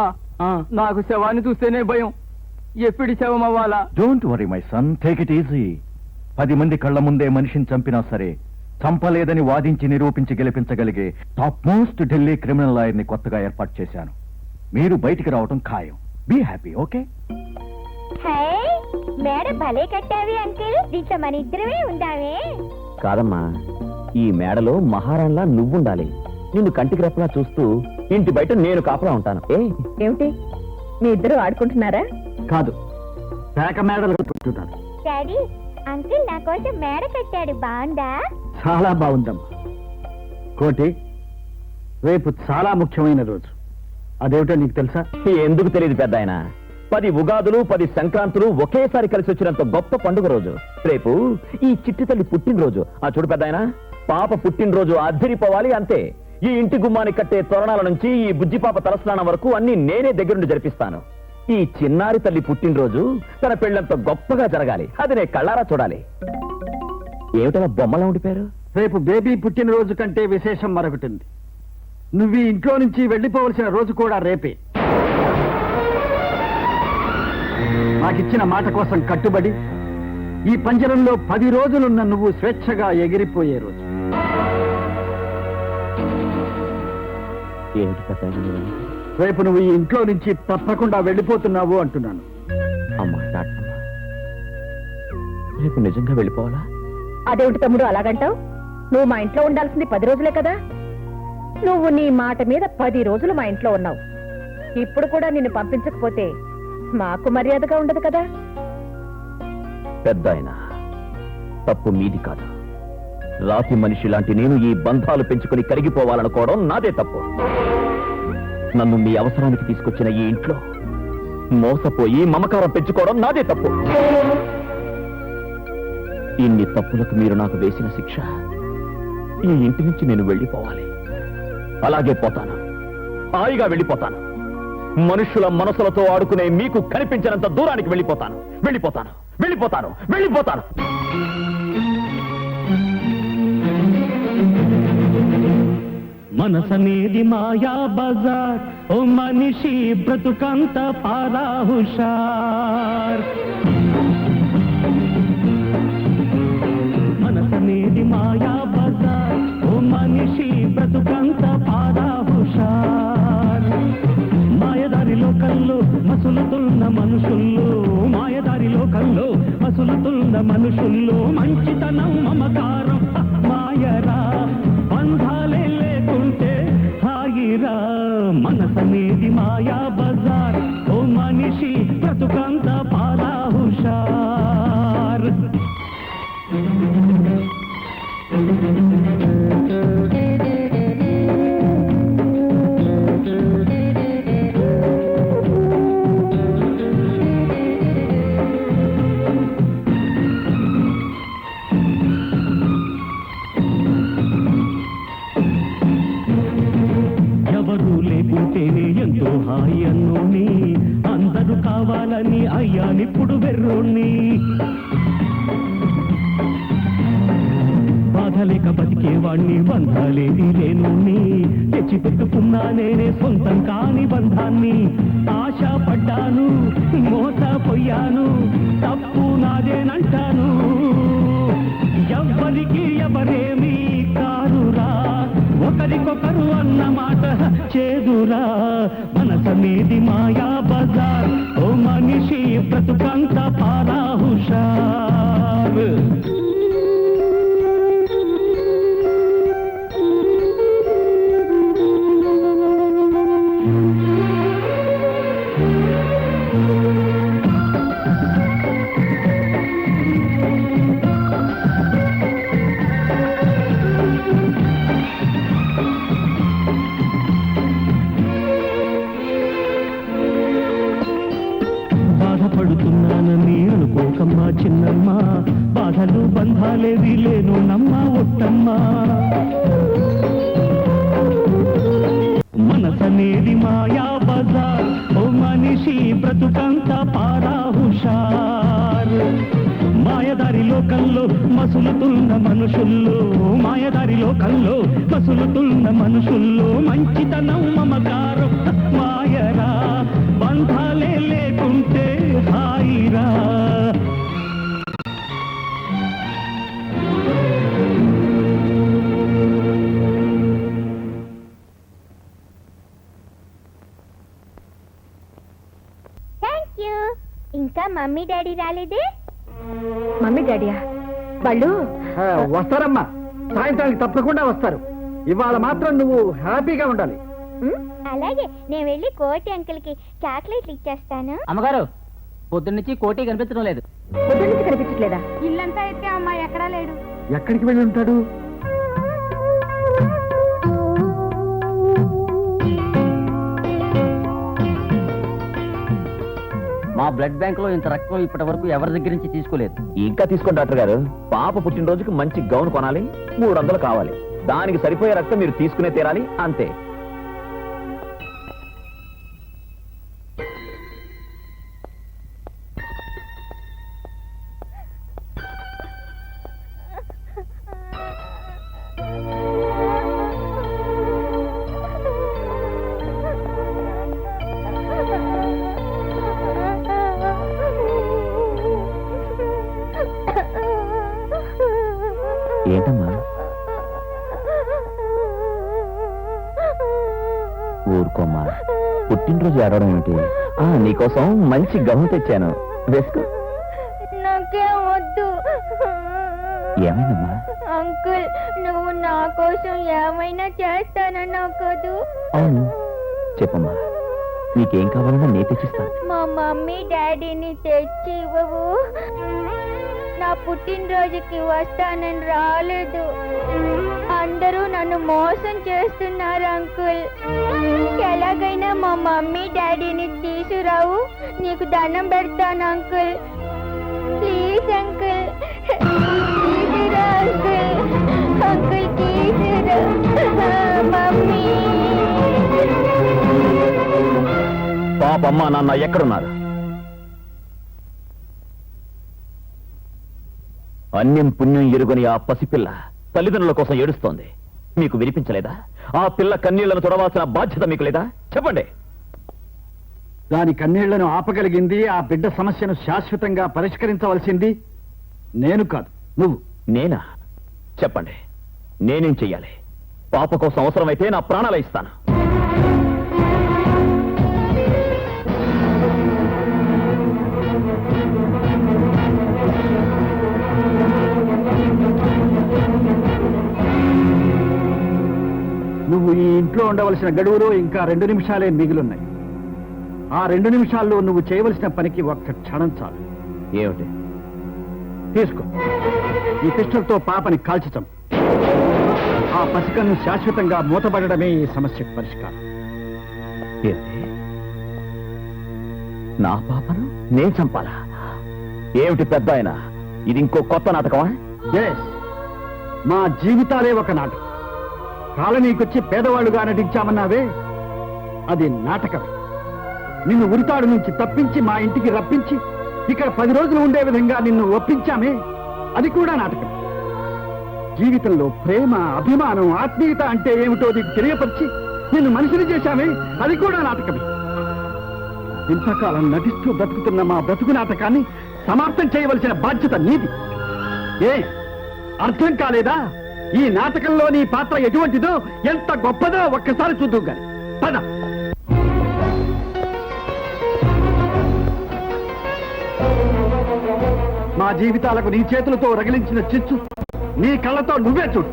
నాకు శవాన్ని చూస్తేనే భయం. ఎప్పుడు శవం అవ్వాలా? Don't worry my son, take it easy. 10 మంది కళ్ళ ముందే మనిషిని చంపినా సరే చంపలేదని వాదించి నిరూపించి గెలిపించగలిగే top most Delhi criminal lawyer ని కొత్తగా ఏర్పాటు చేశాను. మీరు బయటికి రావటం ఖాయం. Be happy, okay? మేడ భలే కట్టావి అంకిల్. దీంట్లో మన ఇద్దరమే ఉందామే. కాదమ్మా, ఈ మేడలో మహారాణిలా నువ్వుండాలి. నిన్ను కంటికి రెప్పలా చూస్తూ ఇంటి బయట నేను కాపలా ఉంటాను. ఏమిటి, మీ ఇద్దరు ఆడుకుంటున్నారా? కాదు, పేక మేడలు కట్టుకుంటున్నారు. డాడీ, అంకిల్ నా కోసం మేడ కట్టాడు, బాగుందా? చాలా బాగుందమ్మా. కోటి, రేపు చాలా ముఖ్యమైన రోజు. అదేమిటో నీకు తెలుసా? ఎందుకు తెలియదు పెద్ద ఆయన. 10 ఉగాదులు 10 సంక్రాంతులు ఒకేసారి కలిసి వచ్చినంత గొప్ప పండుగ రోజు రేపు. ఈ చిట్టి తల్లి పుట్టినరోజు. ఆ చూడు పెద్ద ఆయన, పాప పుట్టినరోజు అద్దరిపోవాలి అంతే. ఈ ఇంటి గుమ్మానికి కట్టే తోరణాల నుంచి ఈ బుజ్జి పాప తలస్నానం వరకు అన్ని నేనే దగ్గరుండి జరిపిస్తాను. ఈ చిన్నారి తల్లి పుట్టినరోజు తన పెళ్ళంత గొప్పగా జరగాలి. అది నేను కళ్ళారా చూడాలి. ఏమిటలా బొమ్మలా ఉండిపోయారు? రేపు బేబీ పుట్టినరోజు కంటే విశేషం మరొకటి ఉంది. నువ్వు ఈ ఇంట్లో నుంచి వెళ్ళిపోవలసిన రోజు కూడా రేపే. నాకిచ్చిన మాట కోసం కట్టుబడి ఈ పంజరంలో 10 రోజులున్న నువ్వు స్వేచ్ఛగా ఎగిరిపోయే రోజు. ఏమిటి పెద్ద ఆయన? రేపు నువ్వు ఈ ఇంట్లో నుంచి తప్పకుండా వెళ్ళిపోతున్నావు అంటున్నాను. అమ్మా డాక్టర్, రేపు నిజంగా వెళ్ళిపోవాలా? అదేమిటి తమ్ముడు అలాగంటావు? నువ్వు మా ఇంట్లో ఉండాల్సింది 10 రోజులే కదా. నువ్వు నీ మాట మీద 10 రోజులు మా ఇంట్లో ఉన్నావు. ఇప్పుడు కూడా నిన్ను పంపించకపోతే మాకు మర్యాదగా ఉండదు కదా. పెద్ద ఆయన, తప్పు మీది కాదు. రాతి మనిషి లాంటి నేను ఈ బంధాలు పెంచుకుని కరిగిపోవాలనుకోవడం నాదే తప్పు. నన్ను మీ అవసరానికి తీసుకొచ్చిన ఈ ఇంట్లో మోసపోయి మమకారం పెంచుకోవడం నాదే తప్పు. ఇన్ని తప్పులకు మీరు నాకు వేసిన శిక్ష, ఈ ఇంటి నుంచి నేను వెళ్ళిపోవాలి. అలాగే పోతాను, హాయిగా వెళ్ళిపోతాను. మనుషుల మనసులతో ఆడుకునే మీకు కనిపించినంత దూరానికి వెళ్ళిపోతాను, వెళ్ళిపోతాను, వెళ్ళిపోతాను, వెళ్ళిపోతాను. మనసనేది మాయా బజార్, ఓ మనిషి బ్రతుకంత పారా హుషార్. మనసనేది మాయా బజార్, ఓ మనిషి బ్రతుకంత పారా హుషార్. మాయదారి లోకల్లో మసులుతున్న మనుషుల్లో, మాయదారి లోకల్లో మసులుతున్న మనుషుల్లో మంచితనం మమకారం మాయరా, బంధాలే లేకుంటే హాయిరా. మనసనేది మాయా బజార్, ఓ మనిషి బ్రతుకంత పారా హుషార్. ఎవరు లేకుంటేనే ఎంతో హాయి అన్నోని, అందరూ కావాలని అయ్యానిప్పుడు వెర్రోణ్ణి. బాధలేక బతికేవాణ్ణి, బంధాలేది లేనుని, తెచ్చి పెట్టుకున్నా నేనే సొంతం కాని బంధాన్ని. ఆశపడ్డాను, మోసపోయాను, తప్పు నాదేనంటాను. ఎవ్వరికి ఎవరేమీ కారురా, ఒకరికొకరు అన్న మాట చేదురా. మనసనేది మాయా బజార్, ఓ మనిషి బ్రతుకంత పారా హుషార్. బాధపడుతున్నానని అనుకోకమ్మా చిన్నమ్మ, బాధలు బంధాలేవి లేను నమ్మా ఒట్టమ్మా. మనసనేది మాయా బజార్, ఓ మనిషి బ్రతుకంత పారా హుషార్. మాయదారి లోకల్లో మసులుతున్న మనుషుల్లో, మాయదారి లోకల్లో మసులుతున్న మనుషుల్లో మంచితనం మమకారం మాయరా, బంధాలే లేకుంటే హాయిరా. Thank you. ఇంకా మమ్మీ డాడీ రాలేదే? మమ్మీ డాడీయా? వాళ్ళు వస్తారమ్మా, సాయంత్రానికి తప్పకుండా వస్తారు. ఇవాళ మాత్రం నువ్వు హ్యాపీగా ఉండాలి. అలాగే, నేను వెళ్ళి కోటి అంకుల్ కి చాక్లెట్లు ఇచ్చేస్తాను. అమ్మగారు, పొద్దున్నుంచి కోటి కనిపించడం లేదు. పొద్దు నుంచి కనిపించట్లేదా? ఇల్లంతా అయితే అమ్మా ఎక్కడా లేడు. ఎక్కడికి వెళ్ళి ఉంటాడు? మా బ్లడ్ బ్యాంక్ లో ఇంత రక్తం ఇప్పటి వరకు ఎవరి దగ్గర నుంచి తీసుకోలేదు. ఇంకా తీసుకోండి డాక్టర్ గారు. పాప పుట్టినరోజుకి మంచి గౌన్ కొనాలి, 300 కావాలి. దానికి సరిపోయే రక్తం మీరు తీసుకునే తీరాలి, అంతే. ఏంటమ్మా? ఊరుకోమ్మా, పుట్టినరోజు ఏడవడం ఏంటి? నీకోసం మంచి గౌన్ తెచ్చాను, వేసుకో. నాకేం వద్దు. ఏమైందమ్మా? అంకుల్, నువ్వు నా కోసం ఏమైనా చేస్తానన్నావు కదూ? అవును, చెప్పమ్మా. నీకేం కావాలన్నా నే తెచ్చిస్తాను. మా మమ్మీ డాడీని తెచ్చి ఇవ్వవు. నా పుట్టినరోజుకి వస్తానని రాలేదు. అందరూ నన్ను మోసం చేస్తున్నారు అంకుల్. ఎలాగైనా మా మమ్మీ డాడీని తీసుకురావు. నీకు దండం పెడతాను అంకుల్. ప్లీజ్ అంకుల్, తీసుకురా అంకుల్. అంకుల్ తీసుకురా. మమ్మీ. పాపమ్మ నాన్న ఎక్కడున్నారు? అన్యం పుణ్యం ఎరుగని ఆ పసిపిల్ల తల్లిదండ్రుల కోసం ఏడుస్తోంది. మీకు వినిపించలేదా? ఆ పిల్ల కన్నీళ్లను తొడవాల్సిన బాధ్యత మీకు లేదా? చెప్పండి. దాని కన్నీళ్లను ఆపగలిగింది, ఆ బిడ్డ సమస్యను శాశ్వతంగా పరిష్కరించవలసింది నేను కాదు, నువ్వు. నేనా? చెప్పండి, నేనేం చెయ్యాలి? పాప కోసం అవసరమైతే నా ప్రాణాలు ఇస్తాను. నువ్వు ఈ ఇంట్లో ఉండవలసిన గడువులో ఇంకా 2 నిమిషాలే మిగిలున్నాయి. ఆ 2 నిమిషాల్లో నువ్వు చేయవలసిన పనికి ఒక్క క్షణం చాలు. ఏమిటి? తీసుకో, ఈ పిస్టల్తో పాపని కాల్చి చంపు. ఆ పసికన్ను శాశ్వతంగా మూతబడడమే ఈ సమస్యకు పరిష్కారం. ఏమిటి? నా పాపను నేను చంపాలా? ఏమిటి పెద్ద ఆయన, ఇది ఇంకో కొత్త నాటకమా? ఎస్, మా జీవితాలే ఒక నాటకం. కాలనీకొచ్చి పేదవాళ్ళుగా నటించామన్నావే, అది నాటకం. నిన్ను ఉరితాడు నుంచి తప్పించి మా ఇంటికి రప్పించి ఇక్కడ 10 రోజులు ఉండే విధంగా నిన్ను ఒప్పించామే, అది కూడా నాటకం. జీవితంలో ప్రేమ, అభిమానం, ఆత్మీయత అంటే ఏమిటో నీకు తెలియపరిచి నిన్ను మనిషిని చేశామే, అది కూడా నాటకమే. ఇంతకాలం నటిస్తూ బ్రతుకుతున్న మా బ్రతుకు నాటకాన్ని సమాప్తం చేయవలసిన బాధ్యత నీది. ఏ అర్థం కాలేదా? ఈ నాటకంలో నీ పాత్ర ఎటువంటిదో, ఎంత గొప్పదో ఒక్కసారి చూద్దాం గాని. పద. మా జీవితాలకు నీ చేతులతో రగిలించిన చిచ్చు నీ కళ్ళతో నువ్వే చూడు.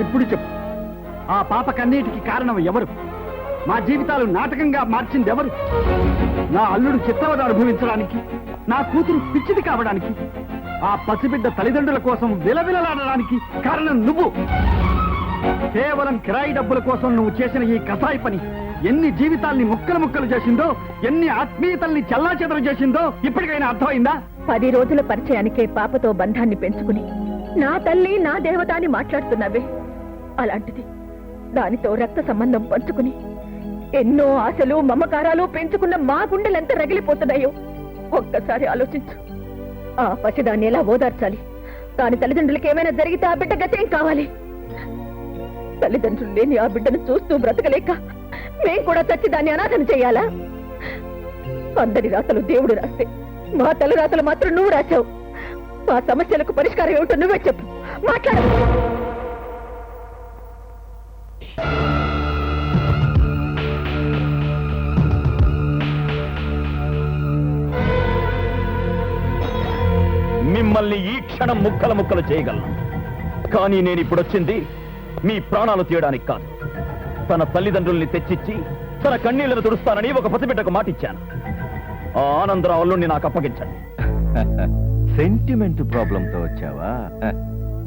ఇప్పుడు చెప్పు, ఆ పాప కన్నీటికి కారణం ఎవరు? మా జీవితాలు నాటకంగా మార్చింది ఎవరు? నా అల్లుడు చిత్తవద అనుభవించడానికి, నా కూతురు పిచ్చిది కావడానికి, ఆ పసిబిడ్డ తల్లిదండ్రుల కోసం విలవిలలాడడానికి కారణం నువ్వు. కేవలం కిరాయి డబ్బుల కోసం నువ్వు చేసిన ఈ కసాయి పని ఎన్ని జీవితాల్ని ముక్కలు ముక్కలు చేసిందో, ఎన్ని ఆత్మీయతల్ని చెల్లాచెదరు చేసిందో ఇప్పటికైనా అర్థమైందా? 10 రోజుల పరిచయానికే పాపతో బంధాన్ని పెంచుకుని నా తల్లి, నా దేవత అని మాట్లాడుతున్నావే, అలాంటిది దానితో రక్త సంబంధం పంచుకుని ఎన్నో ఆశలు, మమకారాలు పెంచుకున్న మా గుండెలెంత రగిలిపోతున్నాయో ఒక్కసారి ఆలోచించు. ఆ పసిదాన్ని ఎలా ఓదార్చాలి? దాని తల్లిదండ్రులకి ఏమైనా జరిగితే ఆ బిడ్డ గతేం కావాలి? తల్లిదండ్రులు లేని ఆ బిడ్డను చూస్తూ బ్రతకలేక మేం కూడా చచ్చి దాన్ని అనాథన చెయ్యాలా? అందరి రాతలు దేవుడు రాస్తే మా తల్లి రాతలు మాత్రం నువ్వు రాశావు. మా సమస్యలకు పరిష్కారం ఏమిటో నువ్వే చెప్పు, మాట్లాడు. మిమ్మల్ని ఈ క్షణం ముక్కలు ముక్కలు చేయగలను. కానీ నేను ఇప్పుడు వచ్చింది మీ ప్రాణాలు తీయడానికి కాదు. తన తల్లిదండ్రుల్ని తెచ్చిచ్చి తన కన్నీళ్లను తుడుస్తానని ఒక పసిబిడ్డకు మాటిచ్చాను. ఆ ఆనందరావు అల్లుణ్ణి నాకు అప్పగించండి. సెంటిమెంట్ ప్రాబ్లంతో వచ్చావా?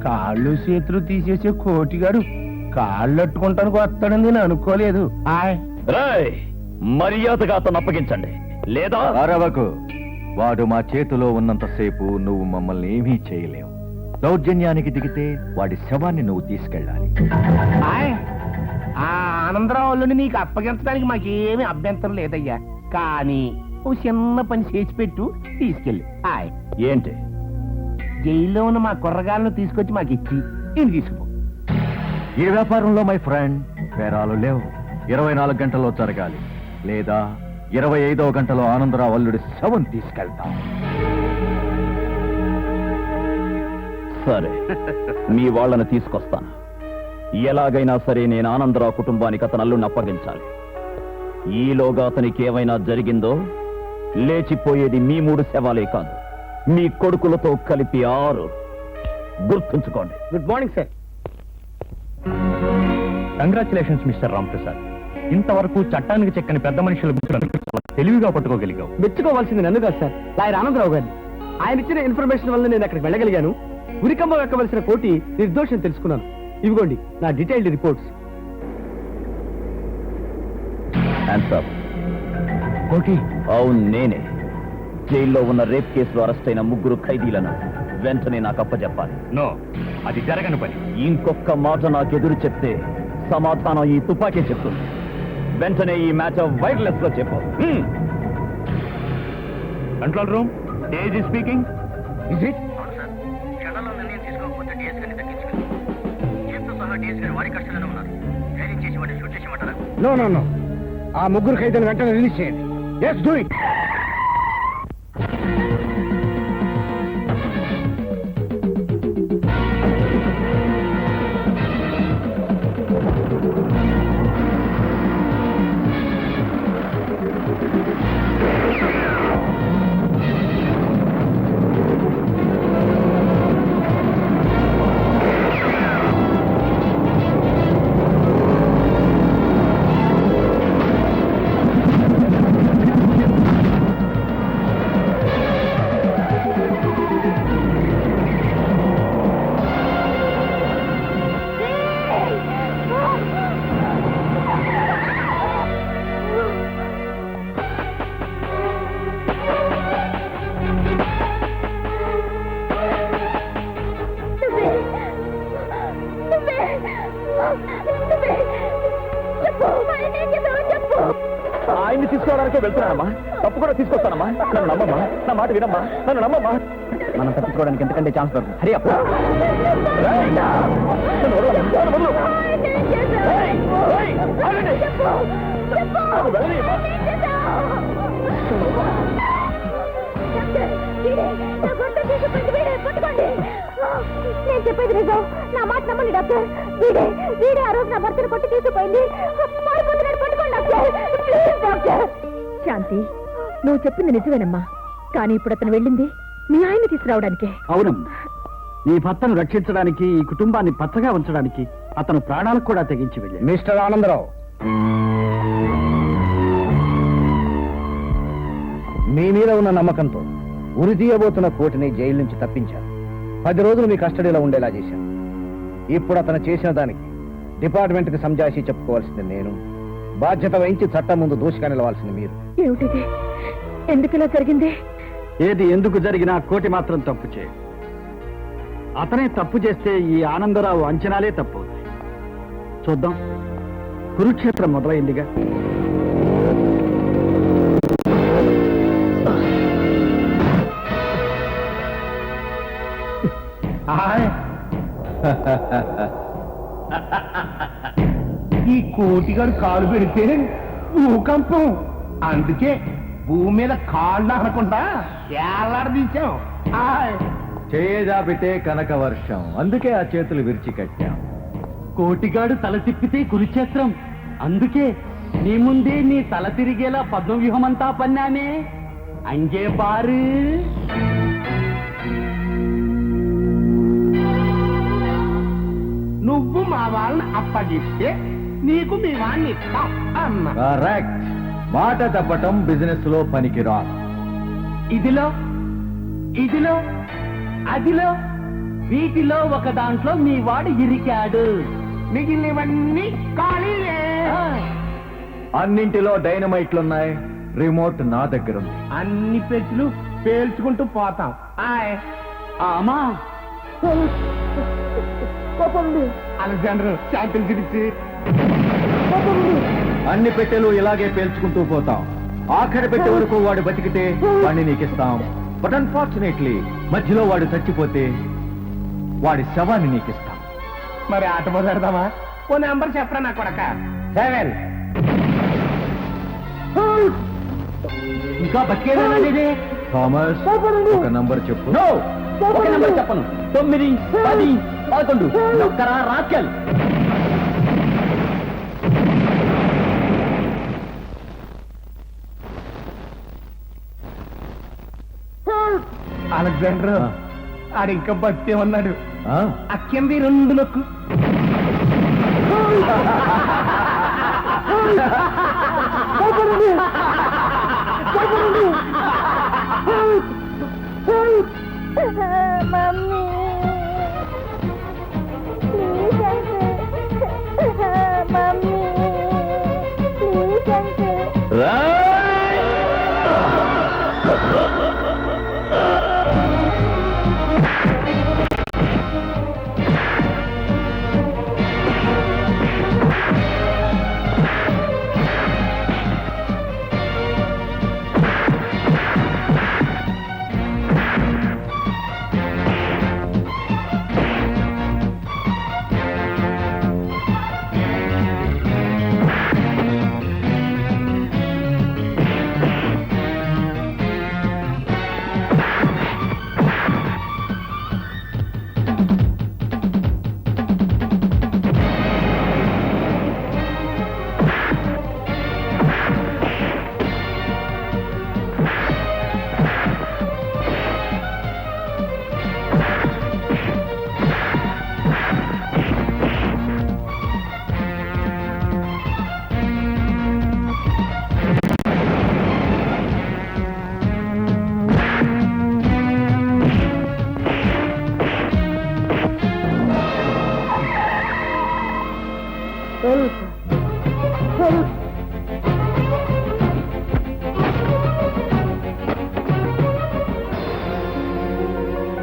కాళ్ళు చేతులు తీసేసే కోటిగాడు కాళ్ళు అట్టుకుంటానికి వస్తాడని నేను అనుకోలేదు. రేయ్, మర్యాదగా అతను అప్పగించండి, లేదా అరవకు. వాడు మా చేతిలో ఉన్నంతసేపు నువ్వు మమ్మల్ని ఏమీ చేయలేవు. దౌర్జన్యానికి దిగితే వాడి శవాన్ని నువ్వు తీసుకెళ్ళాలి. ఆ ఆనందరావుని నీకు అప్పగించడానికి మాకేమీ అభ్యంతరం లేదయ్యా. కానీ ఓ చిన్న పని చేసి పెట్టు, తీసుకెళ్ళి. ఏంటి? జైల్లో ఉన్న మా కుర్రగాళ్ళను తీసుకొచ్చి మాకు ఇచ్చి ఇంటికి తీసుకుపో. ఈ వ్యాపారంలో మై ఫ్రెండ్ పేరాలు లేవు. 24 గంటల్లో జరగాలి, లేదా 25వ గంటలో ఆనందరావు అల్లుడి శవం తీసుకెళ్తాం. సరే, మీ వాళ్ళని తీసుకొస్తాను. ఎలాగైనా సరే నేను ఆనందరావు కుటుంబానికి అతను అల్లుడిని అప్పగించాలి. ఈలోగా అతనికి ఏమైనా జరిగిందో లేచిపోయేది మీ 3 శవాలే కాదు, మీ కొడుకులతో కలిపి 6. గుర్తుంచుకోండి. Good morning sir. Congratulations mister Ramprasad. ఇంతవరకు చట్టానికి చెక్కని పెద్ద మనుషుల గుర్తులను తెలివిగా పట్టుకోగలిగావు. మెచ్చుకోవాల్సింది నన్ను కాదు సార్, లాయర్ ఆనందరావు గారిని. ఆయన ఇచ్చిన ఇన్ఫర్మేషన్ వల్ల నేను అక్కడికి వెళ్ళగలిగాను. ఉరికంబం ఎక్కవలసిన కోటి నిర్దోషం తెలుసుకున్నాను. ఇవిగోండి నా డీటెయిల్డ్ రిపోర్ట్స్. కోటి, అవును, నేనే. జైల్లో ఉన్న రేప్ కేసులో అరెస్ట్ అయిన 3 ఖైదీలను వెంటనే నాకు అప్పచెప్పాలి. నో, అది జరగని పని. ఇంకొక మాట నాకు ఎదురు చెప్తే సమాధానం ఈ తుపాకీ చెప్తుంది. వెంటనే ఈ మ్యాచ్ వైర్లెస్ లో చెప్పు. Control room, AG speaking. Is it? No no no, ఆ 3 ఖైదీలను వెంటనే రిలీజ్ చేయండి. Let's do it. ఆయన్ని తీసుకోవడానికే వెళ్తున్నానమ్మా. తప్పు కూడా తీసుకొస్తానమ్మా. నన్ను నమ్మమ్మా, నా మాట వినమ్మా, నన్ను నమ్మమ్మా. మనం తప్పించుకోవడానికి ఎంతకంటే ఛాన్స్ దొరుకుతుంది. హరి అప్. నేను చెప్పేది నిజం, నా మాట నమ్మండి డాక్టర్. వీడే ఆ రోజు నా భర్తను కొట్టి తీసుకుపోయింది. పట్టుకోండి డాక్టర్, ప్లీజ్ డాక్టర్. శాంతి, నువ్వు చెప్పింది నిజమేనమ్మా, కానీ ఇప్పుడు అతను వెళ్ళింది మీ ఆయన్ని తీసుకురావడానికే. అవునమ్మా, నీ భర్తను రక్షించడానికి, ఈ కుటుంబాన్ని పచ్చగా ఉంచడానికి అతను ప్రాణాలకు కూడా తెగించి వెళ్ళాడు. మిస్టర్ ఆనందరావు, మీ మీద ఉన్న నమ్మకంతో ఉరి తీయబోతున్న కోటిని జైలు నుంచి తప్పించాను. 10 రోజులు మీ కస్టడీలో ఉండేలా చేశాను. ఇప్పుడు అతను చేసిన దానికి డిపార్ట్మెంట్కి సంజాయిషి చెప్పుకోవాల్సింది నేను, బాధ్యత వహించి చట్టం ముందు దోషిగా నిలవాల్సింది మీరు. ఏమిటిది? ఎందుకు ఇలా జరిగింది? ఏది ఎందుకు జరిగినా కోటి మాత్రం తప్పు చేయడు. అతనే తప్పు చేస్తే ఈ ఆనందరావు అంచనాలే తప్పు అవుతాయి. చూద్దాం, కురుక్షేత్రం మొదలైందిగా. ఈ కోటిగాడు కాలు పెడితే భూకంపం, అందుకే భూమి మీద కాళ్ళు అనకుండా ఏలాడదీశాం. చేయజాపితే కనక వర్షం, అందుకే ఆ చేతులు విరిచి కట్టాం. కోటిగాడు తల తిప్పితే కురుక్షేత్రం, అందుకే నీ ముందే నీ తల తిరిగేలా పద్మవ్యూహమంతా పన్నామే. అంగే పారు. నువ్వు మా వాళ్ళని అప్పగిస్తే నీకు మీ వాడిని ఇస్తాం అన్నా. కరెక్ట్. మాట తప్పటం బిజినెస్ లో పనికి రాదు. ఇదిలో అదిలో వీటిలో ఒక దాంట్లో మీ వాడు ఇరికాడు. మిగిలినవన్నీ ఖాళీయే. అన్నింటిలో డైనమైట్లున్నాయి, రిమోట్ నా దగ్గర ఉంది. అన్ని పెచ్చులు పేల్చుకుంటూ పోతాం. ఆయ్ ఆమా అలెగ్జాండర్ శాంపిల్ చూపించి అన్ని పెట్టెలు ఇలాగే పేల్చుకుంటూ పోతాం. ఆఖరి పెట్టే వరకు వాడు బతికితే వాడిని నీకిస్తాం, బట్ అన్ఫార్చునేట్లీ మధ్యలో వాడు చచ్చిపోతే వాడి శవాన్ని నీకు ఇస్తాం. మరి ఆట మొదలెడదామా? ఓ నెంబర్ చెప్పరా నా కొడక. 7. ఇంకా బతికేనా థామస్? ఒక నంబర్ చెప్పు. ఒక నెంబర్ చెప్పను. 9, 10, 11. నొక్కరా రాకెల్. అలెగ్జాండర్ ఆడు ఇంకా బతికే ఉన్నాడు. ఆ? అక్కింది 2 నొక్కు. Mummy please uncle, mummy please uncle.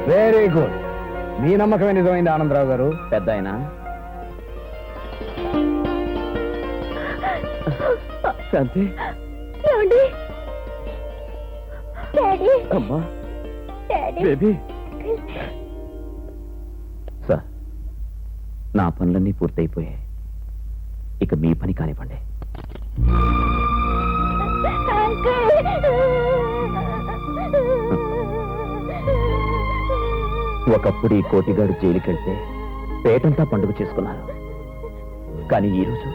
Very good. మీ నమ్మకమే నిజమైంది ఆనందరావు గారు. పెద్ద ఆయన శాంతి. ఏమండి డాడీ, అమ్మా డాడీ బేబీ. సార్, నా పనులన్నీ పూర్తయిపోయాయి. ఇక మీ పని కానివ్వండి. ఒకప్పుడు ఈ కోటిగాడు జైలుకెళ్తే పేటంతా పండుగ చేసుకున్నారు. కానీ ఈరోజు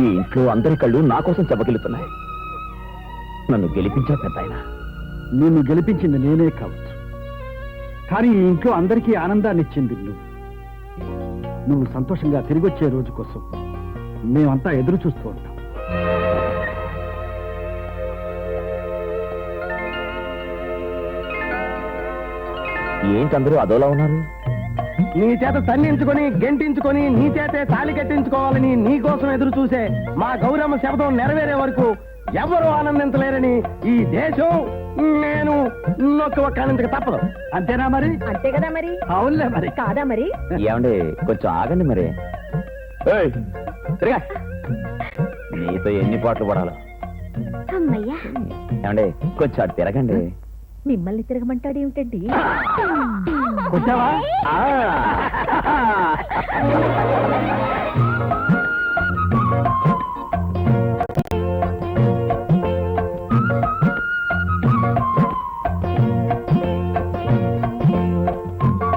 ఈ ఇంట్లో అందరి కళ్ళు నా కోసం చెబగిలుతున్నాయి. నన్ను గెలిపించా పెద్దాయన. నిన్ను గెలిపించింది నేనే కావచ్చు, కానీ ఈ ఇంట్లో అందరికీ ఆనందాన్ని ఇచ్చింది నువ్వు సంతోషంగా తిరిగి వచ్చే రోజు కోసం మేమంతా ఎదురు చూస్తూ ఉంటాం. ఏంటందరూ అదోలా ఉన్నారు? నీ చేత తన్నించుకొని గెంటించుకొని నీ చేతే తాళి కట్టించుకోవాలని నీ కోసం ఎదురు చూసే మా గౌరమ్మ శబ్దం నెరవేరే వరకు ఎవరు ఆనందించలేరని ఈ దేశం నేను ఒక్కానందుకు తప్పదు. అంతేనా మరి? అంతే కదా మరి. అవునులే మరి. కాదా మరి? ఏమండి, కొంచెం ఆగండి మరి. ఏయ్, తిరగా. నీతో ఎన్ని పాటలు పడాలో. అమ్మయ్యా, ఏమండి, కొంచెం అటు తిరగండి. మిమ్మల్ని తిరగమంటాడు ఏమిటండి? వచ్చావా? ఆ.